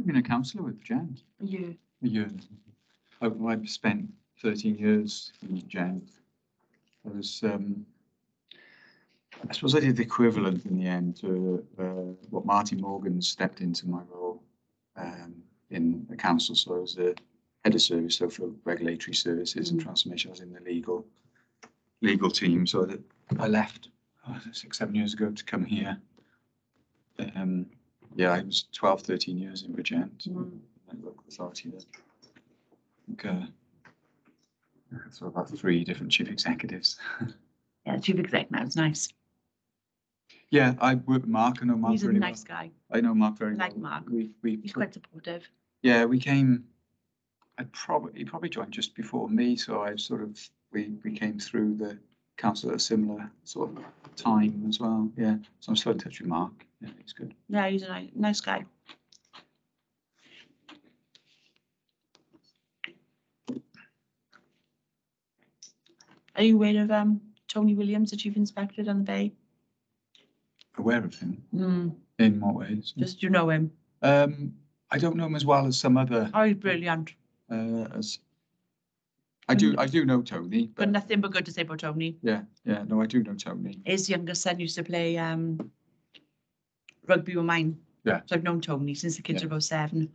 only been a councillor with Jen. You. A year. I've spent 13 years in Jen. I was, I suppose I did the equivalent in the end to what Martin Morgan stepped into my role in the council. So I was the head of service, so for regulatory services and transformation. I was in the legal team. So that I left 6, 7 years ago to come here. Yeah, I was 12, 13 years in Bridgend, local authority there. Okay. So about 3 different chief executives. Yeah, chief exec now, it's nice. Yeah, I work with Mark. I know Mark He's a really nice well. guy. I know Mark very I like well. Mark. We He's quite supportive. yeah, we came. He probably joined just before me, so I sort of we came through the council at a similar sort of time as well. Yeah, so I'm still in touch with Mark. Yeah, he's good. Yeah, he's a nice guy. Are you aware of Tony Williams, the chief inspector on the Bay? Aware of him? In what ways? Just you know him. I don't know him as well as some other. Oh, he's brilliant. As I do know Tony, But nothing but good to say about Tony. yeah, no, I do know Tony. His younger son used to play rugby with mine. Yeah. So I've known Tony since the kids Yeah. were about 7.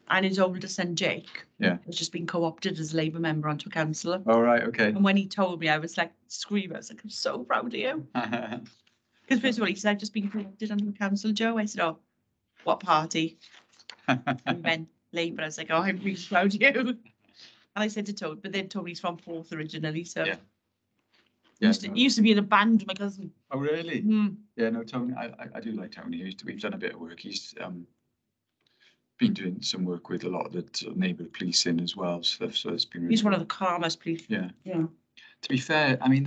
And his older son, Jake, Yeah. has just been co-opted as a Labour member onto a councillor. All right, okay. And when he told me, I was like screaming. I was like, I'm so proud of you. Because first of all, he said, I've just been co-opted onto a council, Joe. I said, oh, what party? And he went, Labour. I was like, oh, I'm really proud of you. And I said to Tony, but then Tony's from Porth originally, so. Yeah. He used to be in a band with my cousin. Oh, really? Mm. Yeah, no, Tony, I do like Tony. We've done a bit of work. He's been doing some work with a lot of the sort of neighbourhood policing as well. So it's been really He's one of the calmest police. Yeah. Yeah. To be fair, I mean,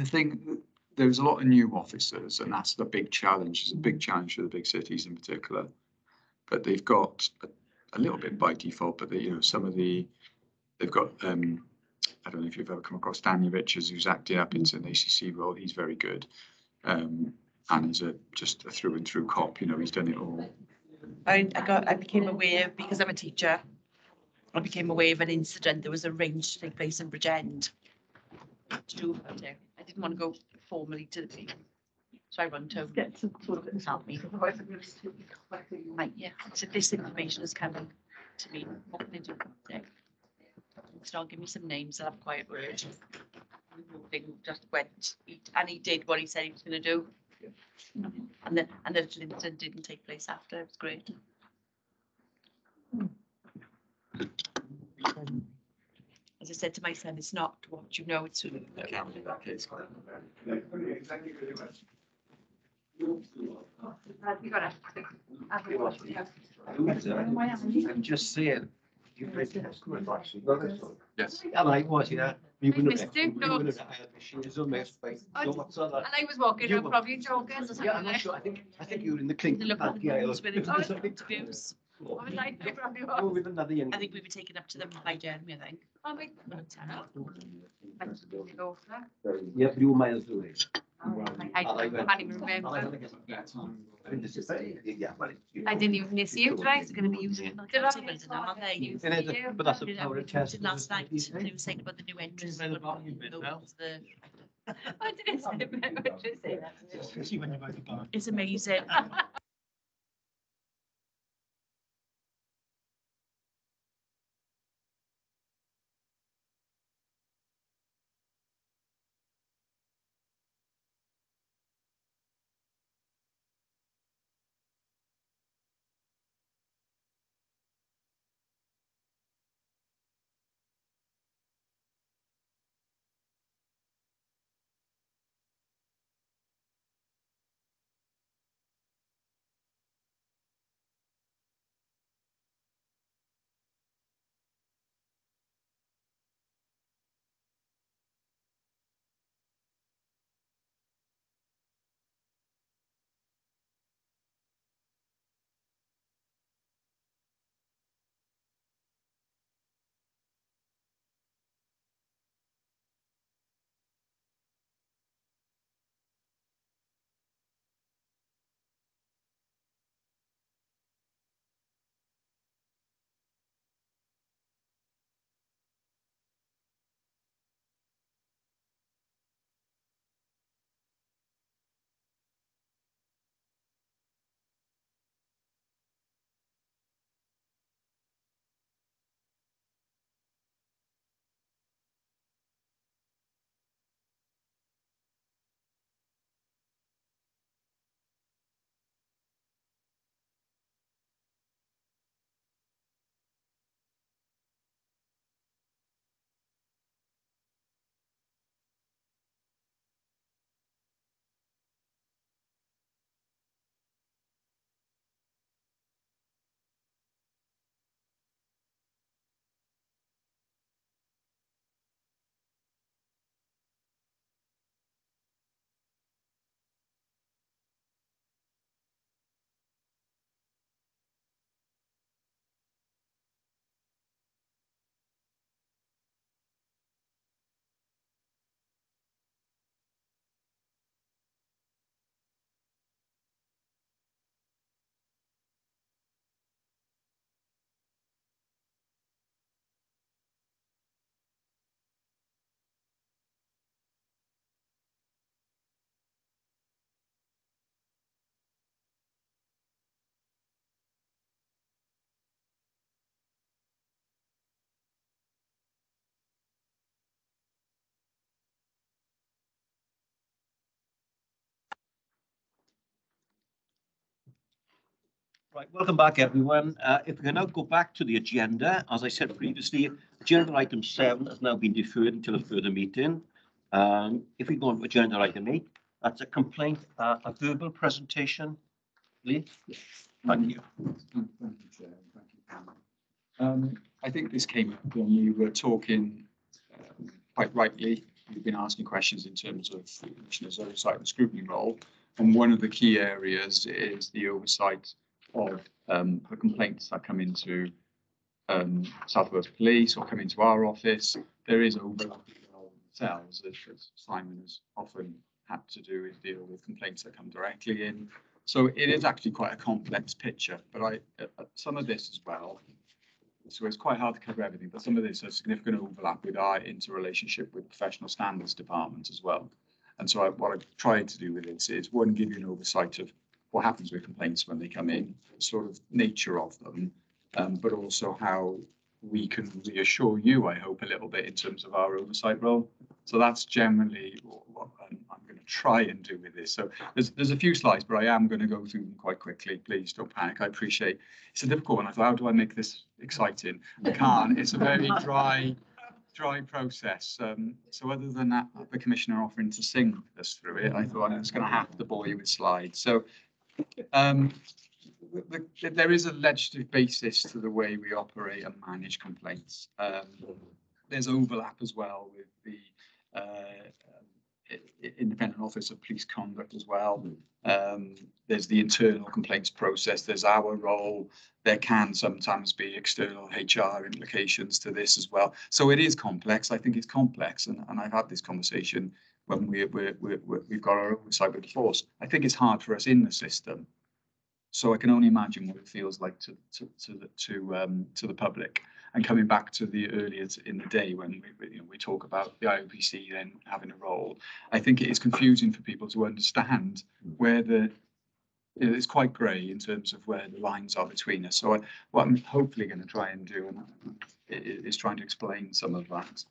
there's a lot of new officers, and that's the big challenge. It's a big challenge for the big cities in particular. But they've got a little bit by default, but they've got, I don't know if you've ever come across Danny Richards, who's acted up into an ACC role. He's very good. And he's just a through and through cop, he's done it all. I became aware, because I'm a teacher, I became aware of an incident that was arranged to take place in Bridgend. To do about it. I didn't want to go formally to the people. So I run to get some sort of help me. Right, yeah. So this information is coming to me. What can I do about it? So I'll give me some names and have a quiet word. Thing just went, and he did what he said he was going to do. And the little incident didn't take place after. It was great. As I said to my son, it's not what you know, it's who you can. I'm just saying. Yes. And I was, yeah. We wouldn't have- missed it, we wouldn't have had machines on this, like, so what's on that? And I was walking You around were- probably jogging or something. Yeah, I'm not sure. I think you were in the clink. The look at the Yeah, rooms where they it was do a big- interviews. I was like, I probably you was. were with another young. I think we were taken up to them by Jeremy, I think. Oh, wait. I just need to go for that. Yeah, but you were miles away. I can't even remember. Yeah, well, I didn't even miss you, right? It's going to be using it. Did I? Aren't they? But that's a power We test. did last night, they were saying about the new entrance. You've been involved, you've been involved. I didn't say that. I did say that. Especially when you're going to bar. It's amazing. Right, welcome back, everyone. If we can now go back to the agenda, as I said previously, agenda item 7 has now been deferred until a further meeting. If we go on to agenda item 8, that's a complaint, a verbal presentation. Lee? Thank you. Thank you, Chair. Thank you, Pam. I think this came up when you were talking quite rightly. You've been asking questions in terms of the Commissioner's oversight and scrutiny role. And one of the key areas is the oversight of the complaints that come into South Wales Police or come into our office. There is overlap cells, as Simon has often had to do, is deal with complaints that come directly in. So it is actually quite a complex picture, but some of this as well. So it's quite hard to cover everything, but some of this has significant overlap with our interrelationship with professional standards department as well. And so what I've tried to do with this is, one, give you an oversight of what happens with complaints when they come in, the sort of nature of them, but also how we can reassure you, I hope, a little bit in terms of our oversight role. So that's generally what I'm going to try and do with this. So there's a few slides, but I am going to go through them quite quickly. Please don't panic. I appreciate it's a difficult one. I thought, how do I make this exciting? I can't. It's a very dry process. So other than that, the Commissioner offering to sing us through it, I thought I was going to have to bore you with slides. So there is a legislative basis to the way we operate and manage complaints. There's overlap as well with the Independent Office of Police Conduct as well. There's the internal complaints process, there's our role. There can sometimes be external HR implications to this as well. So it is complex. I think it's complex, and I've had this conversation when we've got our oversight with the force. I think it's hard for us in the system. So I can only imagine what it feels like to the public. And coming back to the earlier in the day when we talk about the IOPC then having a role, I think it is confusing for people to understand where it's quite grey in terms of where the lines are between us. So what I'm hopefully going to try and do is trying to explain some of that.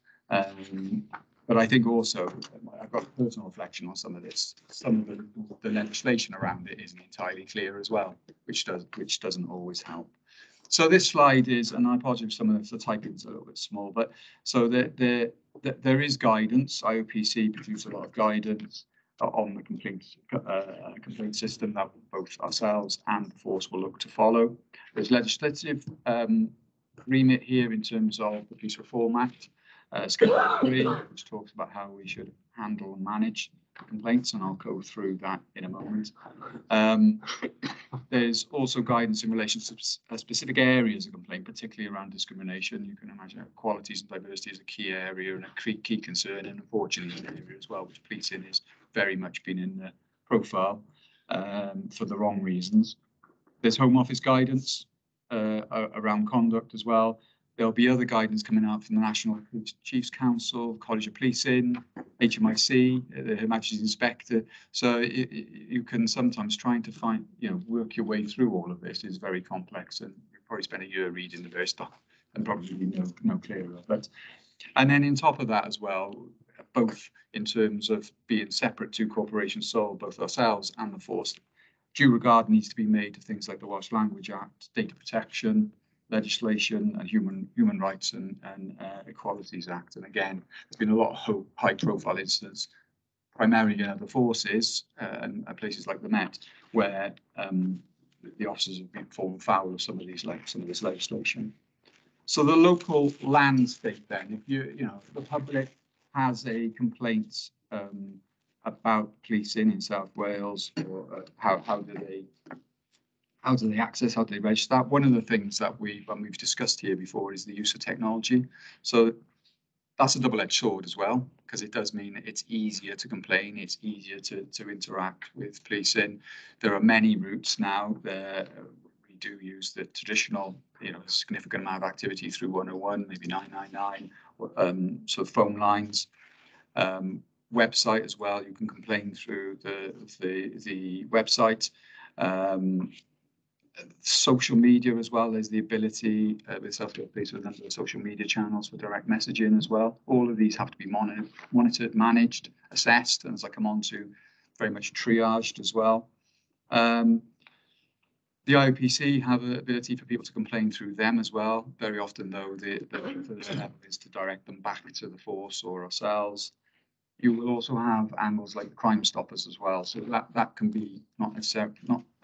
But I think also I've got a personal reflection on some of this. Some of the legislation around it isn't entirely clear as well, which doesn't always help. So this slide is, and I apologize if some of the typing's a little bit small, but so there is guidance. IOPC produce a lot of guidance on the complaint system that both ourselves and the force will look to follow. There's legislative remit here in terms of the Police Reform Act, Schedule 3, which talks about how we should handle and manage complaints, and I'll go through that in a moment. There's also guidance in relation to specific areas of complaint, particularly around discrimination. You can imagine qualities and diversity is a key area and a key concern, and unfortunately an area as well, which policing has very much been in the profile for the wrong reasons. There's Home Office guidance around conduct as well. There'll be other guidance coming out from the National Chiefs Council, College of Policing, HMIC, the Her Majesty's Inspector. So you can sometimes trying to find, work your way through all of this is very complex, and you probably spend a year reading the various stuff and probably no clearer. And then on top of that as well, both in terms of being separate to Corporation Sole, both ourselves and the force, due regard needs to be made to things like the Welsh Language Act, data protection legislation, and human rights and Equalities Act. And again, there's been a lot of high-profile incidents, primarily in other forces and places like the Met, where the officers have been fallen foul of some of this legislation. So the local landscape, then, if the public has a complaint about policing in South Wales, or how do they access, how do they register that? One of the things that we've discussed here before is the use of technology. So that's a double-edged sword as well, because it does mean it's easier to complain, it's easier to interact with policing. There are many routes now. We do use the traditional, significant amount of activity through 101, maybe 999, so phone lines. Website as well, you can complain through the website. Social media as well, there's the ability with South Wales Police with a number of social media channels for direct messaging as well. All of these have to be monitored, managed, assessed, and as I come on to, very much triaged as well. The IOPC have an ability for people to complain through them as well. Very often, though, the first level is to direct them back to the force or ourselves. You will also have angles like Crime Stoppers as well. So that can be not necessarily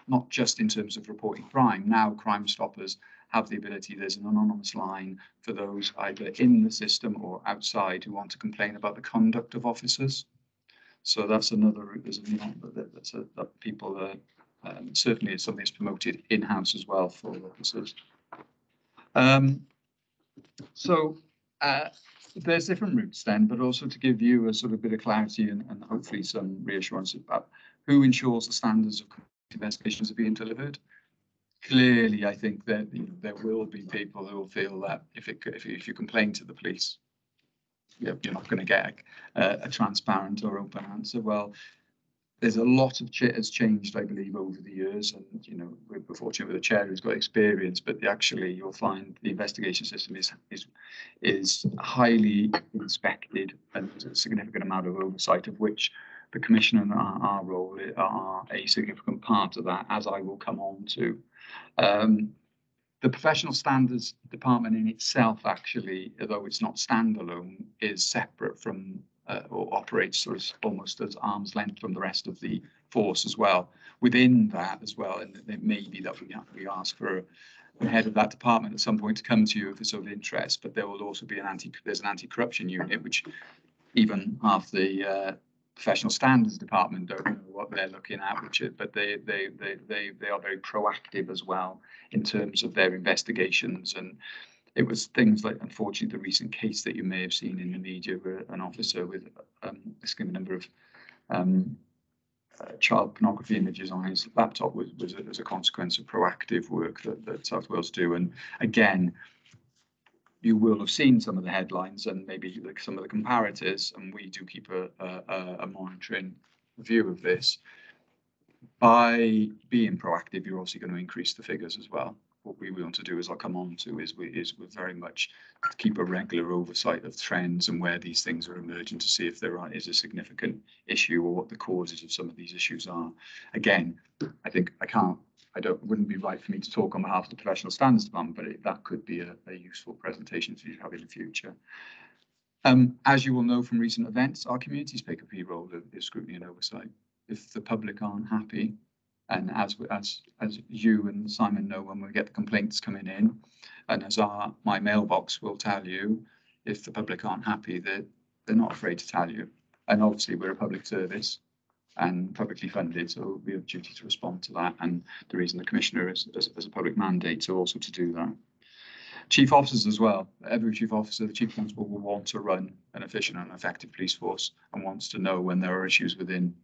not just in terms of reporting crime. Now Crime Stoppers have the ability, there's an anonymous line for those either in the system or outside who want to complain about the conduct of officers. So that's another route. There's that people certainly it's something that's promoted in-house as well for officers. There's different routes then, but also to give you a sort of bit of clarity and hopefully some reassurance about who ensures the standards of investigations are being delivered. Clearly, I think that there will be people who will feel that if you complain to the police, you're not going to get a transparent or open answer. Well, there's a lot of has changed, I believe, over the years, and we're fortunate with a chair who's got experience. But actually, you'll find the investigation system is highly inspected, and there's a significant amount of oversight, of which the Commissioner and our role are a significant part of that, as I will come on to. The Professional Standards Department in itself, actually, although it's not standalone, is separate from or operates sort of almost as arm's length from the rest of the force as well. Within that as well, and it may be that we ask for the head of that department at some point to come to you if it's of interest, but there will also be there's an anti-corruption unit, which even half the Professional Standards Department don't know what they're looking at, but they are very proactive as well in terms of their investigations. And it was things like, unfortunately, the recent case that you may have seen in the media where an officer with a significant number of child pornography images on his laptop was as a consequence of proactive work that South Wales do. And again, you will have seen some of the headlines and maybe some of the comparators, and we do keep a monitoring view of this. By being proactive, you're also going to increase the figures as well. What we want to do, as I'll come on to, is we're very much to keep a regular oversight of trends and where these things are emerging to see if there is a significant issue or what the causes of some of these issues are. Again, I think wouldn't be right for me to talk on behalf of the Professional Standards Department, but that could be a useful presentation for you to have in the future. As you will know from recent events, our communities play a key role in scrutiny and oversight. If the public aren't happy, and as you and Simon know, when we get the complaints coming in, and as my mailbox will tell you, if the public aren't happy, they're not afraid to tell you. And obviously, we're a public service and publicly funded, so we have a duty to respond to that. And the reason the Commissioner is a public mandate to also to do that. Chief officers as well. Every chief officer, the chief constable, will want to run an efficient and effective police force and wants to know when there are issues within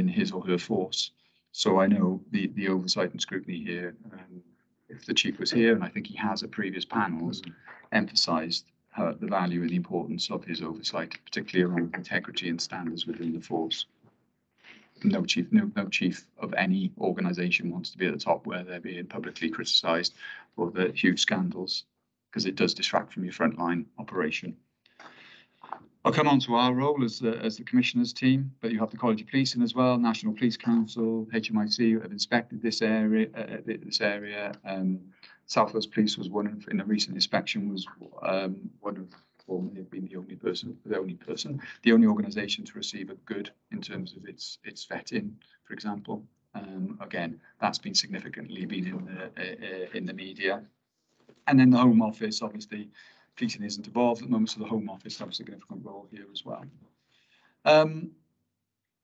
his or her force. So I know the oversight and scrutiny here. If the chief was here, and I think he has at previous panels, emphasised the value and the importance of his oversight, particularly around integrity and standards within the force. No chief of any organisation wants to be at the top where they're being publicly criticised for the huge scandals, because it does distract from your frontline operation. I'll come on to our role as the Commissioner's team, but you have the College of Policing as well, National Police Council, HMIC have inspected this area. South Wales Police was in a recent inspection, was one of, or may have been the only organisation to receive a good in terms of its vetting, for example. Again, that's been significantly in the media. And then the Home Office, obviously, policing isn't involved at the moment, so the Home Office have a significant role here as well.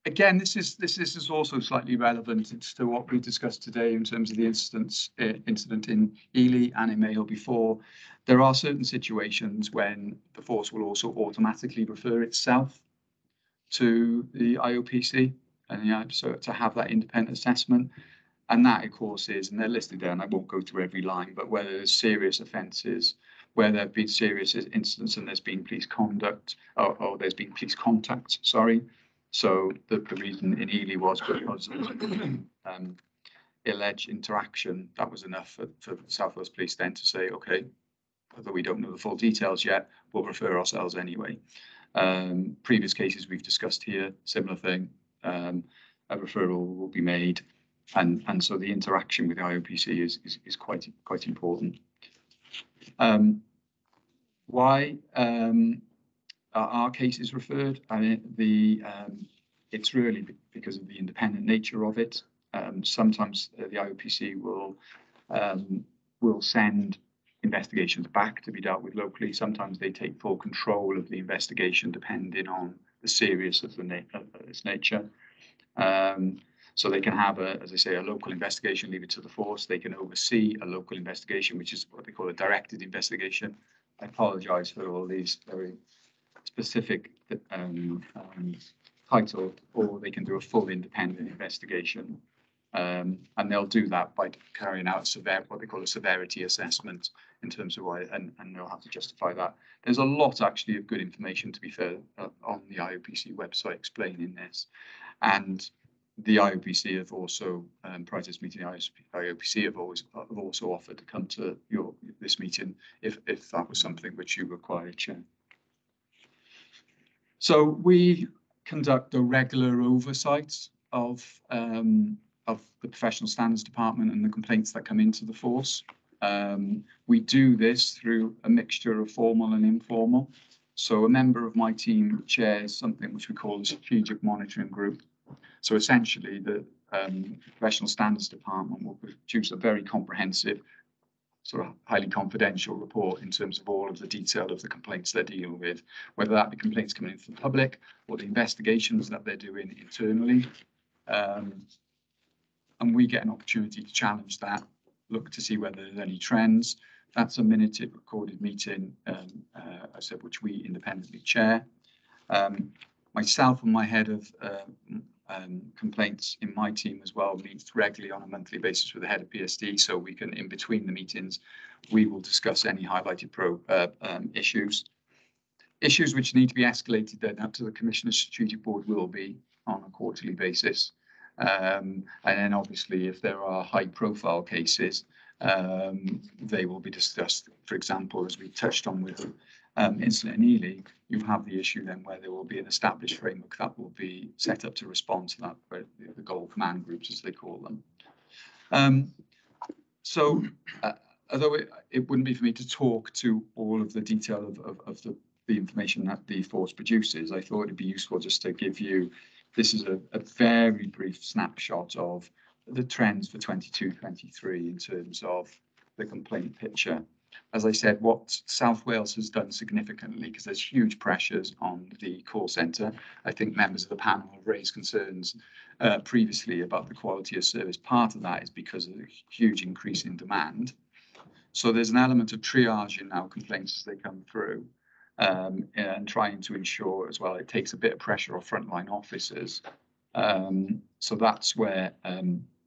Again, this is also slightly relevant to what we discussed today in terms of the incident in Ely and in Mayo before. There are certain situations when the force will also automatically refer itself to the IOPC, and so to have that independent assessment. And that, of course, is, and they're listed there, and I won't go through every line, but where there's serious offences, where there have been serious incidents and there's been police conduct, or there's been police contact, sorry. So the reason in Ely was because of alleged interaction. That was enough for South Wales Police then to say, okay, although we don't know the full details yet, we'll refer ourselves anyway. Previous cases we've discussed here, similar thing, a referral will be made. And so the interaction with the IOPC is quite important. Why are our cases referred? I mean, it's really because of the independent nature of it. Sometimes the IOPC will send investigations back to be dealt with locally. Sometimes they take full control of the investigation, depending on the seriousness of its nature. So they can have, as I say, a local investigation, leave it to the force. They can oversee a local investigation, which is what they call a directed investigation. I apologise for all these very specific title, or they can do a full independent investigation. And they'll do that by carrying out what they call a severity assessment in terms of why, and they'll have to justify that. There's a lot actually of good information, to be fair, on the IOPC website explaining this. And the IOPC have also, prior to this meeting, IOPC have also offered to come to this meeting if that was something which you required, Chair. So we conduct a regular oversight of the Professional Standards Department and the complaints that come into the force. We do this through a mixture of formal and informal. So a member of my team chairs something which we call the Strategic Monitoring Group. So essentially, the Professional Standards Department will produce a very comprehensive, sort of highly confidential report in terms of all of the detail of the complaints they're dealing with, whether that be complaints coming in from the public or the investigations that they're doing internally. And we get an opportunity to challenge that, look to see whether there's any trends. That's a minute recorded meeting, I said, which we independently chair. Myself and my head of complaints in my team as well meets regularly on a monthly basis with the head of PSD, so we can, in between the meetings, we will discuss any highlighted issues which need to be escalated then up to the Commissioner's Strategic Board will be on a quarterly basis. And then obviously if there are high profile cases, they will be discussed. For example, as we touched on with incident in Ely, you have the issue then where there will be an established framework that will be set up to respond to that, the goal command groups as they call them. So although it wouldn't be for me to talk to all of the detail of the information that the force produces, I thought it'd be useful just to give you, this is a very brief snapshot of the trends for 22-23 in terms of the complaint picture. As I said, what South Wales has done significantly, because there's huge pressures on the call centre. I think members of the panel have raised concerns previously about the quality of service. Part of that is because of the huge increase in demand. So there's an element of triaging now complaints as they come through, and trying to ensure as well, it takes a bit of pressure off frontline officers. So that's where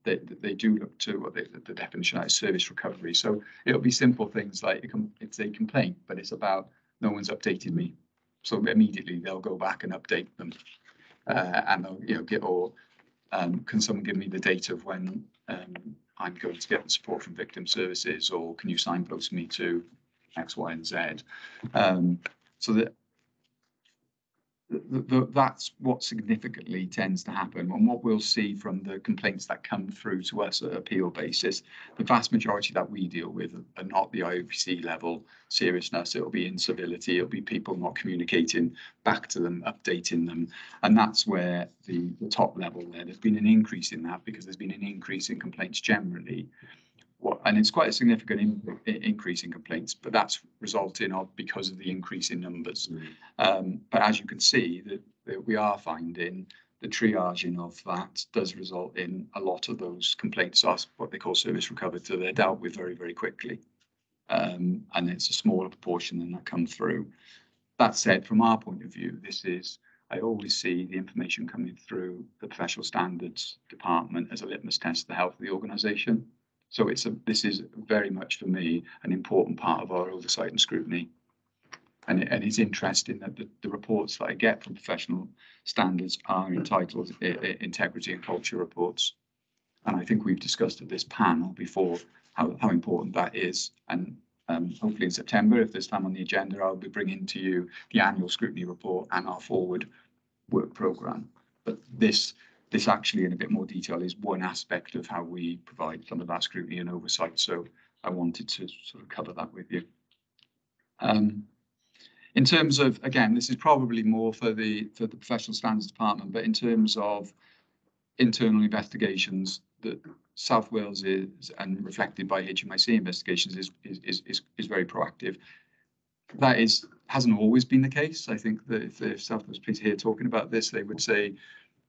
they do look to what the definition of service recovery. So it'll be simple things like it's a complaint, but it's about no one's updated me. So immediately they'll go back and update them, and they'll can someone give me the date of when I'm going to get the support from victim services, or can you signpost me to X, Y, and Z? So that that's what significantly tends to happen. And what we'll see from the complaints that come through to us at appeal basis, the vast majority that we deal with are not the IOPC level seriousness. It'll be incivility, it'll be people not communicating back to them, updating them. And that's where the top level there's been an increase in that, because there's been an increase in complaints generally. And it's quite a significant increase in complaints, but that's resulting because of the increase in numbers. But as you can see, that we are finding the triaging of that does result in a lot of those complaints are what they call service recovered, so they're dealt with very, very quickly. And it's a smaller proportion than that come through. That said, from our point of view, I always see the information coming through the Professional Standards Department as a litmus test of the health of the organisation. So this is very much for me an important part of our oversight and scrutiny. And it's interesting that the reports that I get from professional standards are entitled integrity and culture reports. And I think we've discussed at this panel before how important that is. And hopefully in September, if there's time on the agenda, I'll be bringing to you the annual scrutiny report and our forward work programme. But this this actually in a bit more detail is one aspect of how we provide some of that scrutiny and oversight. So I wanted to sort of cover that with you. In terms of, again, this is probably more for the professional standards department, but in terms of internal investigations, that South Wales is, and reflected by HMIC investigations, is very proactive. That hasn't always been the case. I think that if South Wales Police here talking about this, they would say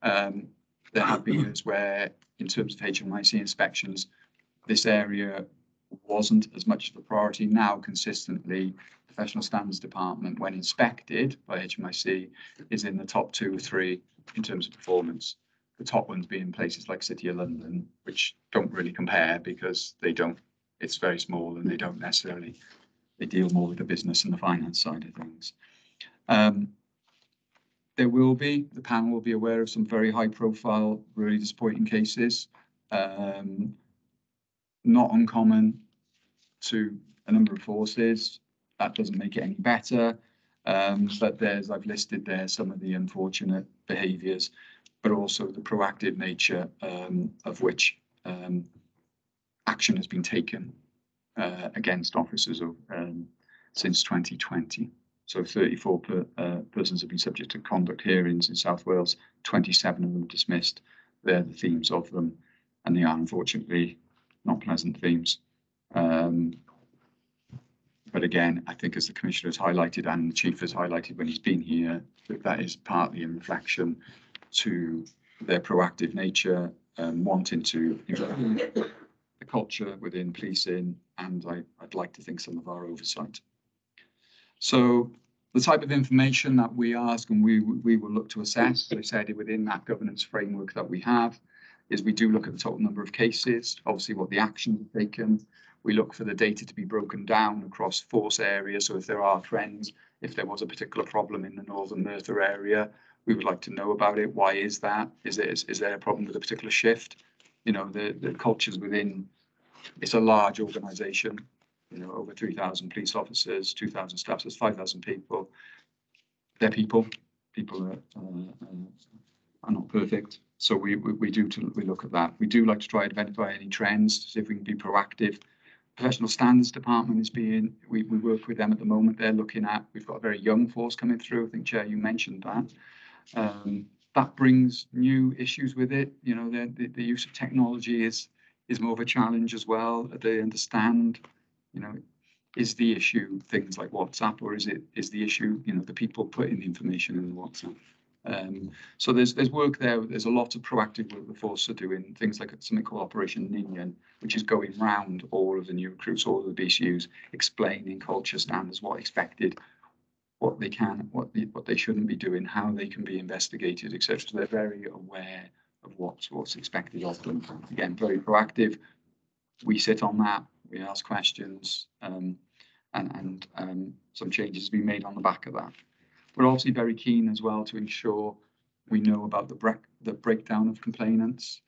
there have been years where, in terms of HMIC inspections, this area wasn't as much of a priority. Now, consistently, Professional Standards Department, when inspected by HMIC, is in the top 2 or 3 in terms of performance. The top ones being places like City of London, which don't really compare because they don't, it's very small and they don't necessarily, they deal more with the business and the finance side of things. The panel will be aware of some very high profile, really disappointing cases. Not uncommon to a number of forces. That doesn't make it any better. But I've listed there some of the unfortunate behaviours, but also the proactive nature of which action has been taken against officers since 2020. So 34 persons have been subject to conduct hearings in South Wales, 27 of them dismissed. They're the themes of them, and they are unfortunately not pleasant themes. But again, I think as the Commissioner has highlighted and the Chief has highlighted when he's been here, that is partly in reflection to their proactive nature, wanting to improve the culture within policing, and I'd like to think some of our oversight. So the type of information that we ask and we will look to assess, as I said, within that governance framework that we have, is we do look at the total number of cases, obviously what the actions are taken. We look for the data to be broken down across force areas. So if there are trends, if there was a particular problem in the Northern Merthyr area, we would like to know about it. Why is that? Is there a problem with a particular shift? You know, the cultures within, it's a large organisation, you know, over 3,000 police officers, 2,000 staff, so it's 5,000 people. They're people. People are not perfect. So we look at that. We do like to try and identify any trends to see if we can be proactive. Professional Standards Department is being, we work with them at the moment. They're looking at, we've got a very young force coming through. I think, Chair, you mentioned that. That brings new issues with it. You know, the use of technology is more of a challenge as well. They understand, you know, is the issue things like WhatsApp, or is the issue, you know, the people putting the information in the WhatsApp? So there's work there. There's a lot of proactive work the force are doing, things like something called Operation Ninian, which is going round all of the new recruits, all of the BCUs, explaining culture standards, what expected, what they can, what they shouldn't be doing, how they can be investigated, etc. So they're very aware of what's expected of them. Again, very proactive. We sit on that. We ask questions, and some changes have been made on the back of that. We're obviously very keen as well to ensure we know about the breakdown of complainants,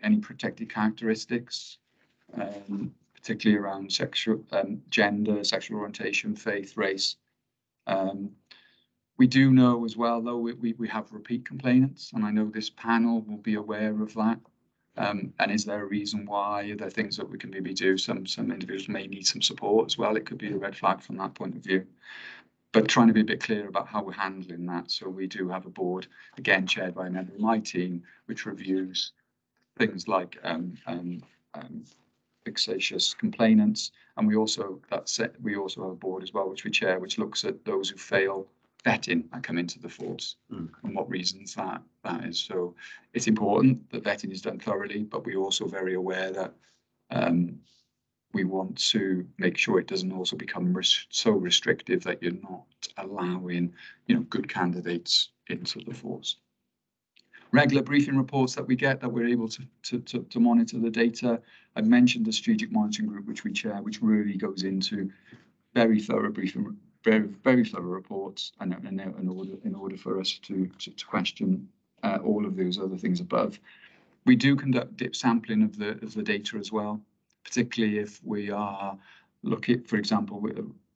any protected characteristics, particularly around sexual, gender, sexual orientation, faith, race. We do know as well, though, we have repeat complainants, and I know this panel will be aware of that. And is there a reason why? Are there things that we can maybe do? Some individuals may need some support as well. It could be a red flag from that point of view. But trying to be a bit clear about how we're handling that. So we do have a board, again, chaired by a member of my team, which reviews things like vexatious complainants. And we also have a board as well, which we chair, which looks at those who fail vetting and come into the force and what reasons that is. So it's important that vetting is done thoroughly, but we're also very aware that we want to make sure it doesn't also become so restrictive that you're not allowing, you know, good candidates into the force. Regular briefing reports that we get, that we're able to monitor the data. I've mentioned the strategic monitoring group, which we chair, which really goes into very thorough briefing, very thorough reports, and in order for us to question all of those other things above. We do conduct dip sampling of the data as well, particularly if we are looking, for example,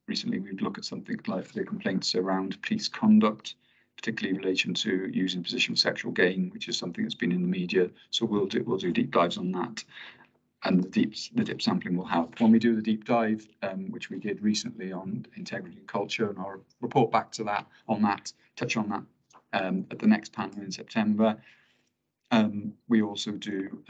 recently we've looked at something like the complaints around police conduct particularly in relation to using position for sexual gain, which is something that's been in the media. So we'll do deep dives on that, and the dip sampling will help. When we do the deep dive, which we did recently on integrity and culture, and I'll report back to that touch on that at the next panel in September. We also do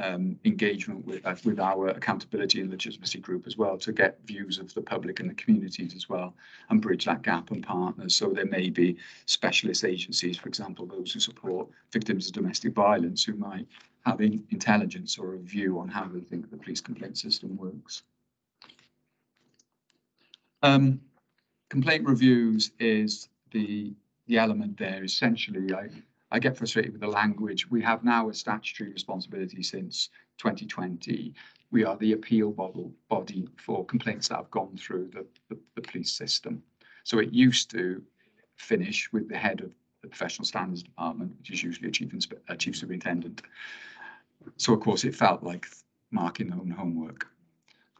engagement with our accountability and legitimacy group as well, to get views of the public and the communities as well, and bridge that gap and partners. So there may be specialist agencies, for example, those who support victims of domestic violence, who might have intelligence or a view on how they think the police complaint system works. Complaint reviews is the element there. Essentially, I get frustrated with the language. We have now a statutory responsibility since 2020. We are the appeal body for complaints that have gone through the police system. So it used to finish with the head of the professional standards department, which is usually a chief superintendent. So of course it felt like marking their own homework.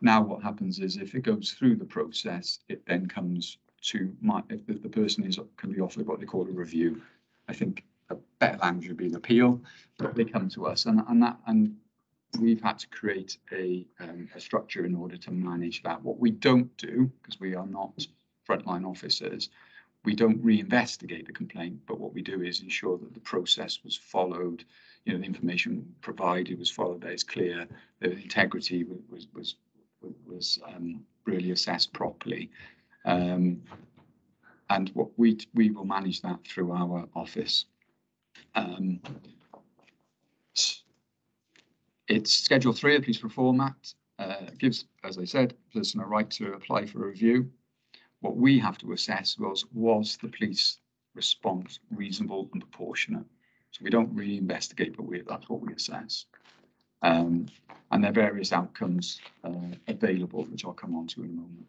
Now what happens is, if it goes through the process, it then comes to if the person can be offered what they call a review. I think a better language would be an appeal, but they come to us, and we've had to create a structure in order to manage that. What we don't do, because we are not frontline officers, we don't reinvestigate the complaint, but what we do is ensure that the process was followed, the information provided was followed, that is clear, the integrity was really assessed properly. And what we will manage that through our office. It's Schedule 3 of the Police Reform Act. Gives, as I said, the person a right to apply for a review. What we have to assess was the police response reasonable and proportionate? So we don't really investigate, but that's what we assess. And there are various outcomes available, which I'll come on to in a moment.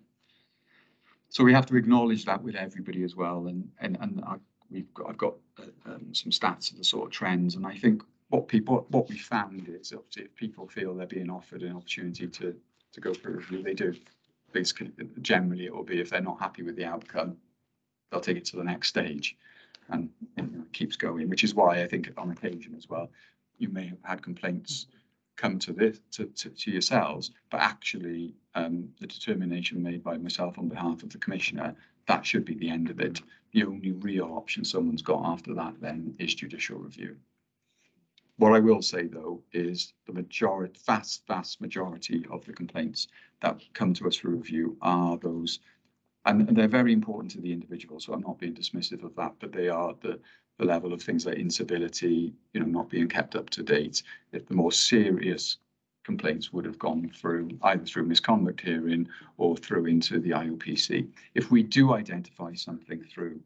So we have to acknowledge that with everybody as well, and I've got some stats of the sort of trends, and I think what we found is, obviously, if people feel they're being offered an opportunity to go for a review, they do. Basically, generally, it will be, if they're not happy with the outcome, they'll take it to the next stage, and it keeps going. Which is why I think on occasion as well, you may have had complaints come to yourselves, but actually the determination made by myself on behalf of the commissioner, that should be the end of it. The only real option someone's got after that then is judicial review. What I will say though is the vast majority of the complaints that come to us for review are those, and they're very important to the individual, so I'm not being dismissive of that, but they are the level of things like incivility, not being kept up to date. If the more serious complaints would have gone through either through misconduct hearing or through into the IOPC. If we do identify something through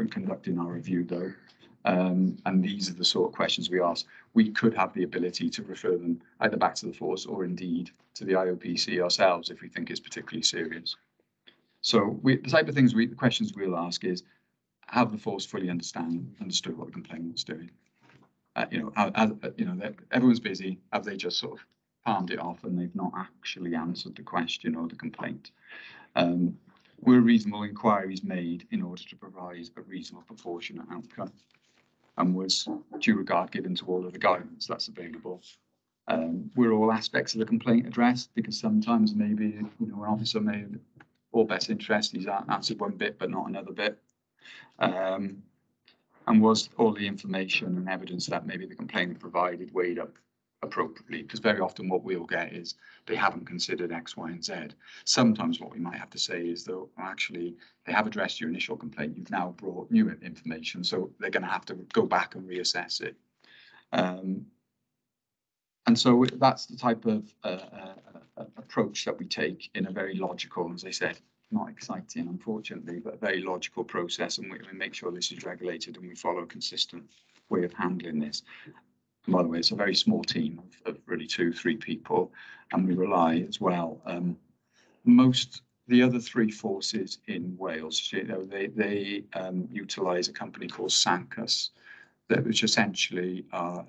conducting our review though, and these are the sort of questions we ask, we could have the ability to refer them either back to the force or indeed to the IOPC ourselves if we think it's particularly serious. So the type of things the questions we'll ask is, have the force fully understood what the complainant's doing? Everyone's busy. Have they just sort of palmed it off and they've not actually answered the question or the complaint? Were reasonable inquiries made in order to provide a reasonable proportionate outcome? And was due regard given to all of the guidance that's available? Were all aspects of the complaint addressed? Because sometimes maybe an officer may have all best interest, he's answered one bit but not another bit. And was all the information and evidence that maybe the complainant provided weighed up appropriately? Because very often what we'll get is they haven't considered X, Y, and Z. Sometimes what we might have to say is, though, actually, they have addressed your initial complaint, you've now brought new information, so they're going to have to go back and reassess it. And so that's the type of approach that we take in a very logical, as I said, not exciting, unfortunately, but a very logical process, and we make sure this is regulated and we follow a consistent way of handling this. And by the way, it's a very small team of really 2-3 people, and we rely as well. The other 3 forces in Wales, they utilise a company called Sancus, which essentially are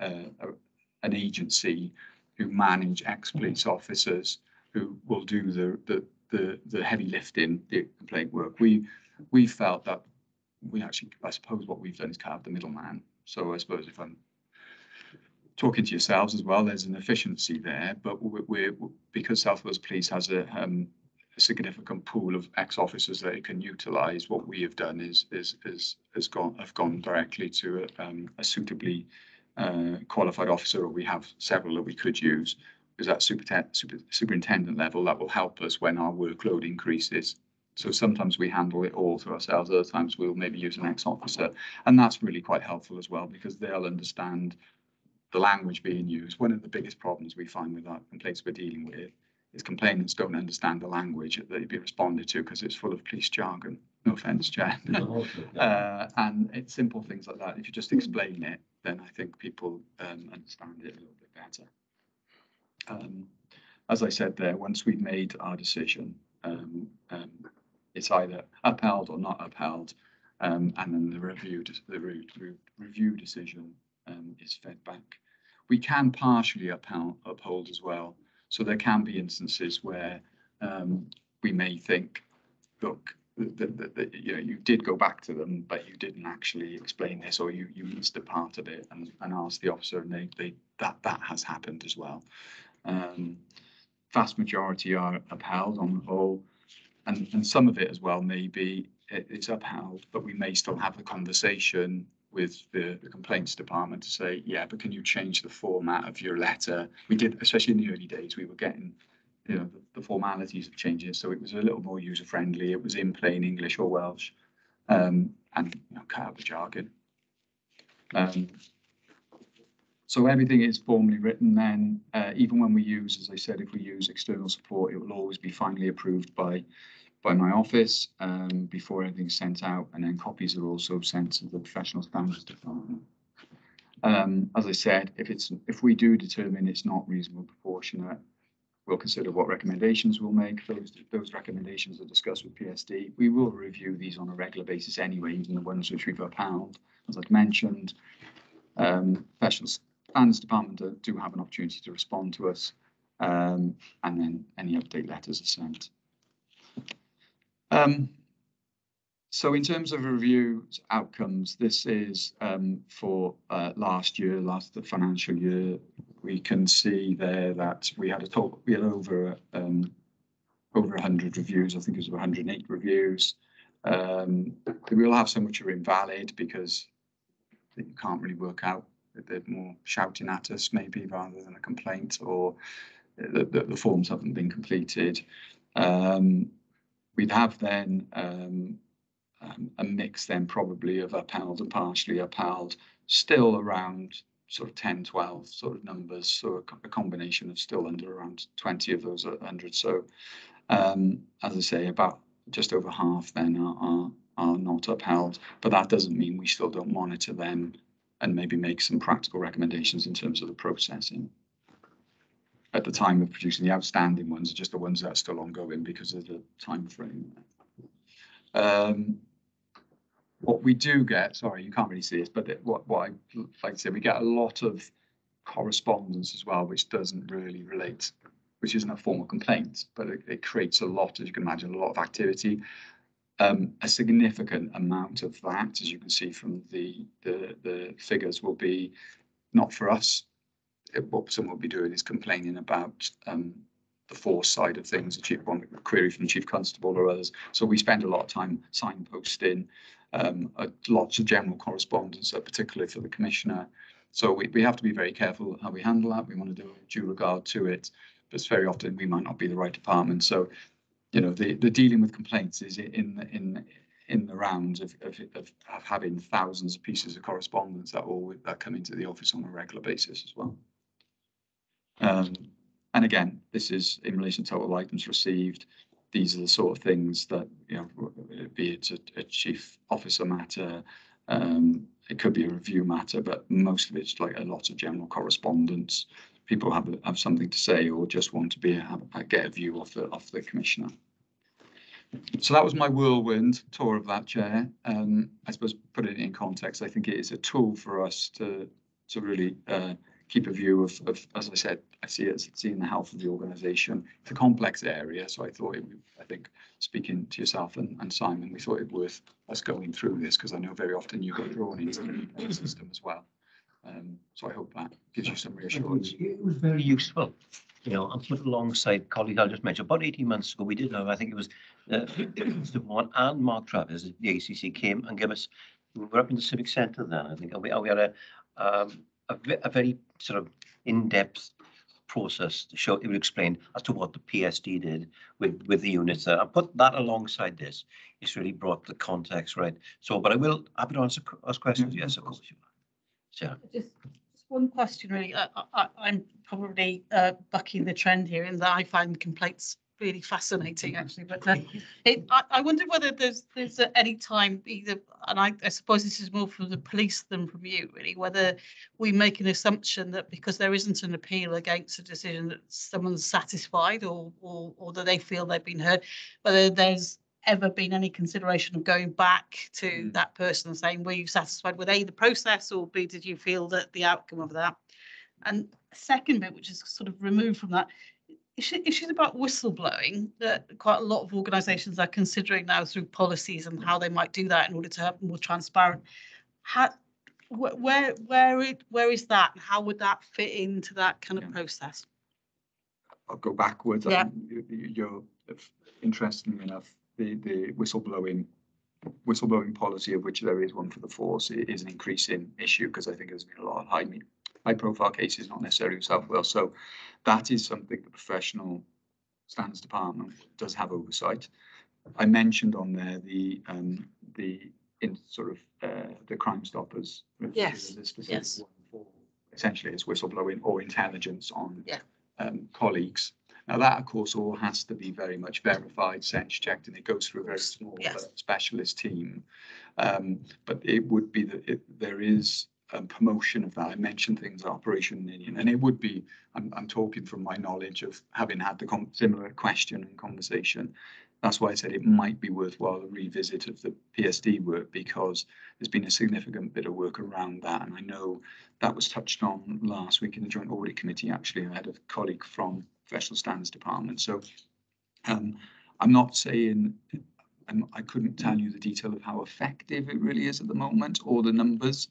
an agency who manage ex-police officers who will do the heavy lifting, the complaint work. we felt that we actually, I suppose what we've done is carve the middleman. So I suppose if I'm talking to yourselves as well, there's an efficiency there, but because South Wales Police has a significant pool of ex-officers that it can utilise, what we have done have gone directly to a suitably qualified officer, or we have several that we could use, because at superintendent level, that will help us when our workload increases. So sometimes we handle it all through ourselves, other times we'll maybe use an ex-officer, and that's really quite helpful as well, because they'll understand the language being used. One of the biggest problems we find with our complaints we're dealing with is complainants don't understand the language that they'd be responded to because it's full of police jargon. No offence, Jen. And it's simple things like that. If you just explain it, then I think people understand it a little bit better. As I said there, once we've made our decision, it's either upheld or not upheld, and then the review decision is fed back. We can partially uphold as well. So there can be instances where we may think, look, that you know, you did go back to them, but you didn't actually explain this, or you missed a part of it, and ask the officer, and that has happened as well. Vast majority are upheld on the whole, and some of it as well maybe it's upheld, but we may still have the conversation with the complaints department to say, yeah, but can you change the format of your letter? We did, especially in the early days, we were getting, you know, the formalities of changes, so it was a little more user friendly. It was in plain English or Welsh, and you know, cut out the jargon. So everything is formally written then, even when we use, as I said, if we use external support, it will always be finally approved by my office before anything's sent out, and then copies are also sent to the professional standards department. As I said, if we do determine it's not reasonable proportionate, we'll consider what recommendations we'll make. Those recommendations are discussed with PSD. We will review these on a regular basis anyway, even the ones which we've upheld, as I've mentioned. Professional standards department do have an opportunity to respond to us, and then any update letters are sent. So in terms of review outcomes, this is for last year, the financial year. We can see there that we had over 100 reviews. I think it was 108 reviews. We will have some which are invalid because you can't really work out that they're more shouting at us maybe rather than a complaint, or the forms haven't been completed. We'd have then a mix then probably of upheld and partially upheld, still around sort of 10, 12 sort of numbers, so a combination of still under around 20 of those 100. So as I say, about just over half then are not upheld, but that doesn't mean we still don't monitor them and maybe make some practical recommendations in terms of the processing. At the time of producing the outstanding ones, are just the ones that are still ongoing because of the time frame. What we do get, sorry, you can't really see it, but what I like to say, we get a lot of correspondence as well, which doesn't really relate, which isn't a formal complaint, but it creates a lot, as you can imagine, a lot of activity. A significant amount of that, as you can see from the figures, will be not for us. What someone will be doing is complaining about the force side of things, a query from the Chief Constable or others. So we spend a lot of time signposting, lots of general correspondence, particularly for the Commissioner. So we have to be very careful how we handle that. We want to do due regard to it, but very often we might not be the right department. So, you know, the dealing with complaints is in the rounds of having thousands of pieces of correspondence that come into the office on a regular basis as well. And again, this is in relation to total items received. These are the sort of things that, you know, be it a chief officer matter, it could be a review matter, but most of it's like a lot of general correspondence. People have something to say or just want to get a view of the Commissioner. So that was my whirlwind tour of that, Chair. I suppose put it in context, I think it is a tool for us to really keep a view of, as I said, I see it as seeing the health of the organisation. It's a complex area, so I thought I think speaking to yourself and Simon, we thought it worth us going through this because I know very often you get drawn into the system as well. So I hope that gives you some reassurance. It was very useful, you know, and put alongside colleagues I'll just mention. About 18 months ago, we did have, I think it was Stephen and Mark Travis, the ACC came and gave us, we were up in the Civic Centre then, I think, and we had a very sort of in-depth process to show, it would explain as to what the PSD did with the units there. And put that alongside this, it's really brought the context right. So, but I will happy to answer questions. Yes, of course. Yeah. Just one question, really. I'm probably bucking the trend here in that I find complaints really fascinating, actually. But I wonder whether there's at any time either, and I suppose this is more from the police than from you, really, whether we make an assumption that because there isn't an appeal against a decision that someone's satisfied or that they feel they've been heard, whether there's ever been any consideration of going back to that person and saying, were you satisfied with A, the process, or B, did you feel that the outcome of that? And second bit, which is sort of removed from that, issues about whistleblowing that quite a lot of organisations are considering now through policies and how they might do that in order to have more transparent. Where is that? And how would that fit into that kind of process? I'll go backwards. Yeah. You're interestingly enough, the whistleblowing policy, of which there is one for the force, is an increasing issue because I think there's been a lot of high profile cases, not necessarily in South Wales. So that is something the Professional Standards Department does have oversight. I mentioned on there the Crime Stoppers. Yes. The specific one for essentially it's whistleblowing or intelligence on colleagues. Now that, of course, all has to be very much verified, sense checked, and it goes through a very small specialist team. But it would be that there is a promotion of that. I mentioned things like Operation Minion, and it would be, I'm talking from my knowledge of having had the similar question and conversation. That's why I said it might be worthwhile a revisit of the PSD work because there's been a significant bit of work around that. And I know that was touched on last week in the Joint Audit Committee. Actually, I had a colleague from Professional Standards Department. So I'm not saying, I couldn't tell you the detail of how effective it really is at the moment or the numbers,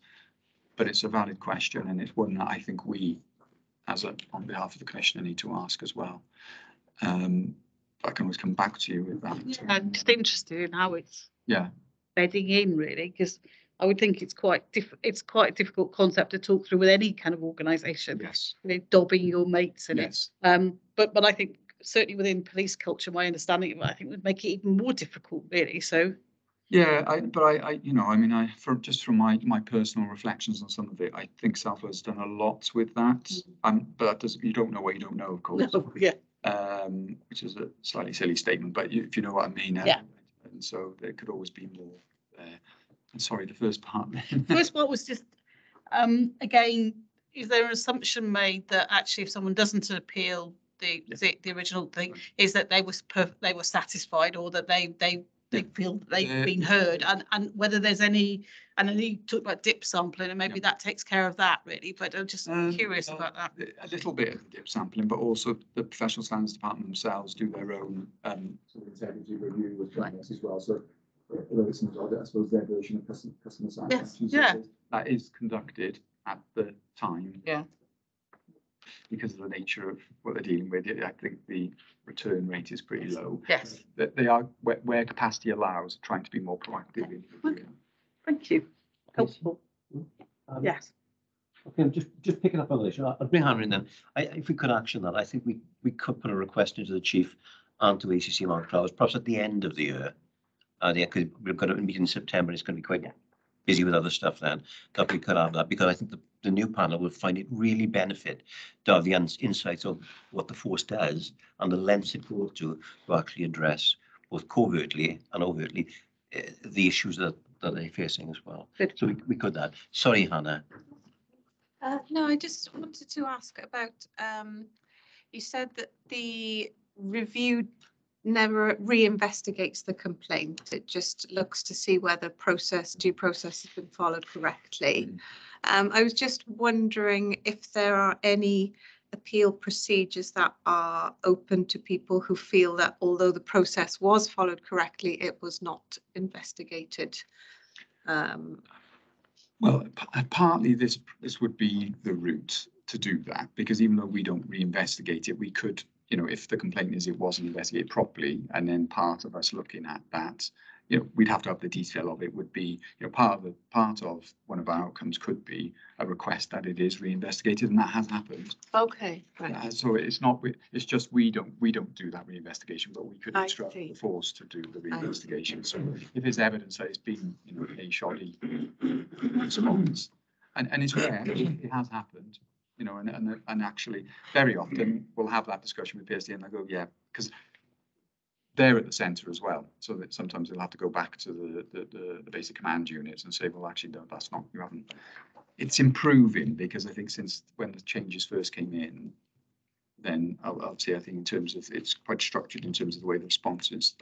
but it's a valid question and it's one that I think we, on behalf of the Commissioner, need to ask as well. I can always come back to you with that. Yeah, I'm just interested in how it's Yeah. bedding in, really, because I would think it's quite a difficult concept to talk through with any kind of organisation. Yes. You know, dobbing your mates in Yes. it. But I think certainly within police culture, my understanding of it, I think would make it even more difficult, really. So. Yeah, from my personal reflections on some of it, I think South Wales has done a lot with that. But that doesn't, you don't know what you don't know, of course. No, yeah. Which is a slightly silly statement, but if you know what I mean. Yeah. And so there could always be more there. And sorry, the first part. First part was just, again, is there an assumption made that actually if someone doesn't appeal the original thing, is that they were satisfied or that they feel that they've been heard, and whether there's any, and then you talked about dip sampling and maybe that takes care of that, really, but I'm just curious about that. A little bit of dip sampling, but also the Professional Standards Department themselves do their own integrity review with clients as well. So whether it's I suppose their version of customer satisfaction. Yeah. That is conducted at the time. Yeah. Because of the nature of what they're dealing with, I think the return rate is pretty low. Yes. They are, where capacity allows, trying to be more proactive. Okay. Thank you. Helpful. Yes. Okay, just picking up on this, I'll bring Hannah in then. If we could action that, I think we could put a request into the Chief and to ACC Mark Travis, perhaps at the end of the year. We've got a meeting in September, it's going to be quite busy with other stuff then, that we could have that, because I think the new panel will find it really benefit to have the insights of what the force does and the lengths it goes to actually address both covertly and overtly the issues that they're facing as well. Good. So we could that. Sorry, Hannah. No, I just wanted to ask about, you said that the review never reinvestigates the complaint. It just looks to see whether due process has been followed correctly. I was just wondering if there are any appeal procedures that are open to people who feel that although the process was followed correctly, it was not investigated. Well, partly this would be the route to do that, because even though we don't reinvestigate it, we could, you know, if the complaint is it wasn't investigated properly, and then part of us looking at that, you know, we'd have to have the detail of it would be, you know, part of one of our outcomes could be a request that it is reinvestigated, and that has happened. Okay, right. So it's not, it's just we don't do that reinvestigation, but we could I instruct see. the force to do the reinvestigation. So if there's evidence that it's been, you know, a shoddy response, and it's rare, it has happened, you know, and actually very often we'll have that discussion with PSD and they go, yeah, because they're at the centre as well, so that sometimes they'll have to go back to the basic command units and say, well, actually, no, that's not, you haven't. It's improving, because I think since when the changes first came in, then I'll say, I think in terms of, it's quite structured in terms of the way the response is,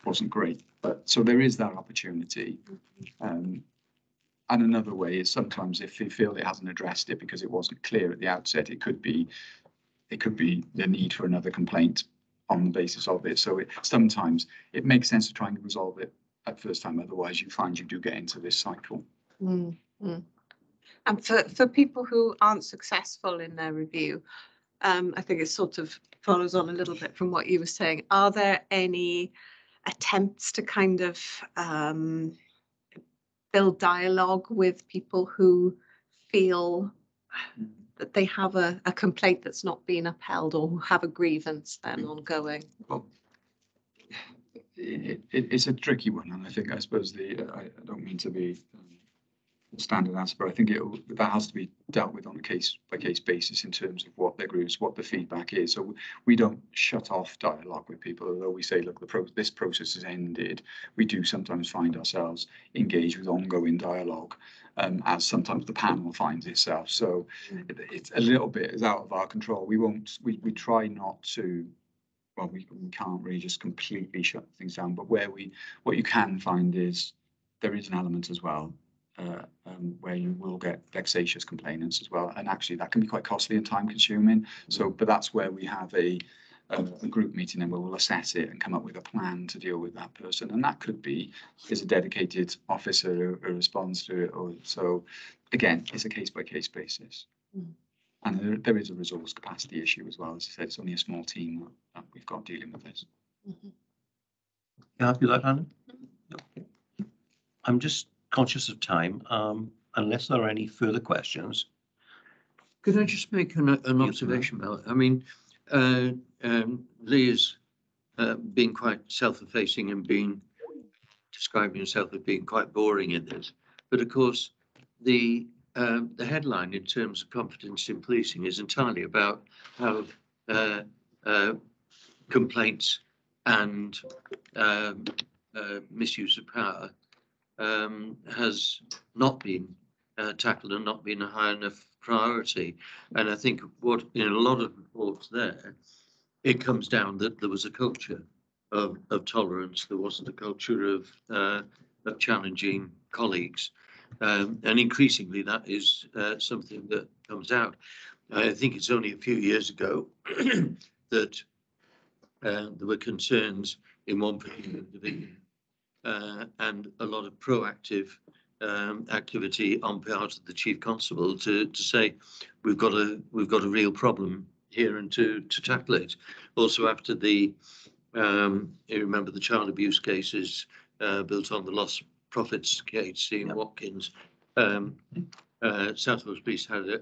wasn't great. But so there is that opportunity. And another way is sometimes if you feel it hasn't addressed it because it wasn't clear at the outset, it could be the need for another complaint on the basis of it. So sometimes it makes sense to try and resolve it at first time. Otherwise, you find you do get into this cycle. And for people who aren't successful in their review, I think it sort of follows on a little bit from what you were saying. Are there any attempts to kind of build dialogue with people who feel that they have a complaint that's not being upheld, or who have a grievance then ongoing? Well, it's a tricky one, and I suppose I don't mean to be standard answer, but I think that has to be dealt with on a case by case basis in terms of what their grieves, what the feedback is. So we don't shut off dialogue with people, although we say, look, this process has ended. We do sometimes find ourselves engaged with ongoing dialogue, as sometimes the panel finds itself. So it's a little bit is out of our control. We try not to. Well, we can't really just completely shut things down, but what you can find is there is an element as well. Where you will get vexatious complainants as well, and actually that can be quite costly and time consuming. So, but that's where we have a group meeting and we'll assess it and come up with a plan to deal with that person, and that could be is a dedicated officer who responds to it, or so. Again, it's a case by case basis, and there is a resource capacity issue as well. As I said, it's only a small team that we've got dealing with this. You happy with that, Hannah? Okay. I'm just conscious of time, unless there are any further questions. Could I just make an observation, Mel? I mean, Lee is being quite self-effacing and describing himself as being quite boring in this. But of course, the headline in terms of competence in policing is entirely about how complaints and misuse of power has not been tackled and not been a high enough priority. And I think what in a lot of reports there, it comes down that there was a culture of tolerance. There wasn't a culture of challenging colleagues. And increasingly that is something that comes out. I think it's only a few years ago that there were concerns in one particular division and a lot of proactive activity on part of the chief constable to say we've got a real problem here and to tackle it. Also, after you remember the child abuse cases built on the lost profits case in Watkins, South Wales Police had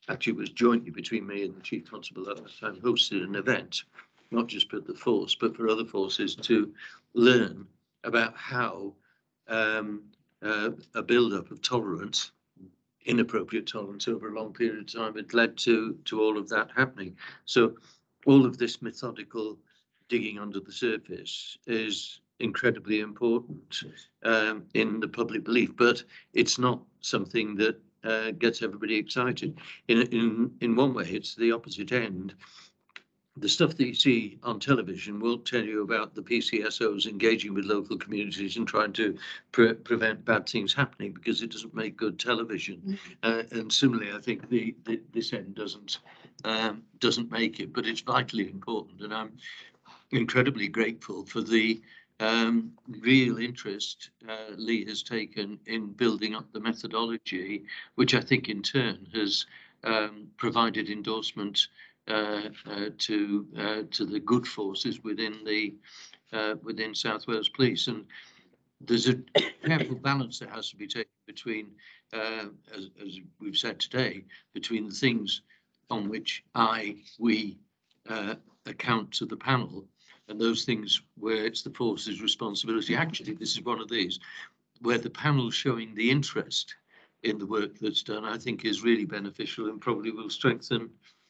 actually it was jointly between me and the chief constable at the time hosted an event, not just for the force but for other forces to learn about how a build-up of tolerance, inappropriate tolerance over a long period of time had led to all of that happening. So all of this methodical digging under the surface is incredibly important in the public belief, but it's not something that gets everybody excited. In one way, it's the opposite end. the stuff that you see on television won't tell you about the PCSOs engaging with local communities and trying to prevent bad things happening, because it doesn't make good television. And similarly, I think this end doesn't make it, but it's vitally important. And I'm incredibly grateful for the real interest Lee has taken in building up the methodology, which I think in turn has provided endorsement to the good forces within South Wales Police. And there's a careful balance that has to be taken between, as we've said today, between the things on which we account to the panel, and those things where it's the force's responsibility. Actually, this is one of these where the panel showing the interest in the work that's done, I think, is really beneficial and probably will strengthen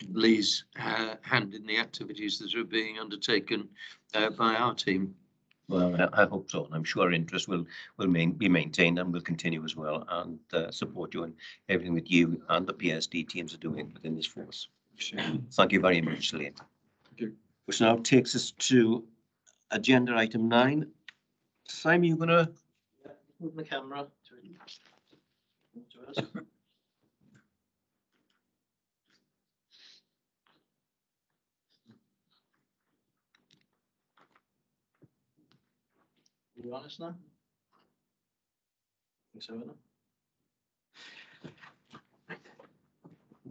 Lee's hand in the activities that are being undertaken by our team. Well, I hope so, and I'm sure interest will be maintained and will continue as well, and support you in everything that you and the PSD teams are doing within this force. Thank you very much, Lee. Thank you. Which now takes us to agenda item 9. Simon, you're going to move the camera to us. You honest now? Think so, isn't it?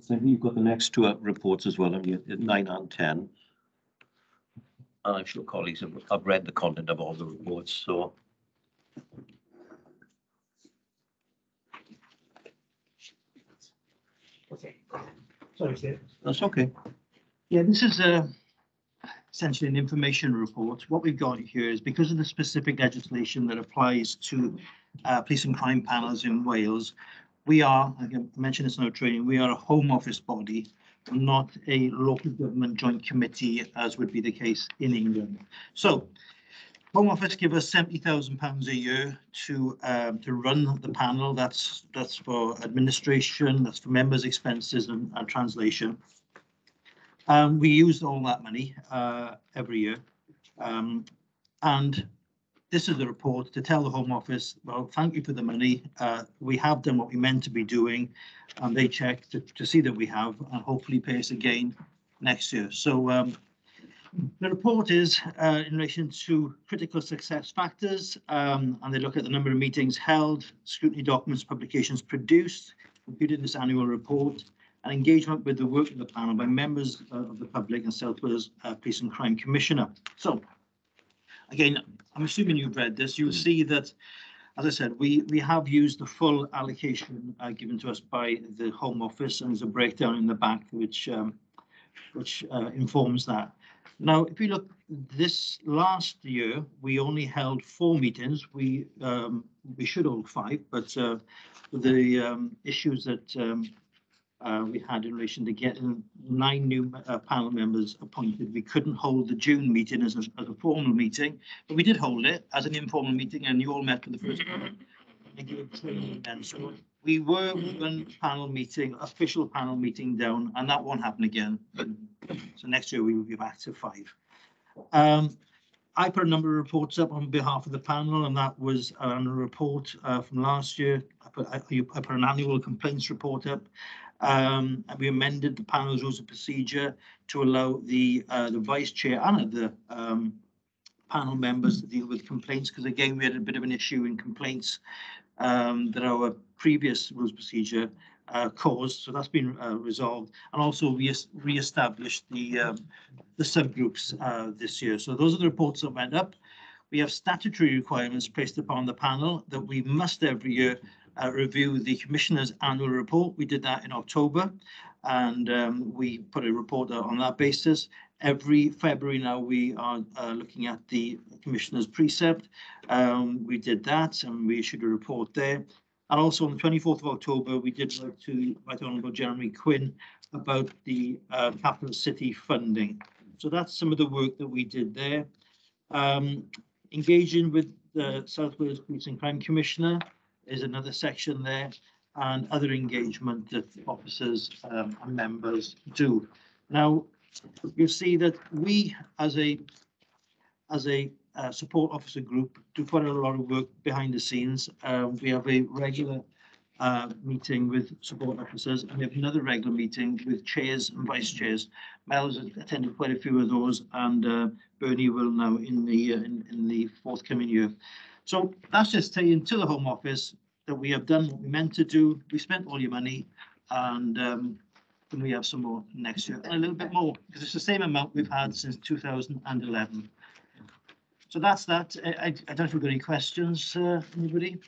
So you've got the next two reports as well, and you 9 and 10. And I'm sure colleagues have read the content of all the reports, so. Okay. Sorry, Steve. That's okay. Yeah, this is essentially an information report. What we've got here is, because of the specific legislation that applies to police and crime panels in Wales, we are, I mentioned this in our training, we are a Home Office body, not a local government joint committee, as would be the case in England. So Home Office give us £70,000 a year to run the panel. That's for administration, that's for members' expenses and translation. We use all that money every year. And this is the report to tell the Home Office, well, thank you for the money. We have done what we meant to be doing, and they check to see that we have, and hopefully pay us again next year. So the report is in relation to critical success factors, and they look at the number of meetings held, scrutiny documents, publications produced, including this annual report, and engagement with the work of the panel by members of the public and South Wales Police and Crime Commissioner. So again, I'm assuming you've read this. You'll see that, as I said, we have used the full allocation given to us by the Home Office, and there's a breakdown in the back which informs that. Now, if you look, this last year, we only held 4 meetings. We should hold 5, but the issues that we had in relation to getting 9 new panel members appointed, we couldn't hold the June meeting as a formal meeting, but we did hold it as an informal meeting, and you all met for the first time. So we were one panel meeting, official panel meeting down, and that won't happen again. So next year we will be back to 5. I put a number of reports up on behalf of the panel, and that was a report from last year. I put an annual complaints report up. And we amended the panel's rules of procedure to allow the vice chair and other panel members to deal with complaints, because again, we had a bit of an issue in complaints that our previous rules of procedure caused. So that's been resolved, and also we re-established the subgroups this year. So those are the reports that went up. We have statutory requirements placed upon the panel that we must every year review the Commissioner's annual report. We did that in October, and we put a report out on that basis. Every February now we are looking at the Commissioner's precept. We did that, and we issued a report there. And also on the 24th of October, we did write to Right Honourable Jeremy Quinn about the capital city funding. So that's some of the work that we did there. Engaging with the South Wales Police and Crime Commissioner is another section there, and other engagement that officers and members do. Now, you'll see that we, as a support officer group, do quite a lot of work behind the scenes. We have a regular meeting with support officers, and we have another regular meeting with chairs and vice chairs. Mel's attended quite a few of those, and Bernie will now in the forthcoming year. So that's just saying to the Home Office that we have done what we meant to do. We spent all your money, and we have some more next year, and a little bit more, because it's the same amount we've had since 2011. So that's that. I don't know if we've got any questions, anybody?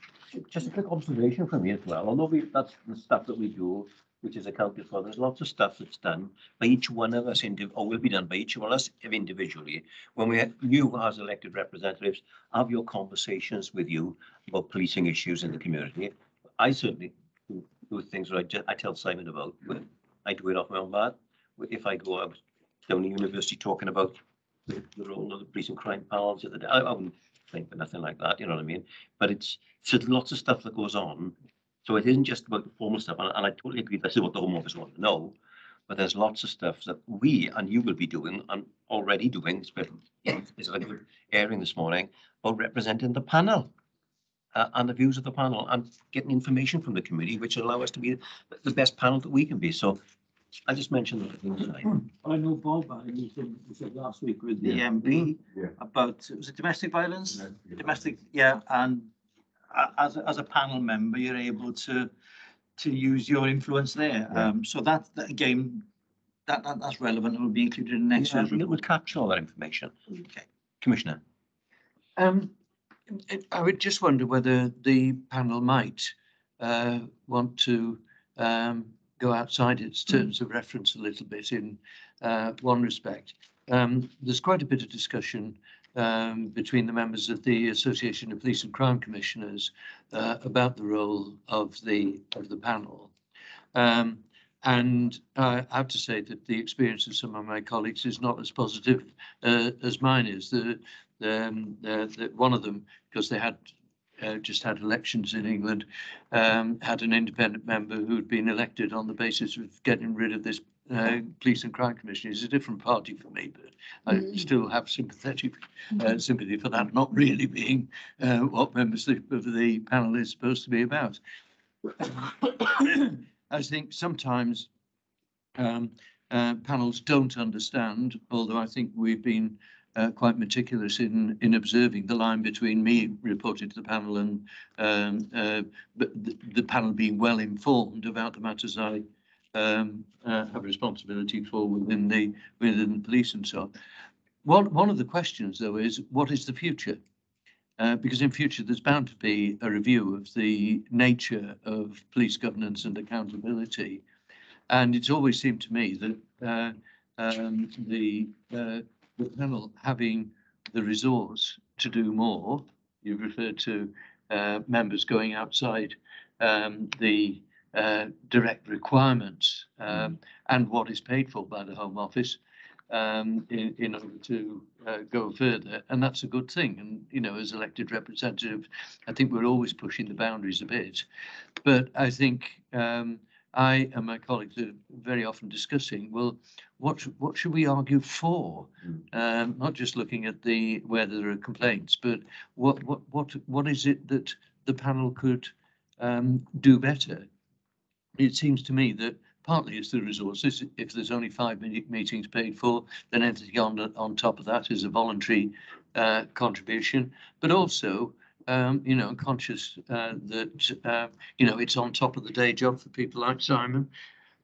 Just a quick observation from me as well, although that's the stuff that we do, which is accounted for, there's lots of stuff that's done by each one of us, or will be done by each one of us individually. When you as elected representatives have your conversations with you about policing issues in the community, I certainly do things that I tell Simon about. I do it off my own bat. If I go out down the university talking about the role of the police and crime panels, I wouldn't think of nothing like that, you know what I mean? But it's lots of stuff that goes on. So it isn't just about the formal stuff, and I totally agree that's what the Home Office wants to know. But there's lots of stuff that we and you will be doing and already doing. It's a good airing this morning about representing the panel and the views of the panel and getting information from the committee, which allow us to be the best panel that we can be. So I just mentioned that. I know Bob, you said last week with the MP about, was it domestic violence? Domestic, yeah, and as a panel member, you're able to use your influence there. So that again, that's relevant and will be included in next year's report. It would capture all that information. Okay. Commissioner. I would just wonder whether the panel might want to go outside its terms of reference a little bit in one respect. There's quite a bit of discussion between the members of the Association of Police and Crime Commissioners about the role of the panel. And I have to say that the experience of some of my colleagues is not as positive as mine is. One of them, because they had just had elections in England, had an independent member who'd been elected on the basis of getting rid of this Police and Crime Commission. It's a different party for me, but I still have sympathy for that not really being what membership of the panel is supposed to be about. I think sometimes panels don't understand, although I think we've been quite meticulous in observing the line between me reporting to the panel and the panel being well informed about the matters I have responsibility for within the police and so on. One of the questions, though, is what is the future? Because in future there's bound to be a review of the nature of police governance and accountability, and it's always seemed to me that the panel having the resource to do more. You've referred to members going outside the direct requirements and what is paid for by the Home Office in order to go further, and that's a good thing. And you know, as elected representative, I think we're always pushing the boundaries a bit, but I think I and my colleagues are very often discussing, well, what should we argue for? Not just looking at where there are complaints, but what is it that the panel could do better? It seems to me that partly it's the resources. If there's only 5 meetings paid for, then anything on top of that is a voluntary contribution. But also, you know, conscious that you know, it's on top of the day job for people like Simon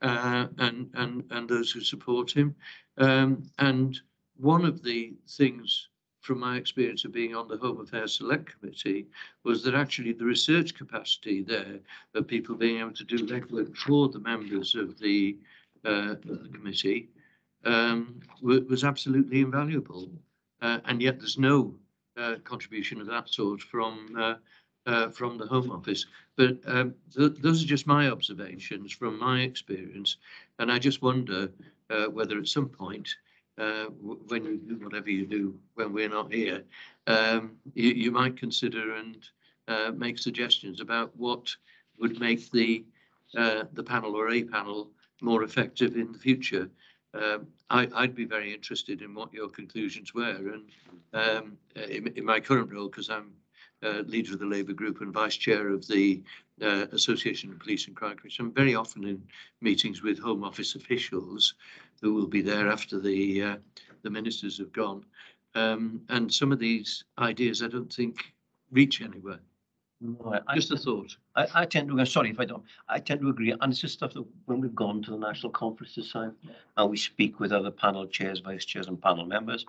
and those who support him. And one of the things from my experience of being on the Home Affairs Select Committee was that actually the research capacity there of people being able to do legwork for the members of the committee was absolutely invaluable. And yet there's no contribution of that sort from the Home Office. But those are just my observations from my experience. And I just wonder whether at some point, when you do whatever you do when we're not here, you might consider and make suggestions about what would make the panel or a panel more effective in the future. I'd be very interested in what your conclusions were. And in my current role, because I'm leader of the Labour Group and vice chair of the Association of Police and Crime Commission, I'm very often in meetings with Home Office officials who will be there after the ministers have gone. And some of these ideas I don't think reach anywhere. No, Just a thought. I tend to, sorry if I don't, I tend to agree. And it's just stuff that when we've gone to the national conference this time and we speak with other panel chairs, vice chairs and panel members,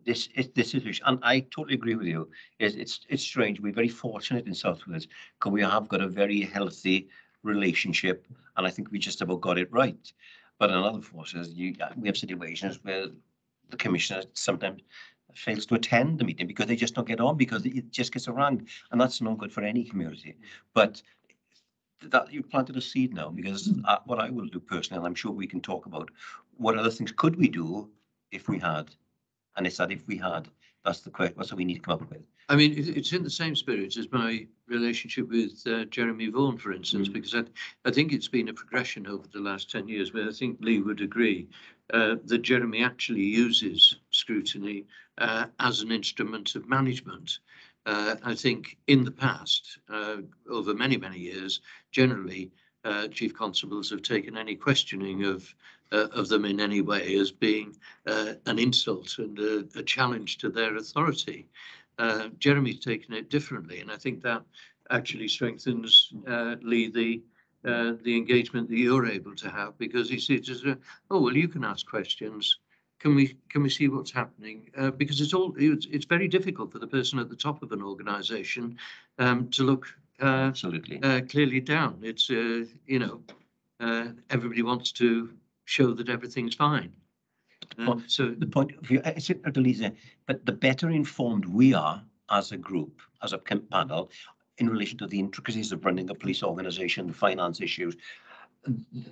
this is, and I totally agree with you. It's strange. We're very fortunate in South Wales because we have got a very healthy relationship, and I think we just about got it right. But in other forces, we have situations where the commissioner sometimes fails to attend the meeting because they just don't get on because it just gets around, and that's not good for any community. But that you've planted a seed now, because what I will do personally, and I'm sure we can talk about, what other things could we do if we had. And it's that if we had, that's the question, that's what we need to come up with. I mean, it's in the same spirit as my relationship with Jeremy Vaughan, for instance, because I think it's been a progression over the last 10 years, but I think Lee would agree that Jeremy actually uses scrutiny as an instrument of management. I think in the past, over many, many years, generally, chief constables have taken any questioning of them in any way as being an insult and a challenge to their authority. Jeremy's taken it differently, and I think that actually strengthens Lee the engagement that you're able to have, because he sees as oh well, you can ask questions. Can we see what's happening? Because it's very difficult for the person at the top of an organisation to look Absolutely clearly down. It's everybody wants to show that everything's fine. So the point of view, but the better informed we are as a group, as a panel, in relation to the intricacies of running a police organisation, the finance issues,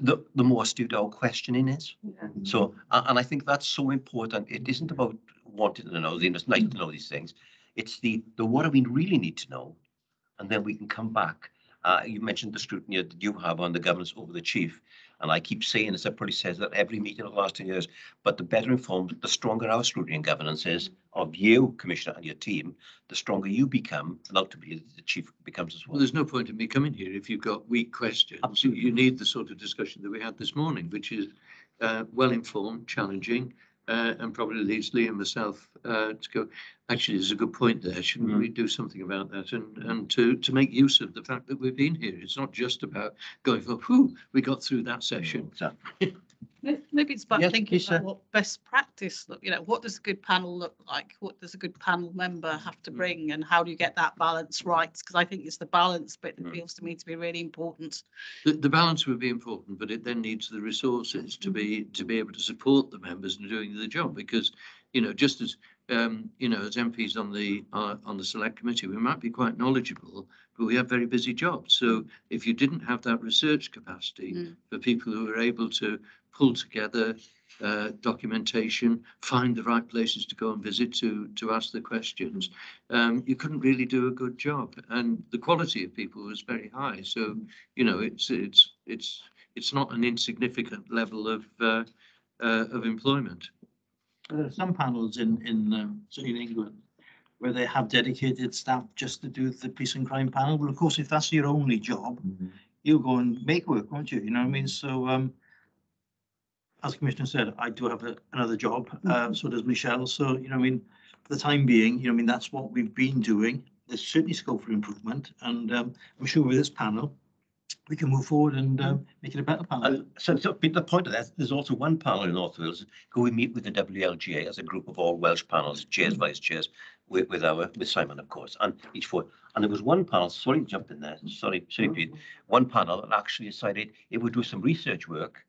the more astute our questioning is. Yeah. So, and I think that's so important. It isn't about wanting to know, it's nice to know these things. It's the what do we really need to know, and then we can come back. You mentioned the scrutiny that you have on the governance over the chief. And I keep saying, as everybody says, that every meeting of the last 2 years, but the better informed, the stronger our scrutiny and governance is of you, Commissioner, and your team, the stronger you become, and ultimately the chief becomes as well. Well, there's no point in me coming here if you've got weak questions. Absolutely. You need the sort of discussion that we had this morning, which is well-informed, challenging, and probably leads Lee and myself to go, actually, there's a good point there. Shouldn't we do something about that? And to make use of the fact that we've been here. It's not just about going for, whew, we got through that session. Exactly. Maybe it's about Yes, thinking Lisa. about what best practice look, what does a good panel look like? What does a good panel member have to bring, and how do you get that balance right? Because I think it's the balance bit that feels to me to be really important. The balance would be important, but it then needs the resources to be able to support the members in doing the job, because just as as MPs on the select committee, we might be quite knowledgeable, but we have very busy jobs. So if you didn't have that research capacity for people who are able to pull together documentation, find the right places to go and visit to ask the questions, you couldn't really do a good job. And the quality of people was very high. So it's not an insignificant level of employment. There are some panels in England where they have dedicated staff just to do the police and crime panel. Well, of course, if that's your only job, you go and make work, won't you? You know what I mean? So, as the Commissioner said, I do have another job. So does Michelle. So, I mean, for the time being, I mean, that's what we've been doing. There's certainly scope for improvement, and I'm sure with this panel, we can move forward and make it a better panel. So the point of that, there's also one panel in North Wales who we meet with the WLGA as a group of all Welsh panels, chairs, vice chairs, with Simon, of course, and each four. And there was one panel, sorry, jump in there, sorry, Pete. One panel that actually decided it would do some research work.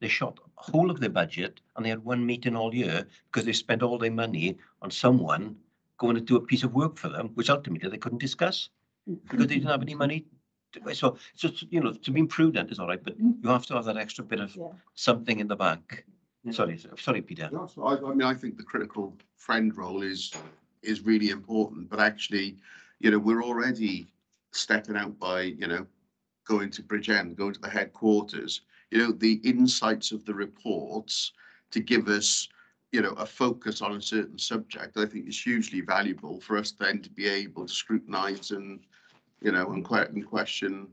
They shot a whole of their budget, and they had one meeting all year because they spent all their money on someone going to do a piece of work for them, which ultimately they couldn't discuss because they didn't have any money. So to be prudent is all right, but you have to have that extra bit of something in the bank. Sorry, Peter. No, so I mean, I think the critical friend role is really important, but actually, we're already stepping out by, going to Bridgend, going to the headquarters. The insights of the reports to give us, you know, a focus on a certain subject, I think is hugely valuable for us then to be able to scrutinise and, you know, and question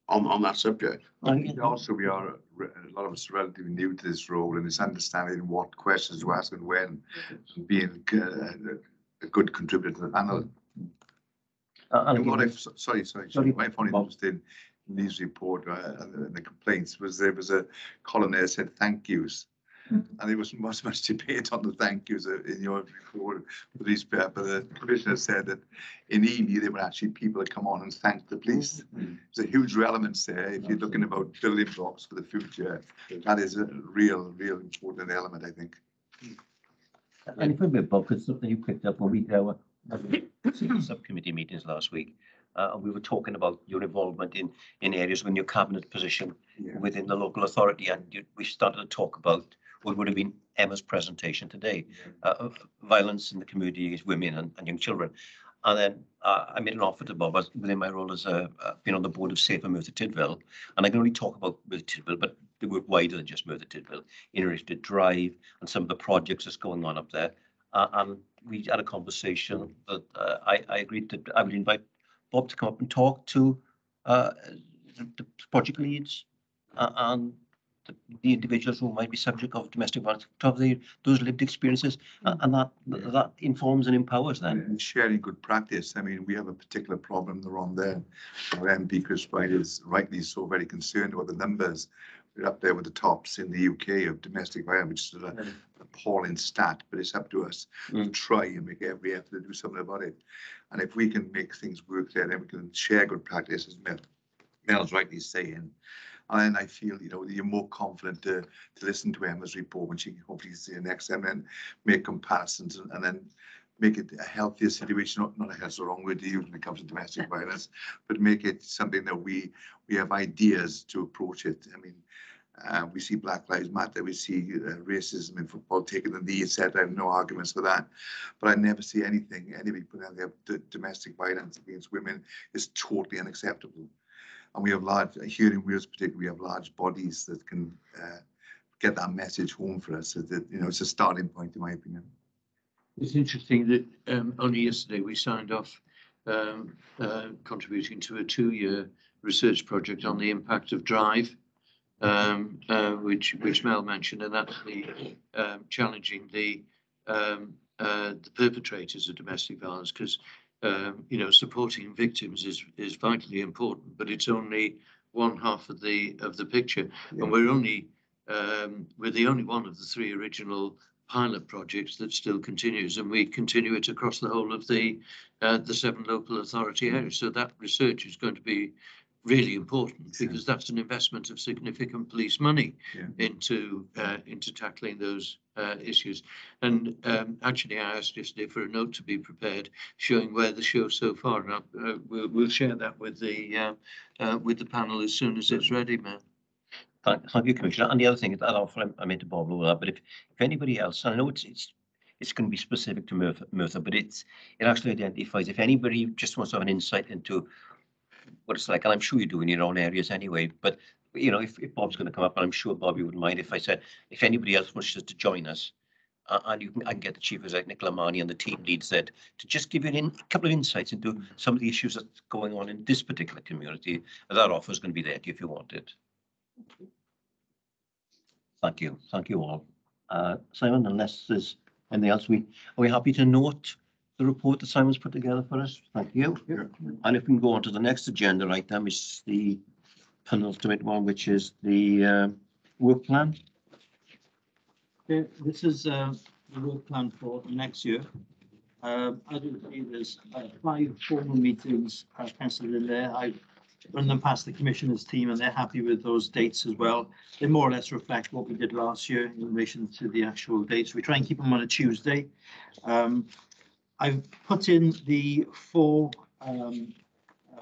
on that subject. I think also we are, a lot of us are relatively new to this role, and it's understanding what questions to ask and when, and being a good contributor to the panel. And what I, sorry, what I found interesting in these report and the complaints was there was a column there that said thank yous. And there wasn't much debate on the thank yous in your report. But the commissioner said that in Ely there were actually people that come on and thank the police. There's a huge relevance there. If you're looking about building blocks for the future, that is a real important element, I think. And if we Bob, it's something you picked up when we had our subcommittee meetings last week. We were talking about your involvement in areas when your cabinet position within the local authority, and we started to talk about what would have been Emma's presentation today, violence in the community against women and young children. And then I made an offer to Bob within my role as being on the board of Safer Merthyr Tydfil, and I can only talk about Merthyr Tydfil, but they work wider than just Merthyr Tydfil in relation to Drive and some of the projects that's going on up there. And we had a conversation that I agreed that I would invite Bob to come up and talk to the project leads and the individuals who might be subject of domestic violence, to have those lived experiences, and that informs and empowers them. And sharing good practice. I mean, we have a particular problem around there. Our MP Chris Wright is rightly so very concerned about the numbers. We're up there with the tops in the UK of domestic violence, which is an appalling stat, but it's up to us to try and make every effort to do something about it. And if we can make things work there, then we can share good practice, as Mel's rightly saying. And I feel, you know, you're more confident to listen to Emma's report when she hopefully sees you next time, and make comparisons and then make it a healthier situation. Not a health, the wrong word to use when it comes to domestic violence, but make it something that we have ideas to approach it. I mean, we see Black Lives Matter, we see racism in football taking the knee, etc. I have no arguments for that, but I never see anybody putting out there domestic violence against women is totally unacceptable. And we have here in Wales particularly, we have large bodies that can get that message home for us. So that, you know, it's a starting point, in my opinion. It's interesting that only yesterday we signed off contributing to a 2-year research project on the impact of Drive, which Mel mentioned, and that's the challenging the perpetrators of domestic violence, because you know, supporting victims is vitally important, but it's only one half of the picture, and we're the only one of the 3 original pilot projects that still continues, and we continue it across the whole of the 7 local authority areas. So that research is going to be really important, because that's an investment of significant police money into tackling those issues. And actually, I asked yesterday for a note to be prepared showing where the show so far, and we'll share that with the panel as soon as it's ready, Matt. Thank you, Commissioner. And the other thing that offer I made to Bob over that, but if anybody else, I know it's going to be specific to Merthyr, but it actually identifies if anybody just wants to have an insight into what it's like, and I'm sure you do in your own areas anyway, but you know, if Bob's going to come up, and I'm sure Bobby wouldn't mind if I said, if anybody else wishes to join us, and I can get the Chief Executive Nicola Marnie and the team leads there to just give you a couple of insights into some of the issues that's going on in this particular community. That offer is going to be there if you want it. Thank you all. Simon, unless there's anything else, are we happy to note the report that Simon's put together for us? Thank you. Yeah. And if we can go on to the next agenda item, is the penultimate one, which is the work plan. Okay, this is the work plan for next year. As you see, there's 5 formal meetings penciled in there. I've run them past the Commissioner's team, and they're happy with those dates as well. They more or less reflect what we did last year in relation to the actual dates. We try and keep them on a Tuesday. I've put in the 4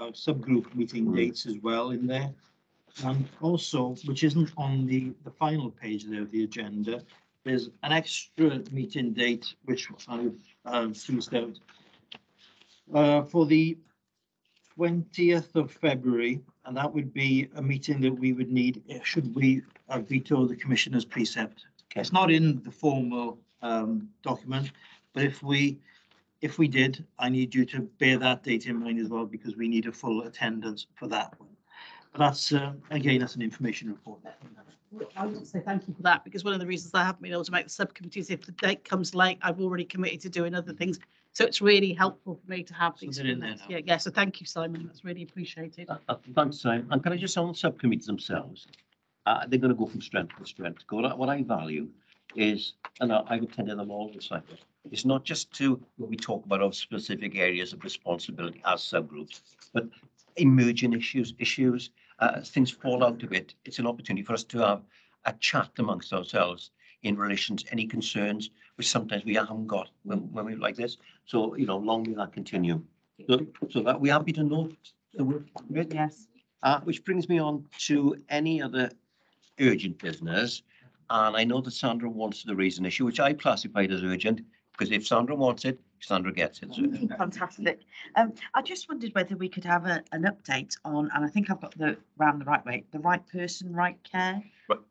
subgroup meeting dates as well in there. And also, which isn't on the final page there of the agenda, there's an extra meeting date which I've teased out for the 20th of February, and that would be a meeting that we would need should we veto the Commissioner's precept It's not in the formal document, but if we did, I need you to bear that date in mind as well, because we need a full attendance for that one. But that's, again, that's an information report. I would say thank you for that, because one of the reasons I haven't been able to make the subcommittee is if the date comes late, I've already committed to doing other things. So it's really helpful for me to have these. they're in there minutes. Yeah, so thank you, Simon. That's really appreciated. Thanks, Simon. And can I just, on the subcommittees themselves, they're going to go from strength to strength. What I value is, and I've attended them all the time, it's not just to, when we talk about our specific areas of responsibility as subgroups, but emerging issues, things fall out of it. It's an opportunity for us to have a chat amongst ourselves in relation to any concerns, which sometimes we haven't got when we're like this. So, long may that continue. So that we're happy to know the work. Yes. Which brings me on to any other urgent business. And I know that Sandra wants to raise an issue, which I classified as urgent, because if Sandra wants it, Sandra gets it. Fantastic. I just wondered whether we could have an update on, and I think I've got the round the right way, the right person, right care.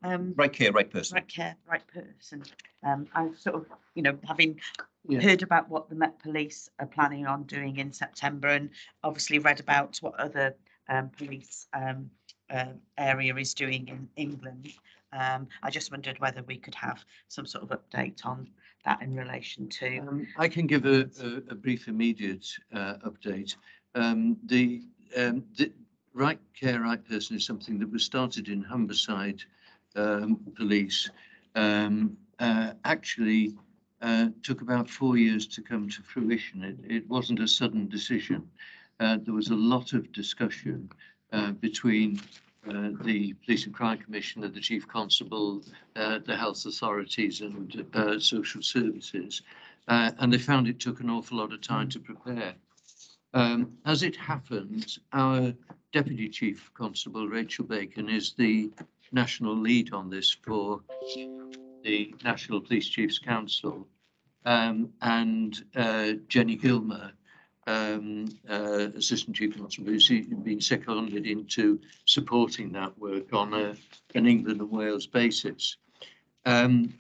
Right care, right person. Right care, right person. I've sort of, having Yeah. heard about what the Met Police are planning on doing in September, and obviously read about what other police area is doing in England. I just wondered whether we could have some sort of update on that in relation to. I can give a brief immediate update. The right care, right person is something that was started in Humberside Police. Actually took about 4 years to come to fruition. It wasn't a sudden decision. There was a lot of discussion between the Police and Crime Commissioner, the Chief Constable, the health authorities and social services. And they found it took an awful lot of time to prepare. As it happens, our Deputy Chief Constable, Rachel Bacon, is the national lead on this for the National Police Chiefs Council. And Jenny Gilmer, Assistant Chief Constable, who's been seconded into supporting that work on an England and Wales basis. There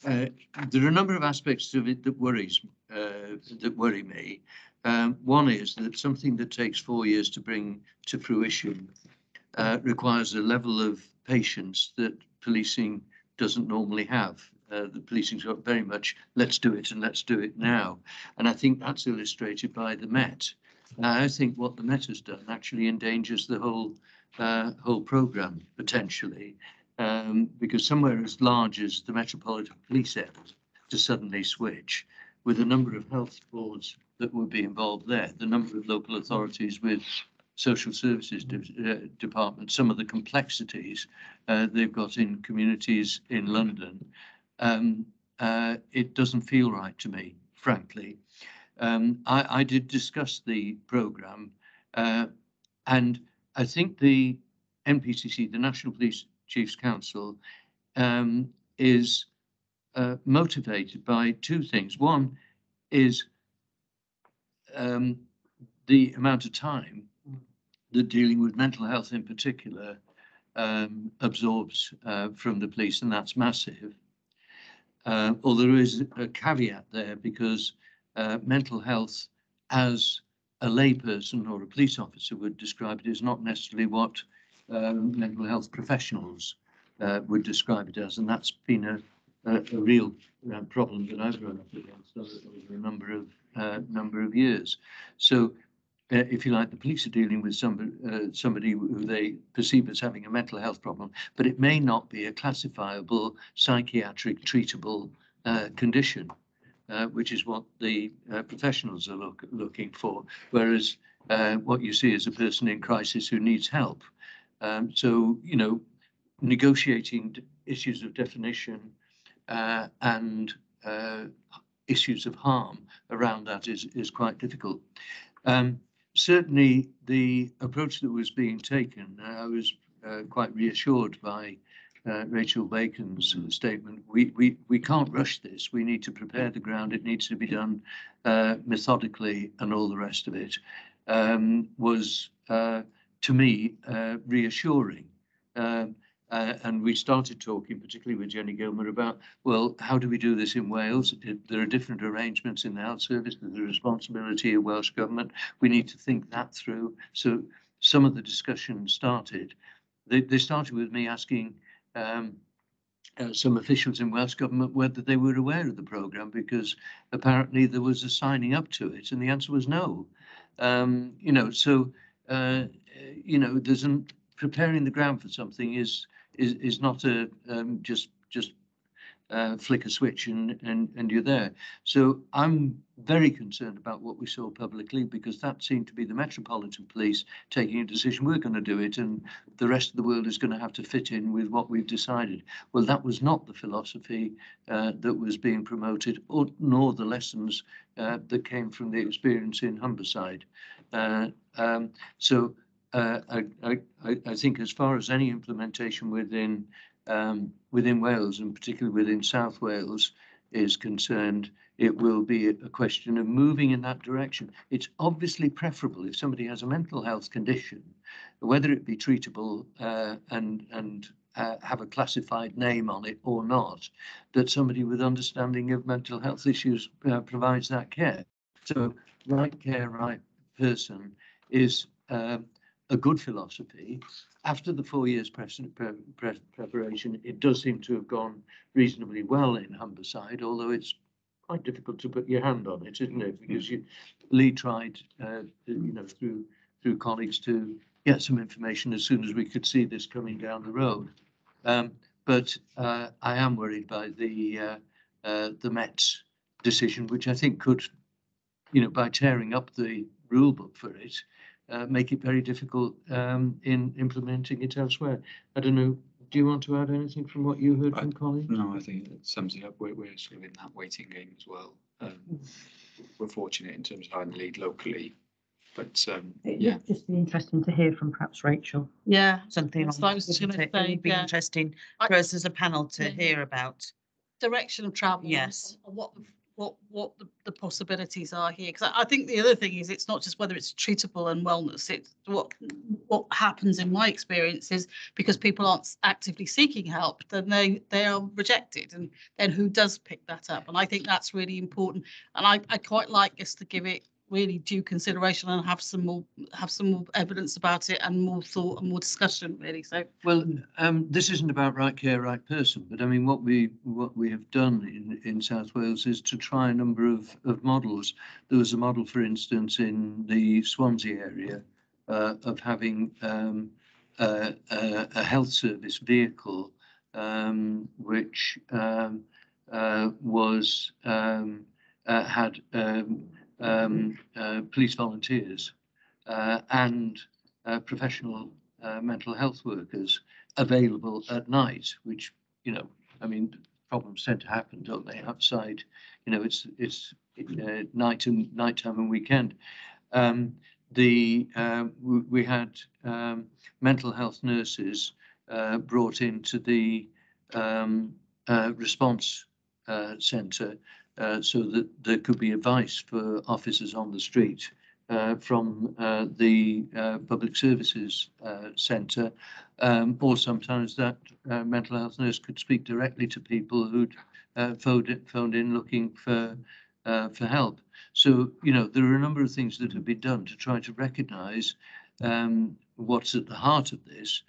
are a number of aspects of it that worry me. One is that something that takes 4 years to bring to fruition requires a level of patience that policing doesn't normally have. The policing's got very much, let's do it and let's do it now. And I think that's illustrated by the Met. Now, I think what the Met has done actually endangers the whole programme potentially, because somewhere as large as the Metropolitan Police area to suddenly switch, with a number of health boards that would be involved there, the number of local authorities with social services departments, some of the complexities they've got in communities in London, it doesn't feel right to me, frankly. I did discuss the programme, and I think the NPCC, the National Police Chiefs Council, is motivated by two things. One is the amount of time that dealing with mental health in particular absorbs from the police, and that's massive. Although there is a caveat there, because mental health as a layperson or a police officer would describe it is not necessarily what mental health professionals would describe it as, and that's been a real problem that I've run up against over a number of years. So, if you like, the police are dealing with somebody who they perceive as having a mental health problem, but it may not be a classifiable psychiatric treatable condition, which is what the professionals are looking for. Whereas what you see is a person in crisis who needs help. So, negotiating issues of definition and issues of harm around that is quite difficult. Certainly, the approach that was being taken, I was quite reassured by Rachel Bacon's statement. We can't rush this. We need to prepare the ground. It needs to be done methodically, and all the rest of it was, to me, reassuring. And we started talking, particularly with Jenny Gilmer, about, well, how do we do this in Wales? There are different arrangements in the health service. There's the responsibility of Welsh Government. We need to think that through. So some of the discussion started. They started with me asking some officials in Welsh Government whether they were aware of the programme, because apparently there was a signing up to it, and the answer was no. You know, so you know, preparing the ground for something is not a just flick a switch and you're there. So I'm very concerned about what we saw publicly, because that seemed to be the Metropolitan Police taking a decision, we're going to do it, and the rest of the world is going to have to fit in with what we've decided. Well, that was not the philosophy that was being promoted, nor the lessons that came from the experience in Humberside. So I think as far as any implementation within Wales, and particularly within South Wales, is concerned, it will be a question of moving in that direction. It's obviously preferable if somebody has a mental health condition, whether it be treatable and have a classified name on it or not, that somebody with understanding of mental health issues provides that care. So right care, right person is a good philosophy. After the 4 years preparation, it does seem to have gone reasonably well in Humberside, although it's quite difficult to put your hand on it, isn't it? Because Lee tried, you know, through colleagues to get some information as soon as we could see this coming down the road. But I am worried by the Met's decision, which I think could, you know, by tearing up the rule book for it, make it very difficult in implementing it elsewhere. I don't know, do you want to add anything from what you heard from colleagues? No, I think it sums it up. We're sort of in that waiting game as well. We're fortunate in terms of having the lead locally, but yeah. It'd just be interesting to hear from perhaps Rachel. Yeah. Something That's on what I that, was just wouldn't gonna it? It say, would be yeah. interesting I- for us as a panel to Yeah. hear about. Direction of travel. Yes. And what the possibilities are here. Because I think the other thing is, it's not just whether it's treatable and wellness. It's what happens in my experience is, because people aren't actively seeking help, then they are rejected, and then who does pick that up? And I think that's really important. And I quite like us to give it really due consideration and have some more evidence about it, and more thought and more discussion, really. So Well, this isn't about right care, right person, but I mean, what we have done in South Wales is to try a number of models. There was a model, for instance, in the Swansea area of having a health service vehicle which was had police volunteers and professional mental health workers available at night, which, you know, I mean, problems tend to happen, don't they, outside? You know, it's nighttime and weekend. We had mental health nurses brought into the response centre so that there could be advice for officers on the street from the public services centre, or sometimes that mental health nurse could speak directly to people who'd phoned in looking for help. So, you know, there are a number of things that have been done to try to recognise what's at the heart of this,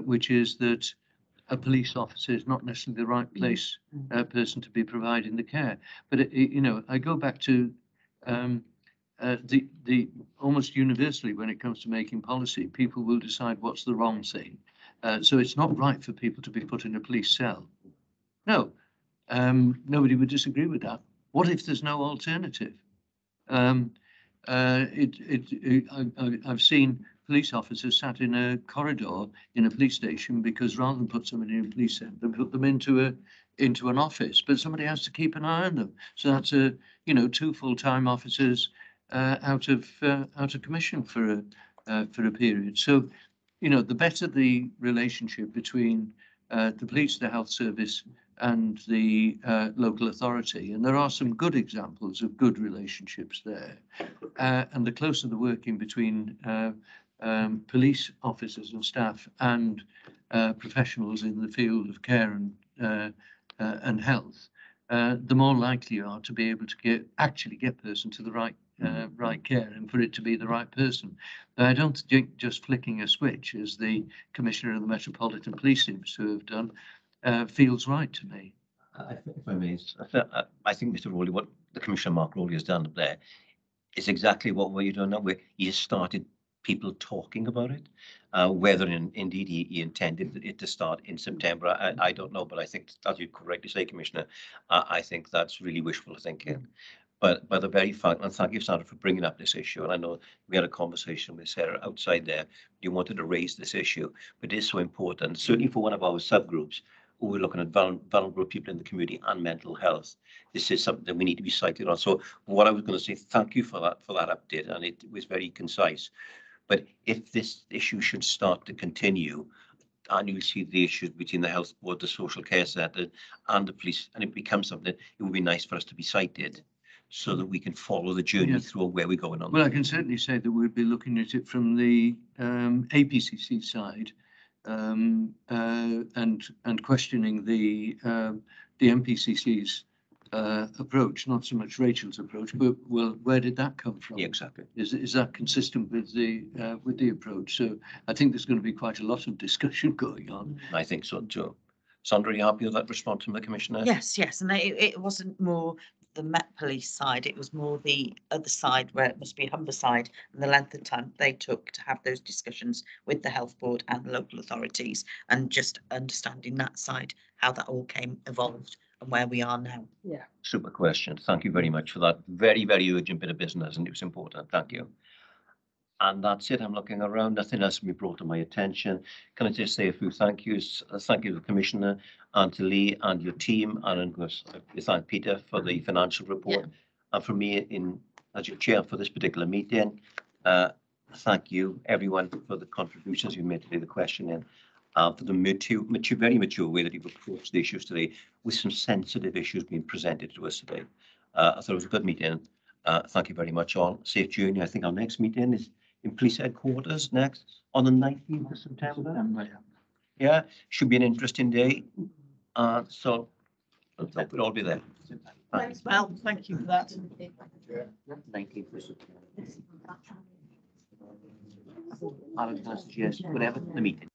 which is that a police officer is not necessarily the right person to be providing the care. But you know, I go back to the almost universally, when it comes to making policy, people will decide what's the wrong thing. So it's not right for people to be put in a police cell. No, nobody would disagree with that. What if there's no alternative? I've seen police officers sat in a corridor in a police station because rather than put somebody in a police cell, they put them into an office, but somebody has to keep an eye on them. So that's two full-time officers out of commission for a period. So, you know, the better the relationship between the police, the health service, and the local authority, and there are some good examples of good relationships there, and the closer the working between police officers and staff and professionals in the field of care and health, the more likely you are to be able to actually get person to the right care and for it to be the right person. But I don't think just flicking a switch, as the Commissioner of the Metropolitan Police seems to have done, feels right to me. If I may, I think Mr. Rowley, what the Commissioner Mark Rowley has done up there is exactly what we're doing now, where he has started people talking about it. Whether indeed he intended it to start in September, I don't know, but I think, as you correctly say, Commissioner, I think that's really wishful thinking. But by the very fact, and thank you, Sandra, for bringing up this issue. And I know we had a conversation with Sarah outside there. You wanted to raise this issue, but it is so important, certainly for one of our subgroups, who we're looking at vulnerable people in the community and mental health. This is something that we need to be cited on. So what I was going to say, thank you for that update, and it was very concise. But if this issue should start to continue, and you'll see the issues between the health board, the social care centre, and the police, and it becomes something, it would be nice for us to be cited so that we can follow the journey through where we're going on. Well, I can certainly say that we'd be looking at it from the APCC side, and questioning the MPCC's approach, not so much Rachel's approach, but well, where did that come from? Yeah, exactly. Is that consistent with the approach? So I think there's going to be quite a lot of discussion going on. I think so too. Sandra, are you happy with that response from the Commissioner? Yes, and it wasn't more the Met Police side, it was more the other side where it must be Humberside and the length of time they took to have those discussions with the health board and the local authorities, and just understanding that side, how that all evolved and where we are now. Yeah. Super question. Thank you very much for that. Very, very urgent bit of business, and it was important. Thank you. And that's it. I'm looking around. Nothing else can be brought to my attention. Can I just say a few thank yous? Thank you to the Commissioner and to Lee and your team. And of course, we thank Peter for the financial report. Yeah. And for me, as your chair for this particular meeting, thank you, everyone, for the contributions you made today, the questioning, for the very mature way that you've approached the issues today, with some sensitive issues being presented to us today. I thought it was a good meeting. Thank you very much all. Safe journey. I think our next meeting is in police headquarters next on the 19th of September. Yeah, should be an interesting day. So I hope we'll all be there. Thanks, Mel. Thank you for that. 19th of September. I was going to suggest whatever the meeting.